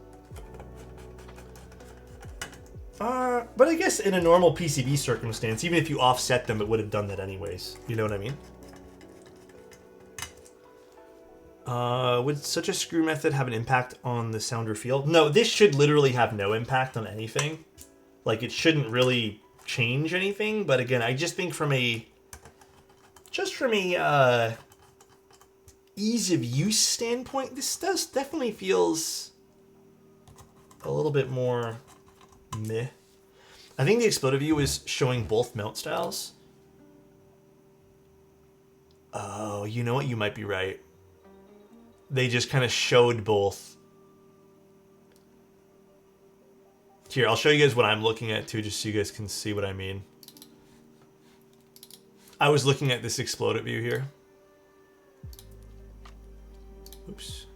But I guess in a normal PCB circumstance, even if you offset them, it would have done that anyways. You know what I mean? Would such a screw method have an impact on the sound or feel? No, this should literally have no impact on anything. Like, it shouldn't really change anything. But again, I just think from a ease of use standpoint, this definitely feels a little bit more meh. I think the exploded view is showing both mount styles. Oh, you know what? You might be right. They just kind of showed both. Here, I'll show you guys what I'm looking at too, just so you guys can see what I mean. I was looking at this exploded view here. Oops.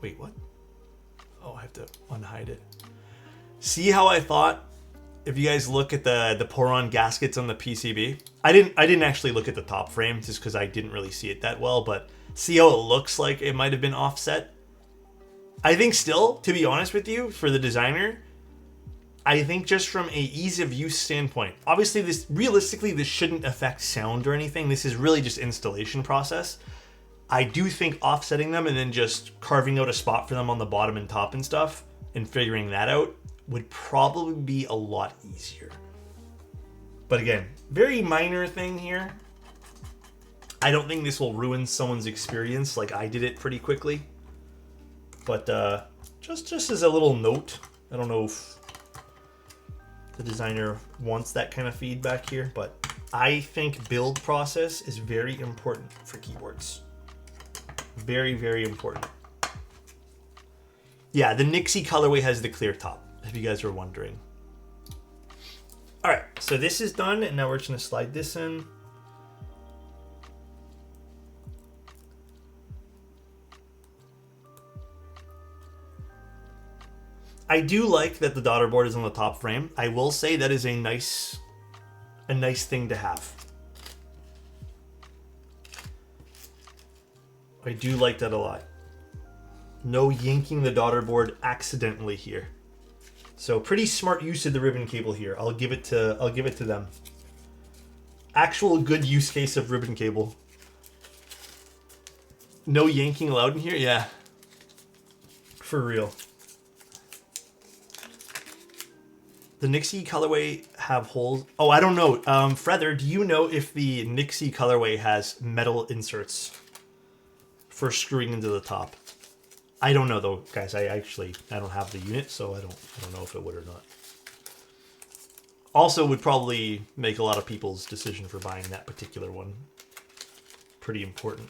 Wait, what? Oh, I have to unhide it. See how I thought, if you guys look at the pour-on gaskets on the PCB, I didn't actually look at the top frame just because I didn't really see it that well, but see how it looks like it might have been offset? I think still, to be honest with you, for the designer, I think just from a ease of use standpoint, obviously this realistically this shouldn't affect sound or anything. This is really just installation process. I do think offsetting them and then just carving out a spot for them on the bottom and top and stuff and figuring that out would probably be a lot easier. But again, very minor thing here. I don't think this will ruin someone's experience like I did it pretty quickly. But just as a little note, I don't know if the designer wants that kind of feedback here, but I think build process is very important for keyboards. Very, very important. Yeah, the Nixie colorway has the clear top, if you guys are wondering. All right, so this is done, and now we're just gonna slide this in. I do like that the daughter board is on the top frame. I will say that is a nice thing to have. I do like that a lot. No yanking the daughter board accidentally here. So pretty smart use of the ribbon cable here. I'll give it to them. Actual good use case of ribbon cable. No yanking allowed in here? Yeah. For real. The Nixie colorway have holes. Oh, I don't know. Feather, do you know if the Nixie colorway has metal inserts for screwing into the top? I don't know though, guys. I don't have the unit, so I don't know if it would or not. Also, would probably make a lot of people's decision for buying that particular one pretty important.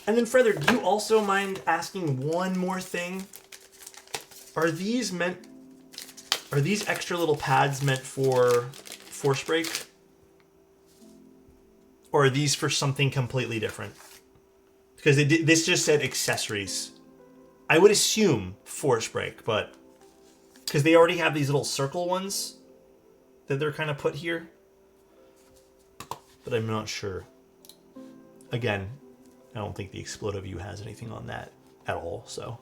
And then, Feather, do you also mind asking one more thing? Are these extra little pads meant for force brake? Or are these for something completely different? Because this just said accessories. I would assume force brake, but because they already have these little circle ones that they're kind of put here. But I'm not sure. Again, I don't think the Exploded View has anything on that at all, so.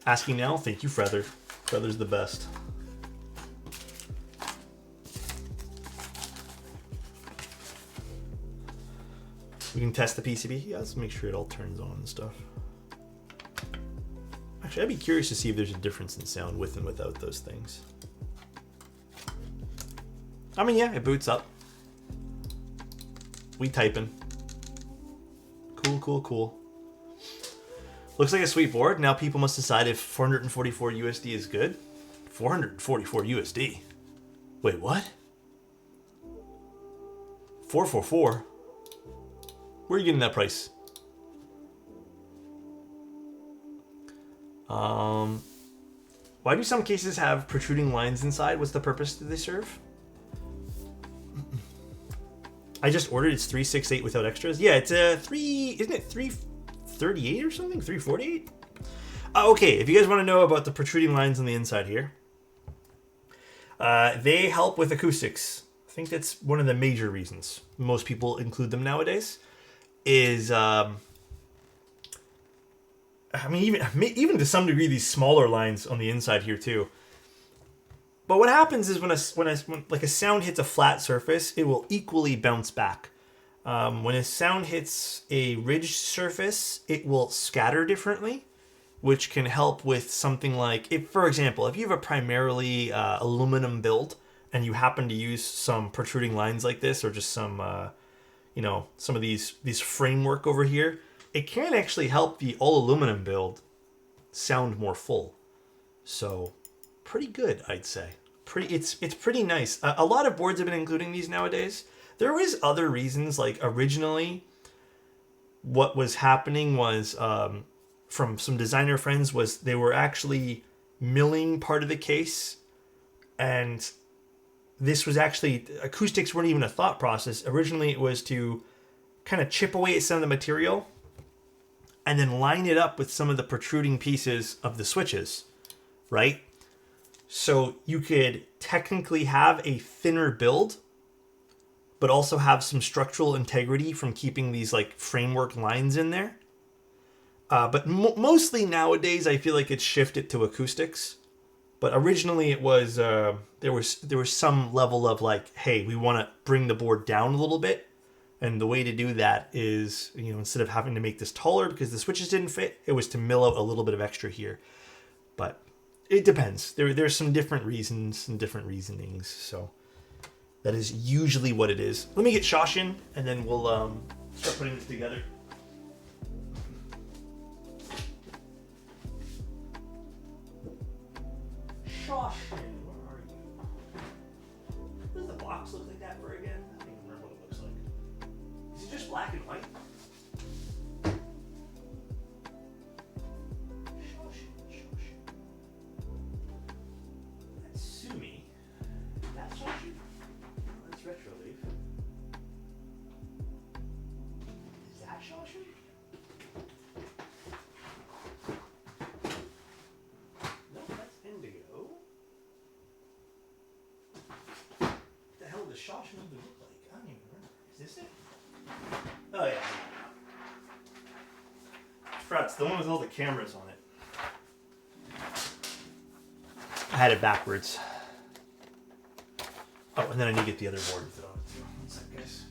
Asking now? Thank you, Feather. Feather's the best. We can test the PCB. Yeah, let's make sure it all turns on and stuff. Actually, I'd be curious to see if there's a difference in sound with and without those things. I mean, yeah, it boots up. We typing. Cool, cool, cool. Looks like a sweet board. Now people must decide if 444 USD is good. 444 USD? Wait, what? 444? Where are you getting that price? Why do some cases have protruding lines inside? What's the purpose do they serve? I just ordered. It's 368 without extras. Yeah, it's a isn't it 338 or something? 348? Okay, if you guys want to know about the protruding lines on the inside here, they help with acoustics. I think that's one of the major reasons most people include them nowadays. Is I mean, even to some degree, these smaller lines on the inside here too. But what happens is when like a sound hits a flat surface, it will equally bounce back. When a sound hits a ridged surface, it will scatter differently, which can help with something like, if, for example, if you have a primarily aluminum build and you happen to use some protruding lines like this, or just some, some of these framework over here, it can actually help the all aluminum build sound more full. So pretty good, I'd say. It's pretty nice. A lot of boards have been including these nowadays. There is other reasons, like originally what was happening was from some designer friends was they were actually milling part of the case, and this was actually, acoustics weren't even a thought process. Originally it was to kind of chip away at some of the material and then line it up with some of the protruding pieces of the switches, right? So you could technically have a thinner build, but also have some structural integrity from keeping these like framework lines in there. But mostly nowadays, I feel like it's shifted to acoustics. But originally, it was there was some level of like, hey, we want to bring the board down a little bit, and the way to do that is, instead of having to make this taller because the switches didn't fit, it was to mill out a little bit of extra here. But it depends. There's some different reasons and different reasonings. So that is usually what it is. Let me get Shosh in, and then we'll start putting this together. Shosh, where are you? Does the box look like that for again? I don't even remember what it looks like. Is it just black and white? That's Sumi. That's Shoshi? That's Retro Leaf. Is that Shoshi? No, that's Indigo. What the hell does Shoshi even look like? I don't even remember. Is this it? Oh yeah. It's the one with all the cameras on it. I had it backwards. Oh, and then I need to get the other board with it on it too. One sec, guys.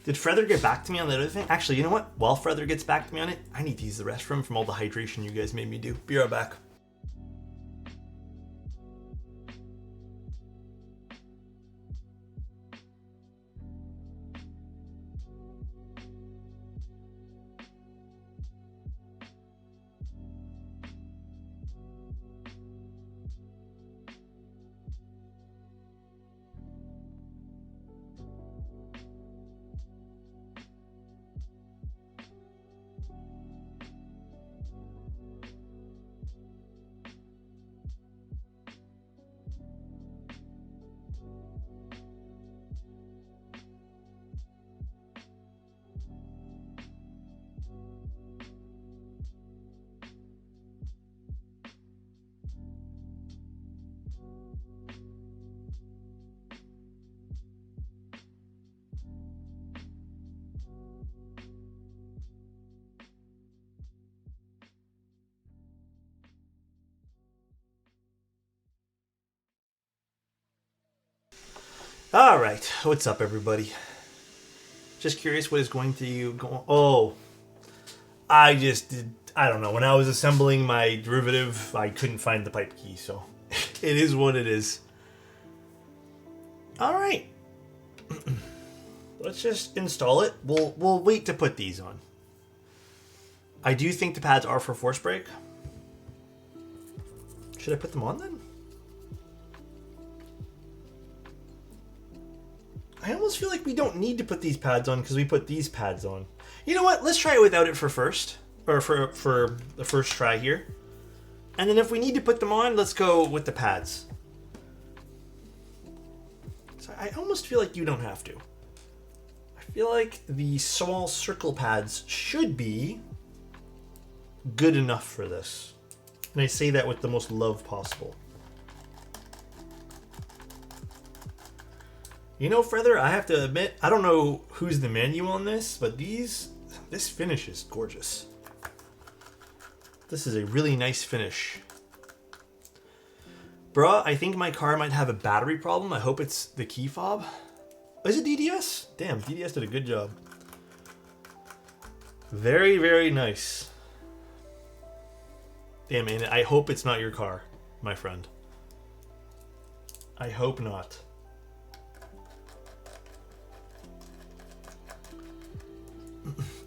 Did Feather get back to me on the other thing? Actually, you know what? While Feather gets back to me on it, I need to use the restroom from all the hydration you guys made me do. Be right back. All right, what's up, everybody? Just curious what is going to go. Oh, I don't know. When I was assembling my derivative, I couldn't find the pipe key, so it is what it is. All right, let's just install it. We'll wait to put these on. I do think the pads are for force brake. Should I put them on then? I almost feel like we don't need to put these pads on because we put these pads on. You know what? Let's try it without it for first. Or for the first try here. And then if we need to put them on, let's go with the pads. So I almost feel like you don't have to. I feel like the small circle pads should be good enough for this. And I say that with the most love possible. You know, Feather, I have to admit, I don't know who's the menu on this, but this finish is gorgeous. This is a really nice finish. Bruh, I think my car might have a battery problem. I hope it's the key fob. Is it DDS? Damn, DDS did a good job. Very, very nice. Damn, man, I hope it's not your car, my friend. I hope not.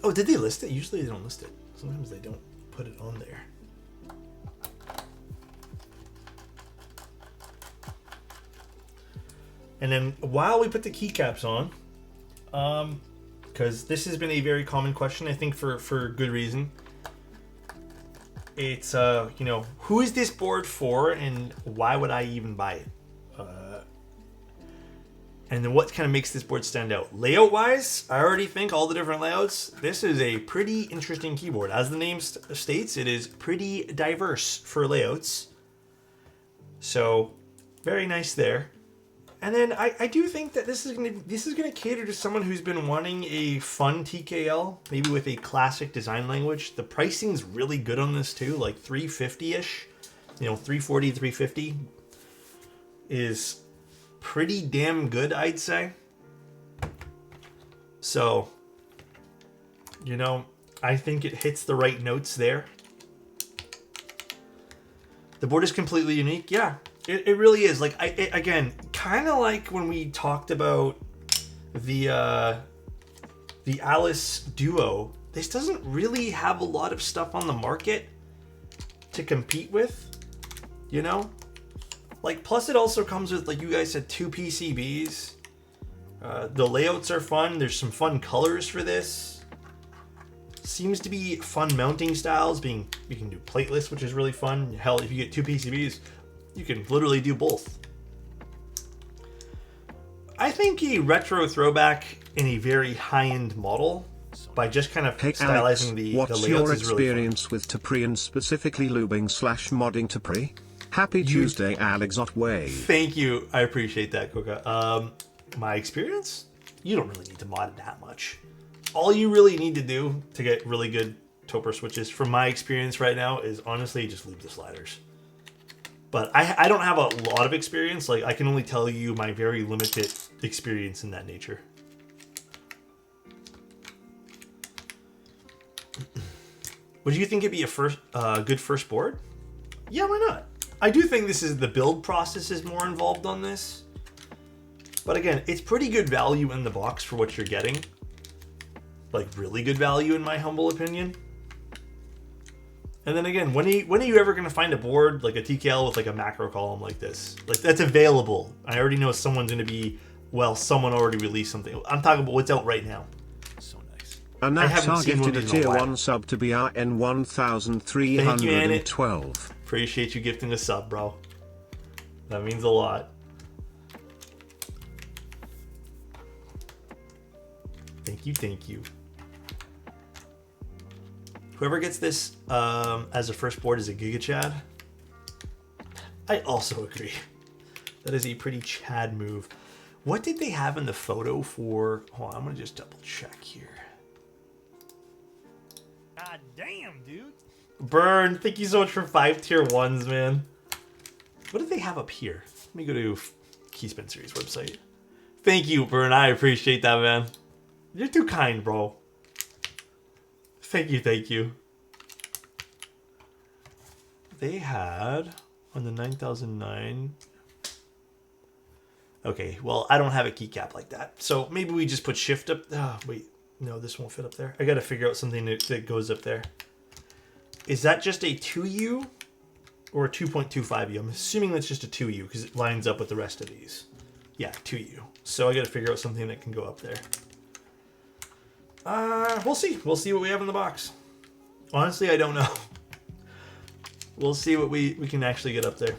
Oh, did they list it? Usually they don't list it. Sometimes they don't put it on there. And then while we put the keycaps on, because this has been a very common question, I think for good reason. It's, you know, who is this board for and why would I even buy it? And then what kind of makes this board stand out? Layout-wise, I already think all the different layouts, this is a pretty interesting keyboard. As the name states, it is pretty diverse for layouts. So, very nice there. And then I do think that this is gonna cater to someone who's been wanting a fun TKL, maybe with a classic design language. The pricing's really good on this too, like $350-ish. You know, $340, $350 is pretty damn good, I'd say. So, you know, I think it hits the right notes there. The board is completely unique, yeah. It really is. Like, again, kind of like when we talked about the Alice Duo, this doesn't really have a lot of stuff on the market to compete with, you know? Like, plus it also comes with, like you guys said, 2 PCBs. The layouts are fun. There's some fun colors for this. Seems to be fun mounting styles. You can do plateless, which is really fun. Hell, if you get 2 PCBs, you can literally do both. I think a retro throwback in a very high-end model by just kind of stylizing Alex, the what's layouts your is really experience with Tapri and specifically lubing/modding Tapri? Happy Tuesday, Alexotos way. Thank you. I appreciate that, Coca. My experience? You don't really need to mod it that much. All you really need to do to get really good Topper switches, from my experience right now, is honestly just lube the sliders. But I don't have a lot of experience. Like, I can only tell you my very limited experience in that nature. Would you think it'd be a good first board? Yeah, why not? I do think the build process is more involved on this. But again, it's pretty good value in the box for what you're getting. Like, really good value in my humble opinion. And then again, when are you ever going to find a board like a TKL with like a macro column like this? Like, that's available. I already know someone's going to be, well, someone already released something. I'm talking about what's out right now. So nice. And that's gifted a tier 1 sub to BRN 1312. Appreciate you gifting a sub, bro. That means a lot. Thank you, thank you. Whoever gets this as a first board is a Giga Chad. I also agree. That is a pretty Chad move. What did they have in the photo for... Hold on, I'm going to just double check here. God damn, dude. Burn, thank you so much for 5 tier 1s, man. What did they have up here? Let me go to Keyspin Series website. Thank you, Burn. I appreciate that, man. You're too kind, bro. Thank you, thank you. They had on the 9009. Okay, well, I don't have a keycap like that. So maybe we just put shift up. Oh, wait. No, this won't fit up there. I got to figure out something that goes up there. Is that just a 2U or a 2.25U? I'm assuming that's just a 2U because it lines up with the rest of these. Yeah, 2U. So I got to figure out something that can go up there. We'll see. We'll see what we have in the box. Honestly, I don't know. We'll see what we can actually get up there.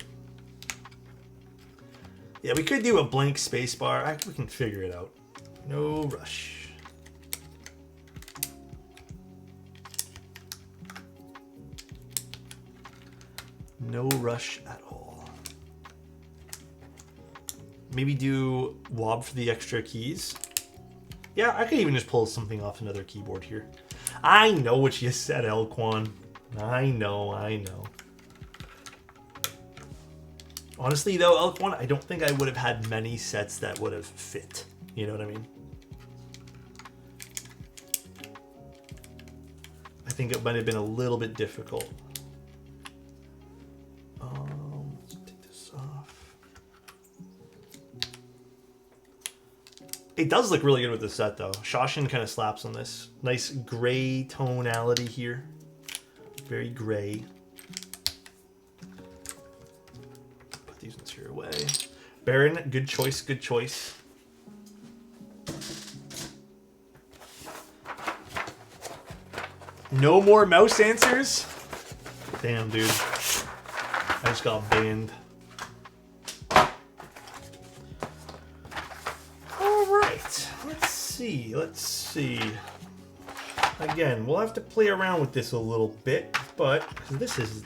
Yeah, we could do a blank space bar. We can figure it out. No rush. No rush at all. Maybe do WOB for the extra keys. Yeah, I could even just pull something off another keyboard here. I know what you said, Elquan. I know. Honestly, though, Elk One, I don't think I would have had many sets that would have fit. You know what I mean? I think it might have been a little bit difficult. Let's take this off. It does look really good with this set, though. Shoshin kind of slaps on this. Nice gray tonality here. Very gray. Put these ones here away. Baron, good choice, good choice. No more mouse answers? Damn, dude. I just got banned. Alright, let's see, let's see. Again, we'll have to play around with this a little bit, but this is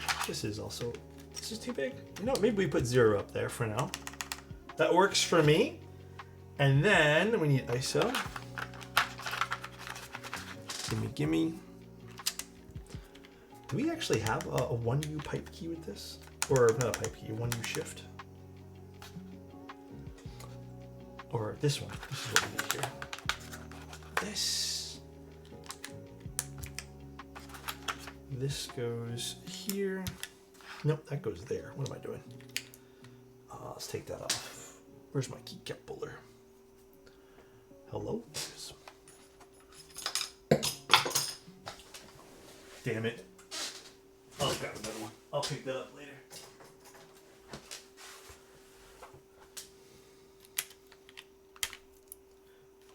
too big. You know, maybe we put 0 up there for now. That works for me. And then we need ISO. Gimme. Do we actually have a 1U pipe key with this? Or not a pipe key, a 1U shift? Or this one. This is what we need here. This goes here. Nope, that goes there. What am I doing? Let's take that off. Where's my keycap puller? Hello? Damn it. I'll grab another one. I'll pick that up later.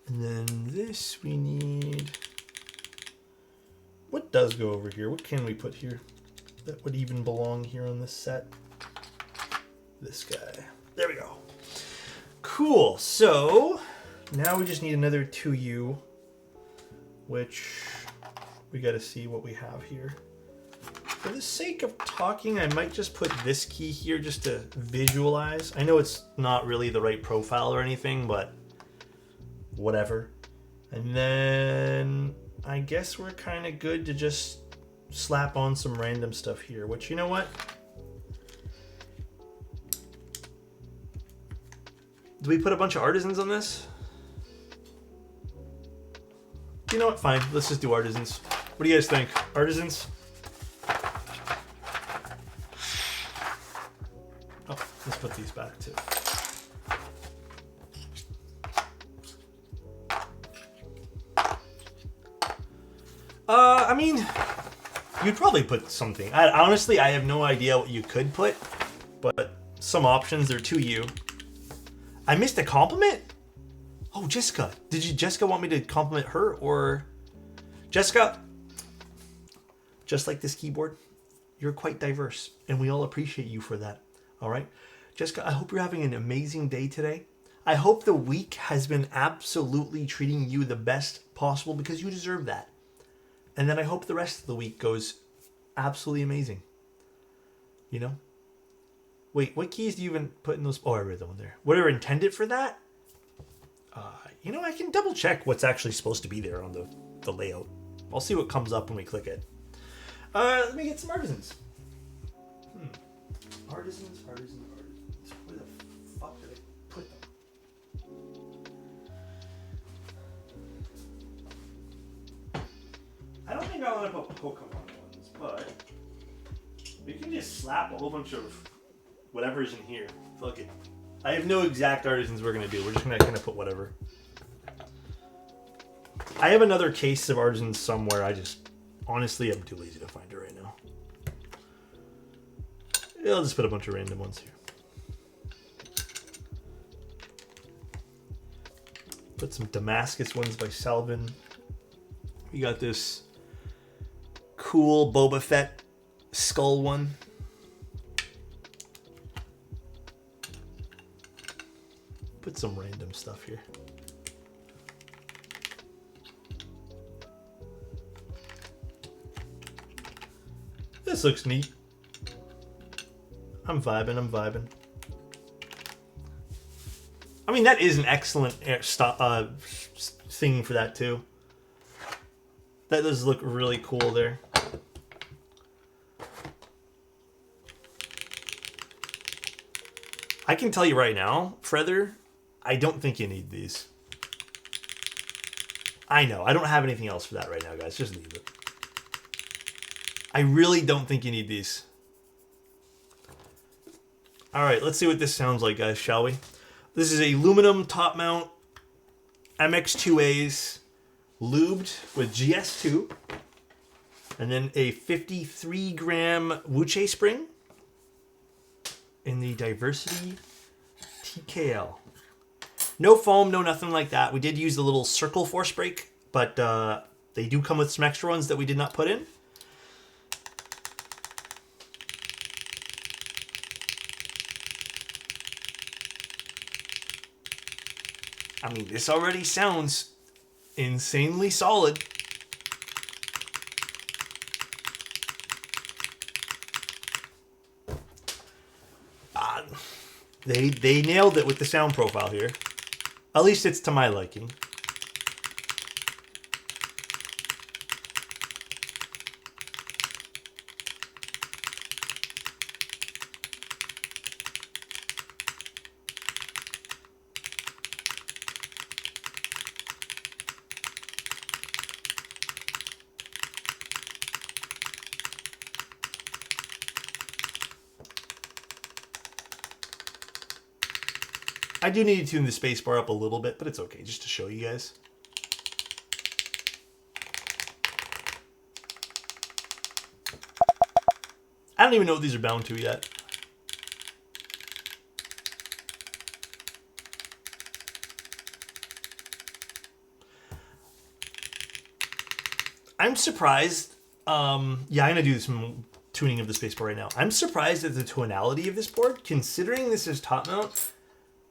And then this we need... What does go over here? What can we put here that would even belong here on this set? This guy. There we go. Cool. So now we just need another 2U, which we got to see what we have here. For the sake of talking, I might just put this key here just to visualize. I know it's not really the right profile or anything, but whatever. And then I guess we're kind of good to just slap on some random stuff here, which, you know what? Do we put a bunch of artisans on this? You know what? Fine. Let's just do artisans. What do you guys think? Artisans? Oh, let's put these back too. I mean, you'd probably put something. Honestly, I have no idea what you could put, but some options are to you. I missed a compliment? Oh, Jessica. Did Jessica want me to compliment her, or... Jessica, just like this keyboard, you're quite diverse, and we all appreciate you for that, all right? Jessica, I hope you're having an amazing day today. I hope the week has been absolutely treating you the best possible, because you deserve that. And then I hope the rest of the week goes absolutely amazing. You know? Wait, what keys do you even put in those? Oh, I read the one there. What are intended for that? You know, I can double check what's actually supposed to be there on the layout. I'll see what comes up when we click it. Let me get some artisans. Artisans. Where the fuck did I put them? I don't think I want to put Pokemon ones, but we can just slap a whole bunch of whatever's in here. Fuck it. I have no exact artisans we're going to do. We're just going to kind of put whatever. I have another case of artisans somewhere. Honestly, I'm too lazy to find it right now. I'll just put a bunch of random ones here. Put some Damascus ones by Salvin. We got this cool Boba Fett skull one. Put some random stuff here. This looks neat. I'm vibing. I mean, that is an excellent thing for that too. That does look really cool there. I can tell you right now, Feather, I don't think you need these. I know. I don't have anything else for that right now, guys. Just leave it. I really don't think you need these. All right, let's see what this sounds like, guys, shall we? This is a aluminum top mount MX2As lubed with GS2. And then a 53 gram Wuche spring in the Diversity TKL. No foam, no nothing like that. We did use the little circle force brake, but they do come with some extra ones that we did not put in. I mean, this already sounds insanely solid. They nailed it with the sound profile here. At least it's to my liking. I do need to tune the spacebar up a little bit, but it's okay, just to show you guys. I don't even know what these are bound to yet. I'm surprised. Yeah, I'm gonna do some tuning of the spacebar right now. I'm surprised at the tonality of this board, considering this is top mount.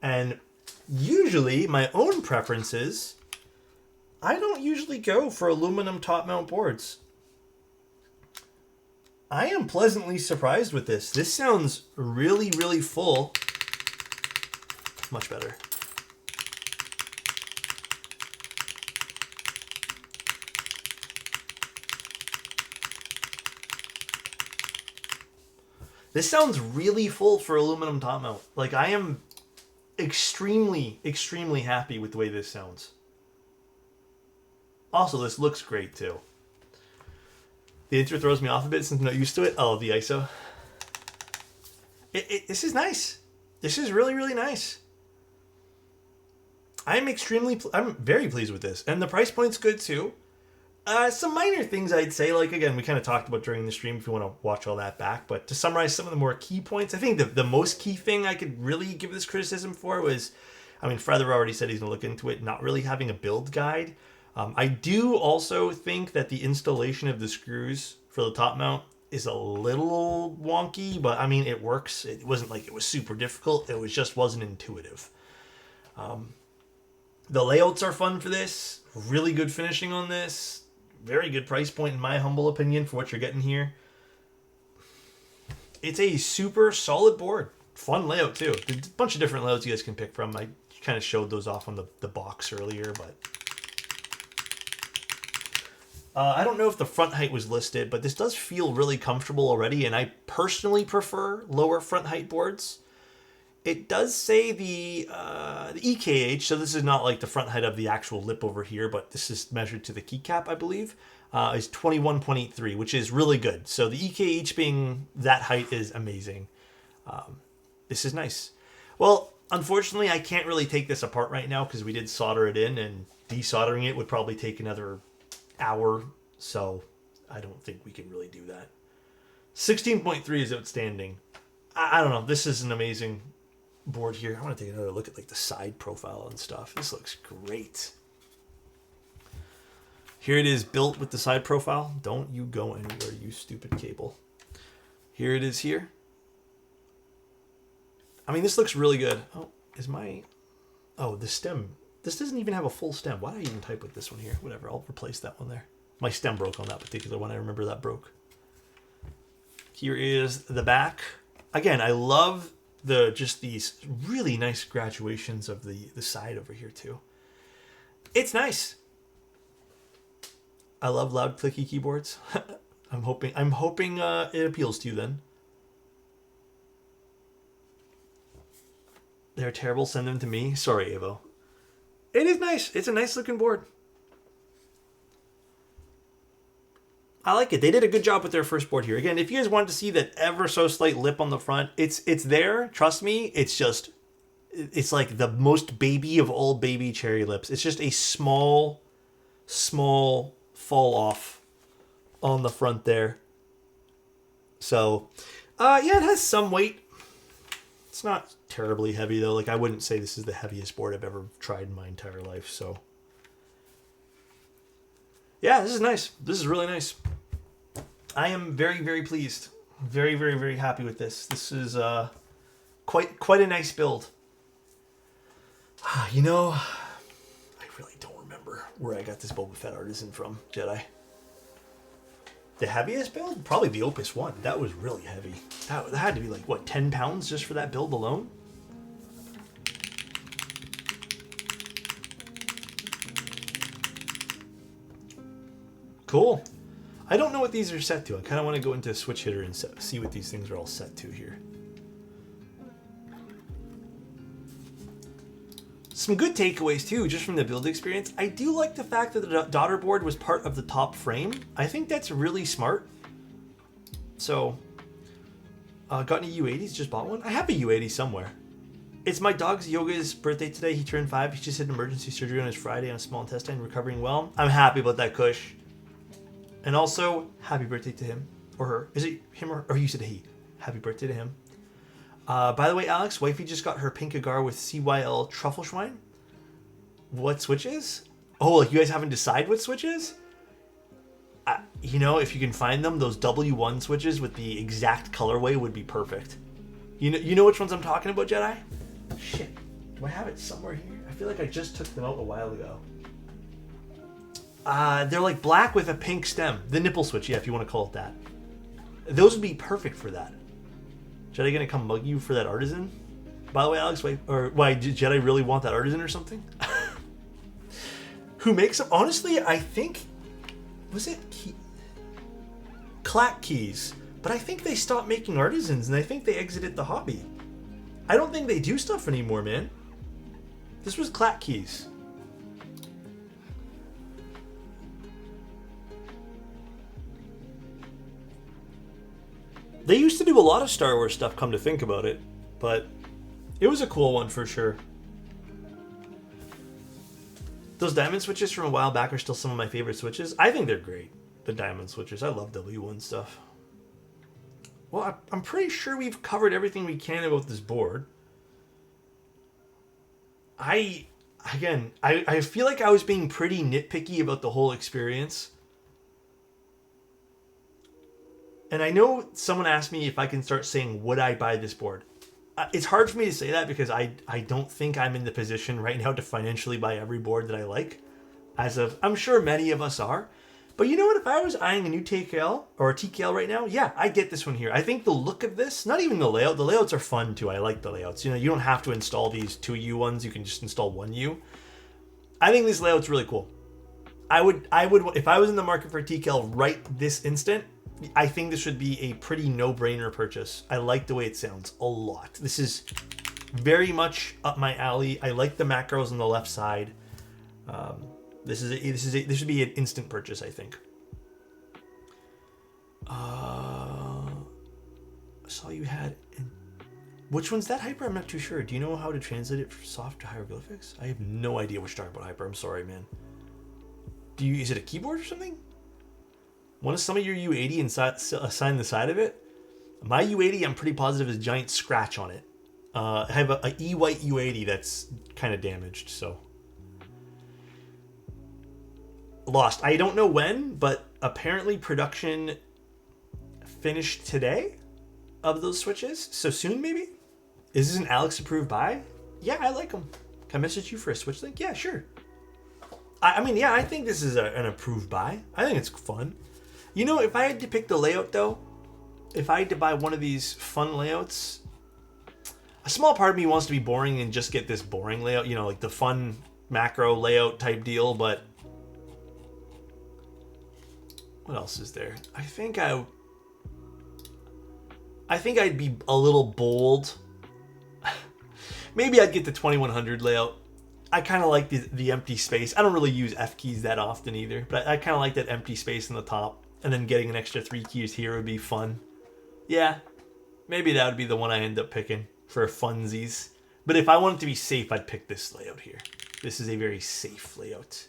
And usually, my own preferences, I don't usually go for aluminum top mount boards. I am pleasantly surprised with this. This sounds really, really full. Much better. This sounds really full for aluminum top mount. Like, I am extremely, extremely happy with the way this sounds. Also, this looks great too. The intro throws me off a bit since I'm not used to it. Oh, the ISO. This is nice. This is really, really nice. I'm very pleased with this. And the price point's good too. Some minor things I'd say, like, again, we kind of talked about during the stream if you want to watch all that back, but to summarize some of the more key points, I think the most key thing I could really give this criticism for was, I mean, Feather already said he's going to look into it, not really having a build guide. I do also think that the installation of the screws for the top mount is a little wonky, but I mean, it works. It wasn't like it was super difficult. It wasn't intuitive. The layouts are fun for this. Really good finishing on this. Very good price point, in my humble opinion, for what you're getting here. It's a super solid board. Fun layout, too. There's a bunch of different layouts you guys can pick from. I kind of showed those off on the box earlier, but... I don't know if the front height was listed, but this does feel really comfortable already, and I personally prefer lower front height boards. It does say the EKH, so this is not like the front height of the actual lip over here, but this is measured to the keycap, I believe, is 21.83, which is really good. So the EKH being that height is amazing. This is nice. Well, unfortunately, I can't really take this apart right now because we did solder it in, and desoldering it would probably take another hour, so I don't think we can really do that. 16.3 is outstanding. I don't know. This is an amazing board here. I want to take another look at like the side profile and stuff. This looks great. Here it is built with the side profile. Don't you go anywhere, you stupid cable. Here it is here. I mean, this looks really good. Oh, the stem. This doesn't even have a full stem. Why did I even type with this one here? Whatever, I'll replace that one there. My stem broke on that particular one. I remember that broke. Here is the back. Again, I love just these really nice graduations of the side over here too. It's nice. I love loud clicky keyboards. I'm hoping it appeals to you then. They're terrible. Send them to me. Sorry, Evo. It is nice. It's a nice looking board. I like it. They did a good job with their first board here. Again, if you guys wanted to see that ever so slight lip on the front, it's there. Trust me. It's like the most baby of all baby cherry lips. It's just a small fall off on the front there. So, yeah, it has some weight. It's not terribly heavy though. Like, I wouldn't say this is the heaviest board I've ever tried in my entire life. So, yeah, this is nice. This is really nice. I am very, very pleased. Very, very, very happy with this. This is quite a nice build. You know, I really don't remember where I got this Boba Fett artisan from, Jedi. The heaviest build? Probably the Opus 1. That was really heavy. That had to be like, what, 10 pounds just for that build alone? Cool. I don't know what these are set to. I kind of want to go into Switch Hitter and see what these things are all set to here. Some good takeaways too, just from the build experience. I do like the fact that the daughter board was part of the top frame. I think that's really smart. So, got any U80s? Just bought one? I have a U80 somewhere. It's my dog's Yoga's birthday today. He turned 5. He just had emergency surgery on his Friday on a small intestine, recovering well. I'm happy about that, Kush. And also, happy birthday to him or her. Is it him or you said he? Happy birthday to him. By the way, Alex, wifey just got her pink agar with CYL truffle schwein. What switches? Oh, like you guys haven't decided what switches? You know, if you can find them, those W1 switches with the exact colorway would be perfect. You know which ones I'm talking about, Jedi? Shit, do I have it somewhere here? I feel like I just took them out a while ago. They're like black with a pink stem. The nipple switch, yeah, if you want to call it that. Those would be perfect for that. Jedi gonna come mug you for that artisan? By the way, Alex, why did Jedi really want that artisan or something? Who makes them? Honestly, I think, was it Clack Keys? But I think they stopped making artisans, and I think they exited the hobby. I don't think they do stuff anymore, man. This was Clack Keys. They used to do a lot of Star Wars stuff, come to think about it, but it was a cool one for sure. Those diamond switches from a while back are still some of my favorite switches. I think they're great, the diamond switches. I love W1 stuff. Well, I'm pretty sure we've covered everything we can about this board. I feel like I was being pretty nitpicky about the whole experience. And I know someone asked me if I can start saying, would I buy this board? It's hard for me to say that because I don't think I'm in the position right now to financially buy every board that I like. I'm sure many of us are. But you know what? If I was eyeing a new TKL or a TKL right now, yeah, I'd get this one here. I think the look of this, not even the layout. The layouts are fun too. I like the layouts. You know, you don't have to install these 2U ones. You can just install 1U. I think this layout's really cool. I would, if I was in the market for a TKL right this instant, I think this would be a pretty no-brainer purchase. I like the way it sounds a lot. This is very much up my alley. I like the macros on the left side. This would be an instant purchase, I think. I saw you had. Which one's that, Hyper? I'm not too sure. Do you know how to translate it from soft to hieroglyphics? I have no idea what you're talking about, Hyper. I'm sorry, man. Is it a keyboard or something? Want to summon your U80 and assign the side of it? My U80, I'm pretty positive, is a giant scratch on it. I have a E-White U80 that's kind of damaged, so. Lost. I don't know when, but apparently production finished today of those switches. So soon, maybe? Is this an Alex approved buy? Yeah, I like them. Can I message you for a Switch link? Yeah, sure. I mean, yeah, I think this is an approved buy. I think it's fun. You know, if I had to pick the layout, though, if I had to buy one of these fun layouts, a small part of me wants to be boring and just get this boring layout, you know, like the fun macro layout type deal, but what else is there? I think I'd be a little bold. Maybe I'd get the 2100 layout. I kind of like the empty space. I don't really use F keys that often either, but I kind of like that empty space in the top. And then getting an extra 3 keys here would be fun. Yeah, maybe that would be the one I end up picking for funsies. But if I want it to be safe, I'd pick this layout here. This is a very safe layout.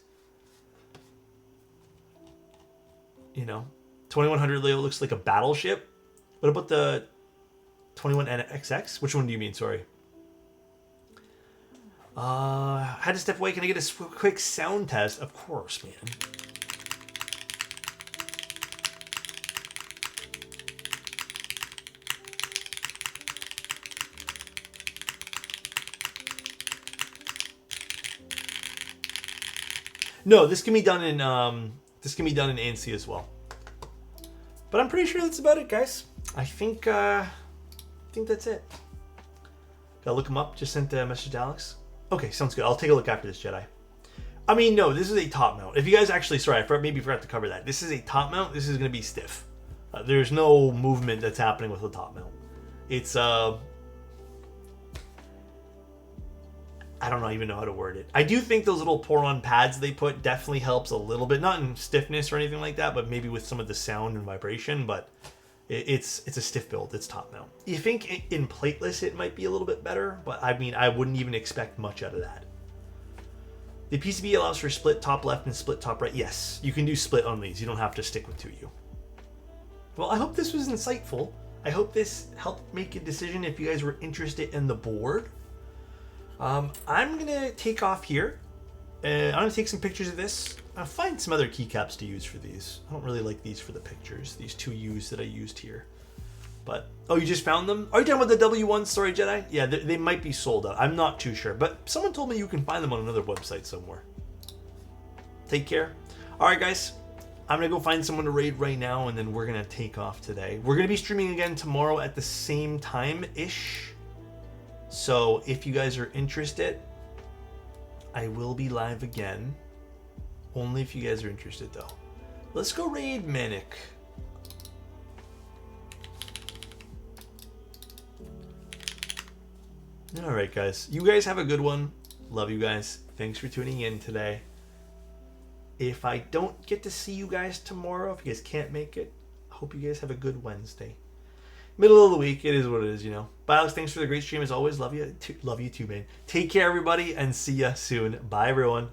You know, 2100 layout looks like a battleship. What about the 21NXX? Which one do you mean? Sorry. Had to step away. Can I get a quick sound test? Of course, man. No, this can be done in ANSI as well. But I'm pretty sure that's about it, guys. I think that's it. Gotta look him up. Just sent a message to Alex. Okay, sounds good. I'll take a look after this, Jedi. I mean, no, this is a top mount. If you guys actually, sorry, I maybe forgot to cover that. This is a top mount. This is going to be stiff. There's no movement that's happening with the top mount. It's, I don't even know how to word it. I do think those little pour-on pads they put definitely helps a little bit. Not in stiffness or anything like that, but maybe with some of the sound and vibration. But it's a stiff build. It's top mount. You think in plateless it might be a little bit better, but I mean, I wouldn't even expect much out of that. The PCB allows for split top left and split top right. Yes, you can do split on these. You don't have to stick with 2U. Well, I hope this was insightful. I hope this helped make a decision if you guys were interested in the board. I'm going to take off here. I'm going to take some pictures of this. I'll find some other keycaps to use for these. I don't really like these for the pictures. These 2U's that I used here. But, oh, you just found them? Are you talking about the W1 Story Jedi? Yeah, they might be sold out. I'm not too sure. But someone told me you can find them on another website somewhere. Take care. All right, guys. I'm going to go find someone to raid right now, and then we're going to take off today. We're going to be streaming again tomorrow at the same time-ish. So if you guys are interested, I will be live again. Only if you guys are interested, though. Let's go raid Manic. Alright, guys. You guys have a good one. Love you guys. Thanks for tuning in today. If I don't get to see you guys tomorrow, if you guys can't make it, I hope you guys have a good Wednesday. Middle of the week, it is what it is, you know. Bye, Alex. Thanks for the great stream as always. Love you. Love you too, man. Take care, everybody, and see ya soon. Bye, everyone.